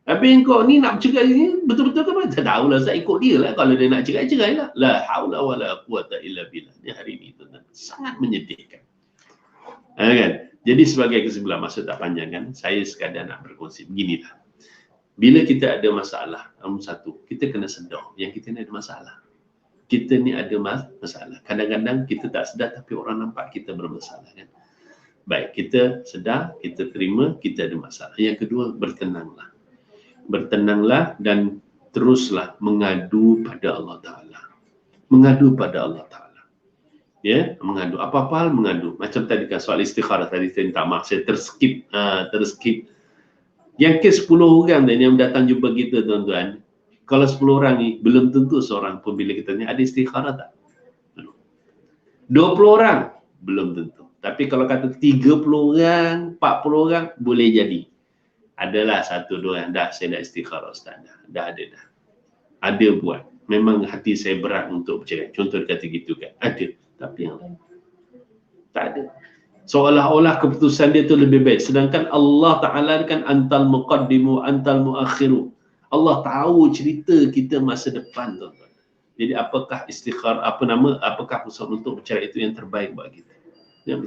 Habis kau ni nak cerai ni, betul-betul ke? Tak tahulah, saya ikut dia lah. Kalau dia nak cerai, cerai lah. La haula wa la quwata illa billah. Ni hari ni tuan-tuan, sangat menyedihkan. Kan? Jadi sebagai kesimpulan, masa tak panjang kan, saya sekadar nak berkongsi beginilah. Bila kita ada masalah, satu, kita kena sedar yang kita ni ada masalah. Kita ni ada masalah. Kadang-kadang kita tak sedar tapi orang nampak kita bermasalah kan. Baik, kita sedar, kita terima, kita ada masalah. Yang kedua, bertenanglah. Bertenanglah dan teruslah mengadu pada Allah Ta'ala. Mengadu pada Allah Ta'ala. Ya, mengadu. Apa-apa hal mengadu. Macam tadi kan soal istikharah tadi, saya minta maaf, saya terskip. Yang ke 10 orang dan yang datang jumpa kita tuan-tuan, kalau 10 orang ni, belum tentu seorang pun bila kita tanya, ada istikharah tak? 20 orang, belum tentu. Tapi kalau kata 30 orang, 40 orang, boleh jadi. Adalah 1-2 orang, dah saya dah istikharah Ustaz, dah ada dah. Ada buat. Memang hati saya berat untuk bercerai. Contoh dia kata gitu kan. Ada. Tapi yang lain, tak ada. Seolah-olah keputusan dia tu lebih baik. Sedangkan Allah Ta'ala kan antal muqaddimu, antal muakhiru. Allah tahu cerita kita masa depan tuan-tuan. Jadi apakah apakah usaha untuk bercerai itu yang terbaik buat kita? Ya,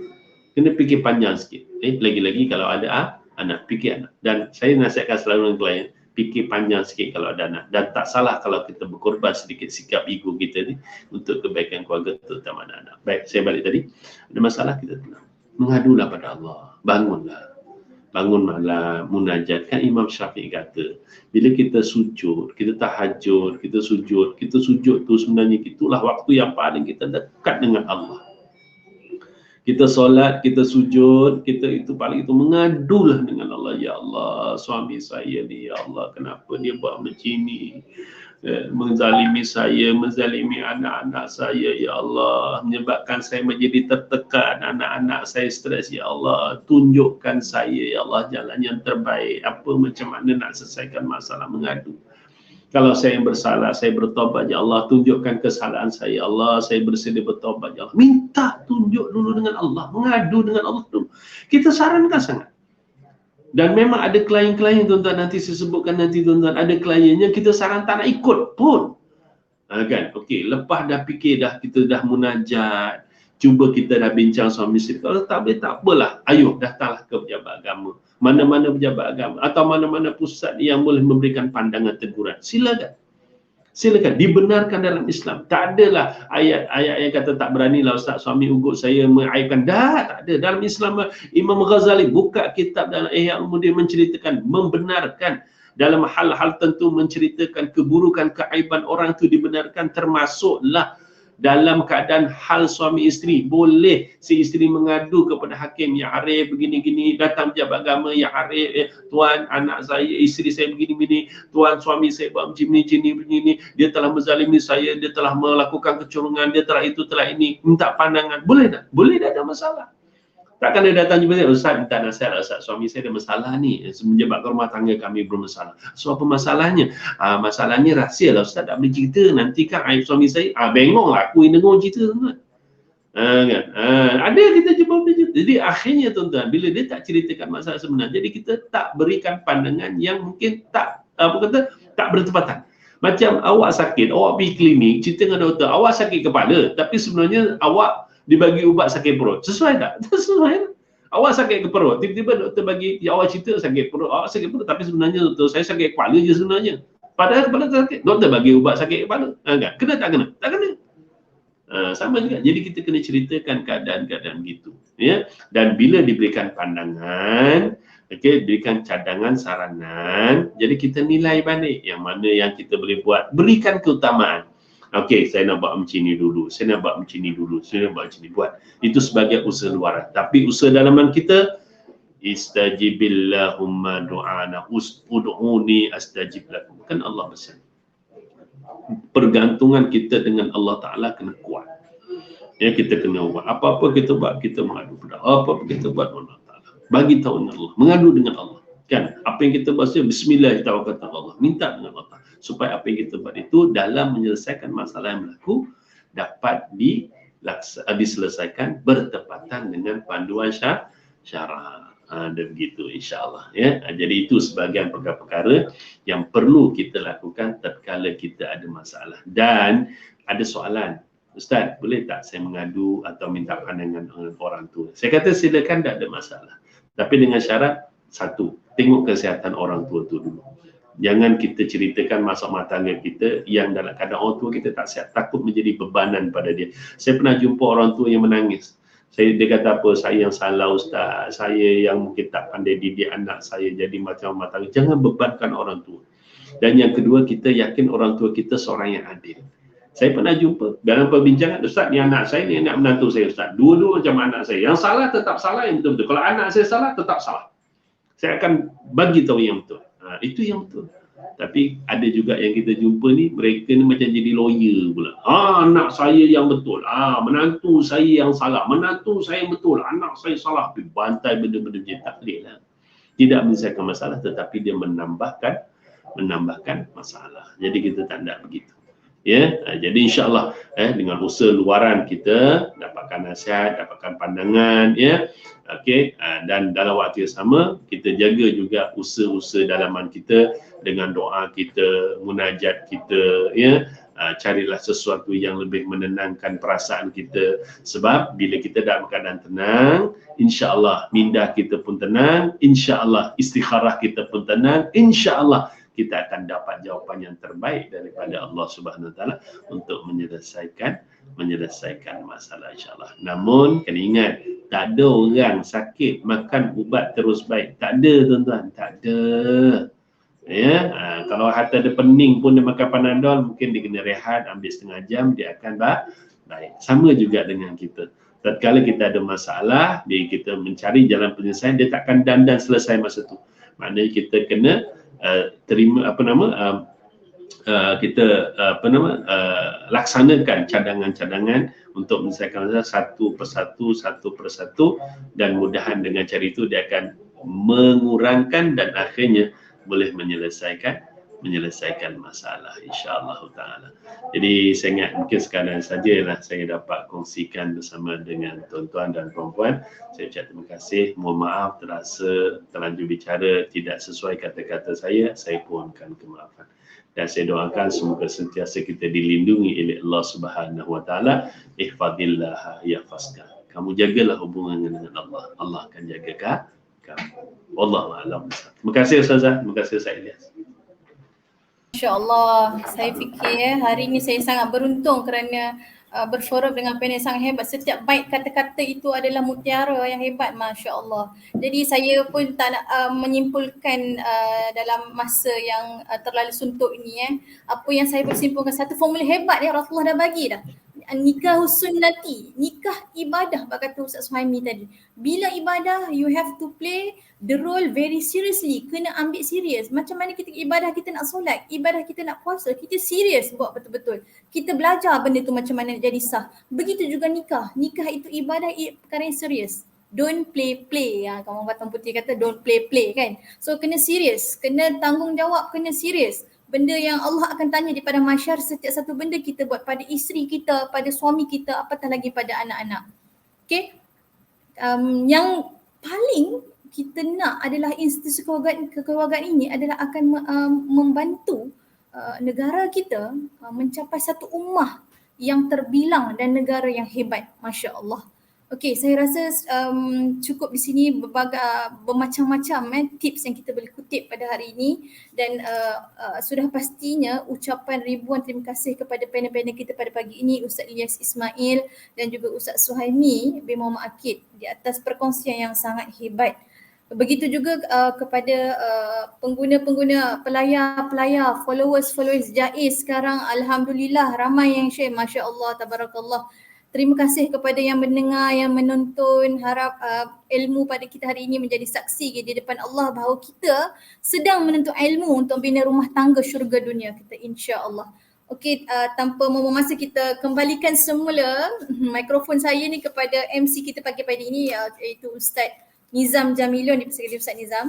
kena fikir panjang sikit. Lagi-lagi kalau ada anak, fikir anak. Dan saya nasihatkan selalu dengan klien, fikir panjang sikit kalau ada anak. Dan tak salah kalau kita berkorban sedikit sikap ego kita ni untuk kebaikan keluarga, terutama anak-anak. Baik, saya balik tadi. Ada masalah, kita tenang. Mengadulah pada Allah. Bangunlah. Bangun malam, munajat. Kan Imam Syafi'i kata, bila kita sujud, kita tahajud, kita sujud tu sebenarnya itulah waktu yang paling kita dekat dengan Allah. Kita solat, kita sujud, kita itu paling itu mengadulah dengan Allah. Ya Allah, suami saya ni, ya Allah, kenapa dia buat macam ni? Menzalimi saya, menzalimi anak-anak saya, ya Allah, menyebabkan saya menjadi tertekan, anak-anak saya stres, ya Allah, tunjukkan saya, ya Allah, jalan yang terbaik, apa macam mana nak selesaikan masalah, mengadu. Kalau saya yang bersalah, saya bertobat, ya Allah, tunjukkan kesalahan saya, ya Allah, saya bersedia bertobat, ya Allah. Minta tunjuk dulu dengan Allah, mengadu dengan Allah dulu. Kita sarankan sangat. Dan memang ada klien-klien tuan-tuan, nanti saya sebutkan nanti tuan-tuan, ada klien yang kita saran tak nak ikut pun. Kan? Okey, lepas dah fikir dah, kita dah munajat, cuba kita dah bincang suami isteri. Kalau tak boleh, tak apalah. Ayuh, datanglah ke pejabat agama. Mana-mana pejabat agama atau mana-mana pusat yang boleh memberikan pandangan teguran. Silakan. Silakan, dibenarkan dalam Islam. Tak adalah ayat-ayat yang kata tak beranilah Ustaz suami ugut saya mengaibkan. Tak ada. Dalam Islam, Imam Ghazali buka kitab dalam Ihya Ulumuddin menceritakan, membenarkan dalam hal-hal tentu, menceritakan keburukan, keaiban orang itu dibenarkan, termasuklah dalam keadaan hal suami isteri. Boleh si isteri mengadu kepada hakim, ya Arif begini-gini, datang pejabat agama, ya Arif, tuan anak saya, isteri saya begini-begini, tuan suami saya buat macam ni, begini, dia telah menzalimi saya, dia telah melakukan kecurangan, dia telah itu, telah ini, minta pandangan. Boleh tak? Boleh tak, ada masalah. Takkan dia datang jumpa saya, Ustaz minta nasihat Ustaz, suami saya ada masalah ni, menyebabkan rumah tangga kami bermasalah. So apa masalahnya? Masalahnya rahsia lah Ustaz, tak boleh cerita, nanti kan aib suami saya, bengong lah aku yang dengar cerita tuan. Kan? Ada kita jumpa macam. Jadi akhirnya tuan-tuan, bila dia tak ceritakan masalah sebenar, jadi kita tak berikan pandangan yang mungkin tak tak bertepatan. Macam awak sakit, awak pergi klinik, cerita dengan doktor, awak sakit kepala, tapi sebenarnya awak dibagi ubat sakit perut. Sesuai tak? Sesuai. Awak sakit ke perut, tiba-tiba doktor bagi, awak cerita sakit perut, awak sakit perut, tapi sebenarnya doktor saya sakit kepala je sebenarnya. Padahal kepala sakit, doktor bagi ubat sakit kepala. Kan? Kena tak kena? Tak kena. Sama juga. Jadi kita kena ceritakan keadaan-keadaan begitu. Ya? Dan bila diberikan pandangan, berikan cadangan, saranan, jadi kita nilai balik yang mana yang kita boleh buat, berikan keutamaan. Okey, saya nak buat macam ni dulu, saya nak buat macam ni dulu, saya nak buat macam ni, buat. Itu sebagai usaha luaran. Tapi usaha dalaman kita, istajibillahumma du'ana, ud'uni astajib lakum. Kan Allah pesan. Pergantungan kita dengan Allah Ta'ala kena kuat. Ya, kita kena buat. Apa-apa kita buat, kita mengadu pada Allah. Apa-apa kita buat, Allah Ta'ala. Bagi tahu dengan Allah. Mengadu dengan Allah. Kan? Apa yang kita buat, bismillah, tawakal Allah. Minta dengan Allah. Supaya apa yang kita buat itu dalam menyelesaikan masalah yang berlaku dapat diselesaikan bertepatan dengan panduan syara. Dan begitu insya-Allah ya. Jadi itu sebahagian perkara-perkara yang perlu kita lakukan tatkala kita ada masalah. Dan ada soalan, Ustaz, boleh tak saya mengadu atau minta pandangan dengan orang tua? Saya kata silakan, tak ada masalah. Tapi dengan syarat satu, tengok kesihatan orang tua tu dulu. Jangan kita ceritakan masalah rumah tangga kita yang dalam keadaan orang tua kita tak sihat, takut menjadi bebanan pada dia. Saya pernah jumpa orang tua yang menangis. Dia kata apa, saya yang salah Ustaz, saya yang mungkin tak pandai didik anak saya jadi macam rumah tangga. Jangan bebankan orang tua. Dan yang kedua, kita yakin orang tua kita seorang yang adil. Saya pernah jumpa dalam perbincangan, Ustaz ni anak saya, ni anak menantu saya Ustaz. Dua-dua macam anak saya. Yang salah tetap salah, yang betul-betul. Kalau anak saya salah, tetap salah. Saya akan bagi tahu yang betul. Itu yang betul. Tapi ada juga yang kita jumpa ni, mereka ni macam jadi lawyer pula. Anak saya yang betul. Menantu saya yang salah. Menantu saya yang betul. Anak saya salah. Bantai benda-benda macam tak boleh lah. Tidak menyelesaikan masalah, tetapi dia menambahkan masalah. Jadi kita tak nak begitu. Ya, jadi insya-Allah dengan usaha luaran kita dapatkan nasihat, dapatkan pandangan, ya. Okey, dan dalam waktu yang sama kita jaga juga usaha-usaha dalaman kita dengan doa kita, munajat kita, ya. Carilah sesuatu yang lebih menenangkan perasaan kita, sebab bila kita dalam keadaan tenang, insya-Allah minda kita pun tenang, insya-Allah istikharah kita pun tenang, insya-Allah kita akan dapat jawapan yang terbaik daripada Allah Subhanahu Wa Taala untuk menyelesaikan masalah insya-Allah. Namun kena ingat, tak ada orang sakit makan ubat terus baik. Tak ada tuan-tuan, tak ada. Ya, kalau hatta ada pening pun dia makan Panadol, mungkin dia kena rehat ambil setengah jam, dia akan baik. Sama juga dengan kita. Tatkala kita ada masalah, kita mencari jalan penyelesaian, dia takkan dandan selesai masa tu. Maknanya kita kena laksanakan cadangan-cadangan untuk menyelesaikan satu persatu, dan mudahan dengan cara itu dia akan mengurangkan dan akhirnya boleh menyelesaikan masalah insya-Allah taala. Jadi saya ingat mungkin sekadar sajalah saya dapat kongsikan bersama dengan tuan-tuan dan puan-puan. Saya ucap terima kasih, mohon maaf terasa terlanjur bicara tidak sesuai kata-kata saya pohonkan kemaafan. Dan saya doakan semoga sentiasa kita dilindungi oleh Allah Subhanahu Wa Taala. Ihfazillah yahfazka. Kamu jagalah hubungan dengan Allah, Allah akan jaga kamu. Wallahu a'lam. Terima kasih Ustazah, terima kasih Ustaz Ilyas.
Masya-Allah, saya fikir hari ini saya sangat beruntung kerana berforum dengan panel sangat hebat. Setiap baik kata-kata itu adalah mutiara yang hebat, masya-Allah. Jadi saya pun tak nak menyimpulkan dalam masa yang terlalu suntuk ini. Apa yang saya boleh simpulkan, satu formula hebat yang Rasulullah dah bagi dah. nikah sunnati, nikah ibadah kata Ustaz Suhaimi tadi. Bila ibadah you have to play the role very seriously, kena ambil serius. Macam mana kita ibadah, kita nak solat, ibadah kita nak puasa, kita serius buat betul-betul. Kita belajar benda tu macam mana jadi sah. Begitu juga nikah. Nikah itu ibadah, perkara yang serius. Don't play. Kawan Batam Putih kata don't play kan. So kena serius, kena tanggungjawab, kena serius. Benda yang Allah akan tanya di pada mahsyar, setiap satu benda kita buat pada isteri kita, pada suami kita, apatah lagi pada anak-anak. Okay. Yang paling kita nak adalah institusi kekeluargaan ini adalah akan membantu negara kita mencapai satu ummah yang terbilang dan negara yang hebat. Masya Allah. Okey, saya rasa cukup di sini bermacam-macam tips yang kita boleh kutip pada hari ini dan sudah pastinya ucapan ribuan terima kasih kepada panel-panel kita pada pagi ini, Ustaz Ilyas Ismail dan juga Ustaz Suhaimi bin Muhammad Akid di atas perkongsian yang sangat hebat. Begitu juga kepada pengguna-pengguna, pelayar-pelayar, followers JAIS sekarang, alhamdulillah ramai yang share, Masya Allah, tabarakallah. Terima kasih kepada yang mendengar, yang menonton. Harap ilmu pada kita hari ini menjadi saksi di depan Allah bahawa kita sedang menuntut ilmu untuk bina rumah tangga syurga dunia kita, insya-Allah. Okey, tanpa membuang masa, kita kembalikan semula mikrofon saya ni kepada MC kita pagi ini, iaitu Ustaz Nizam Jamilun, dipersilakan Ustaz Nizam.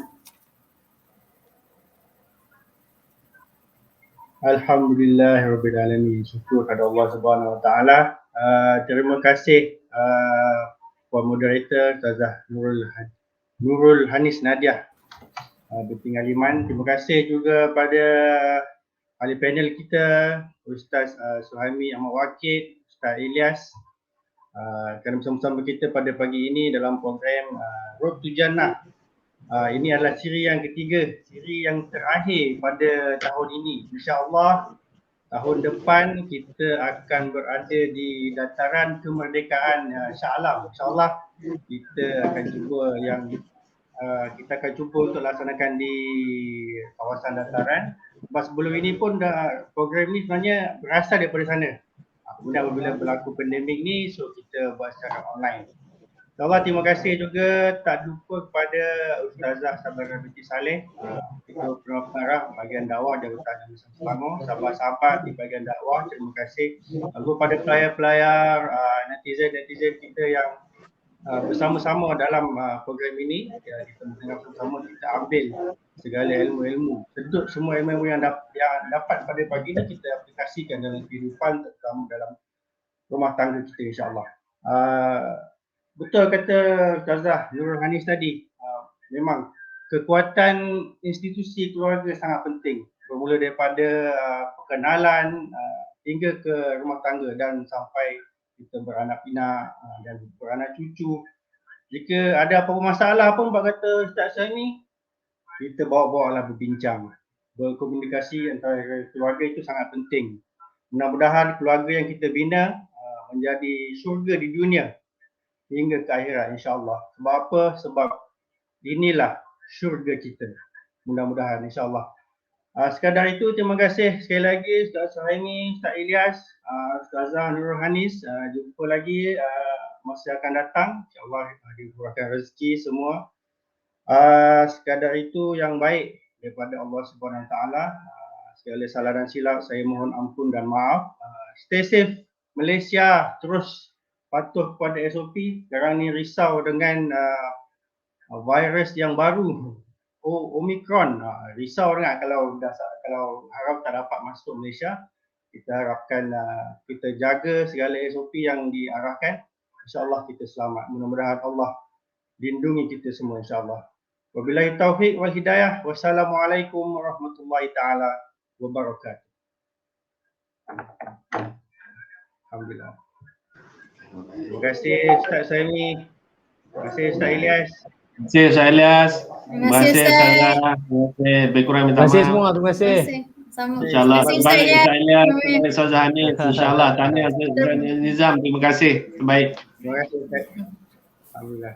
Alhamdulillahirrabbilalamin. Syukur kepada Allah Subhanahu Wa Taala. Terima kasih Puan Moderator Ustazah Nurul Hanis Nadiah binti Ngaliman. Terima kasih juga pada ahli panel kita, Ustaz Suhaimi Ahmad Wakid, Ustaz Ilyas, kerana bersama-sama kita pada pagi ini dalam program Road to Jannah. Ini adalah siri yang ketiga, siri yang terakhir pada tahun ini. InsyaAllah tahun depan kita akan berada di dataran kemerdekaan Shah Alam. InsyaAllah kita akan cuba kita akan cuba untuk laksanakan di kawasan dataran. Sebab sebelum ini pun program ni sebenarnya berasal daripada sana. Kemudian apabila berlaku pandemik ni, so kita buat secara online. InsyaAllah terima kasih juga tak lupa kepada Ustazah Sabara binti Saleh, Ketua Pengarah bahagian dakwah Jabatan Islam Selangor, sahabat-sahabat di bahagian dakwah, terima kasih. Lalu pada pelayar-pelayar, netizen kita yang bersama-sama dalam program ini, kita bersama-sama kita ambil segala ilmu-ilmu, sedut semua ilmu yang dapat pada pagi ini kita aplikasikan dalam kehidupan, terutama dalam rumah tangga kita, insyaAllah. Betul kata Ustazah Nurul Hanis tadi, memang kekuatan institusi keluarga sangat penting, bermula daripada perkenalan hingga ke rumah tangga dan sampai kita beranak pinak dan beranak cucu. Jika ada apa-apa masalah pun, kata Ustaz Suhaimi, kita bawa-bawalah berbincang. Berkomunikasi antara keluarga itu sangat penting. Mudah-mudahan keluarga yang kita bina menjadi syurga di dunia hingga ke akhirat, insya-Allah. Sebab apa? Sebab inilah syurga kita. Mudah-mudahan, insya-Allah. Sekadar itu, terima kasih sekali lagi Ustaz Suhaimi, Ustaz Ilyas, Ustazah Nurul Hanis. Jumpa lagi masa akan datang, insya-Allah dikurangkan rezeki semua. Sekadar itu yang baik daripada Allah Subhanahu Wa Taala. Segala salah dan silap saya mohon ampun dan maaf. Stay safe Malaysia, terus patuh kepada SOP. Sekarang ni risau dengan virus yang baru, Omicron. Risau dengan kalau harap tak dapat masuk Malaysia. Kita harapkan kita jaga segala SOP yang diarahkan. InsyaAllah kita selamat. Mudah-mudahan Allah lindungi kita semua, insyaAllah. Wabillahi taufiq wal hidayah. Wassalamualaikum warahmatullahi taala wabarakatuh. Alhamdulillah. Terima kasih Ustaz Suhaimi. Terima kasih Ustaz Ilyas.
Terima kasih Ustaz Ilyas. Terima kasih Ustazah. Terima kasih. Berkurang minta maaf.
Terima kasih semua. Terima kasih.
InsyaAllah. Terima kasih Ustaz Ilyas. Terima kasih Ustazah Hanis. InsyaAllah. Tahniah Ustaz Nizam. Terima kasih. Terbaik.
Terima kasih Ustaz. Alhamdulillah.